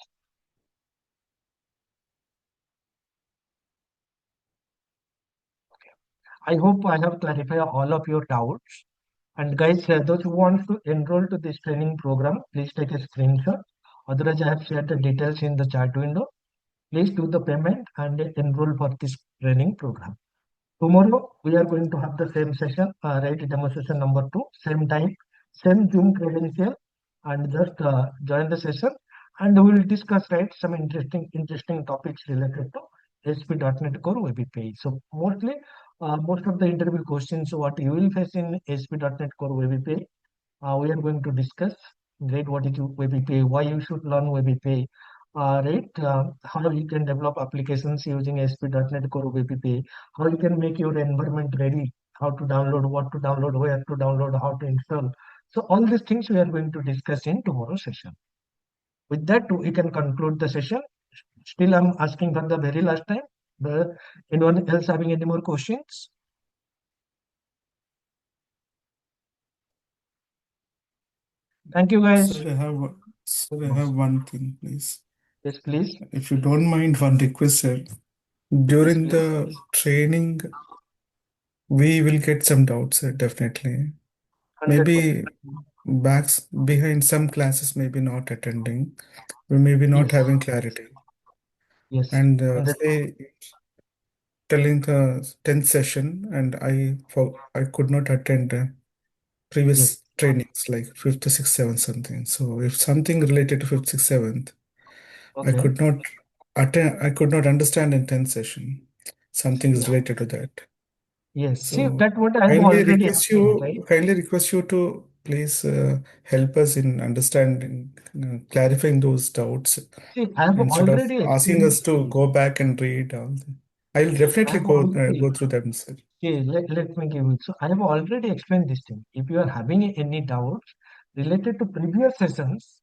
I hope I have clarified all of your doubts. And guys, those who want to enroll to this training program, please take a screenshot. Otherwise, I have shared the details in the chat window. Please do the payment and enroll for this training program. Tomorrow, we are going to have the same session, right? Demo session number 2, same time, same Zoom credential, and just join the session. And we will discuss, right, some interesting topics related to ASP.NET Core Web API. So mostly, most of the interview questions what you will face in ASP.NET Core Web API, we are going to discuss, right? What is Web API? Why you should learn Web API? Right? How you can develop applications using ASP.NET Core Web API? How you can make your environment ready? How to download? What to download? Where to download? How to install? So all these things we are going to discuss in tomorrow's session. With that, we can conclude the session. Still, I'm asking for the very last time. Anyone else having any more questions? Thank you, guys. Sir, I have one thing, please. Yes, please. If you don't mind, one request, sir. During Yes, the training, we will get some doubts, sir, definitely. 100%. Maybe behind some classes, maybe not attending. We may be not Yes. having clarity. Yes. And 100%. say telling the 10th session, and I could not attend previous Yes. trainings like 5th, 6th, 7th, something. So if something related to 5th, 6th, 7th, I Okay. could not attend. I could not understand in 10th session. Something is Yeah. related to that. Yes. See, So that what I have already explained, right? kindly request you to please help us in understanding, clarifying those doubts See, I have instead of already asking explained. us to go back and read all. I'll I definitely have already. go through them, sir. Okay, let me give it. So I have already explained this thing. If you are having any doubts related to previous sessions,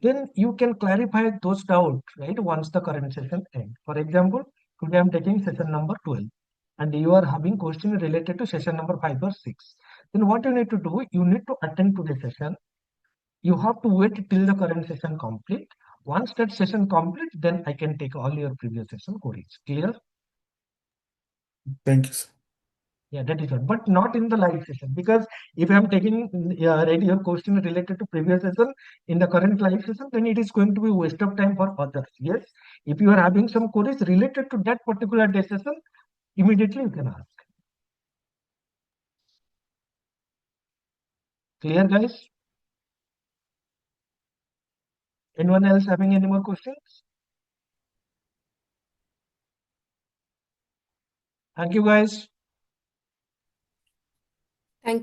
then you can clarify those doubts, right? Once the current session ends. For example, today I'm taking session number 12, and you are having question related to session number 5 or 6. Then what you need to do, you need to attend to the session. You have to wait till the current session complete. Once that session complete, then I can take all your previous session queries. Clear? Thank you, sir. Yeah, that is right. But not in the live session, because if I'm taking right your question related to previous session in the current live session, then it is going to be waste of time for others. Yes, if you are having some queries related to that particular day session, immediately you can ask. Clear, guys? Anyone else having any more questions? Thank you, guys.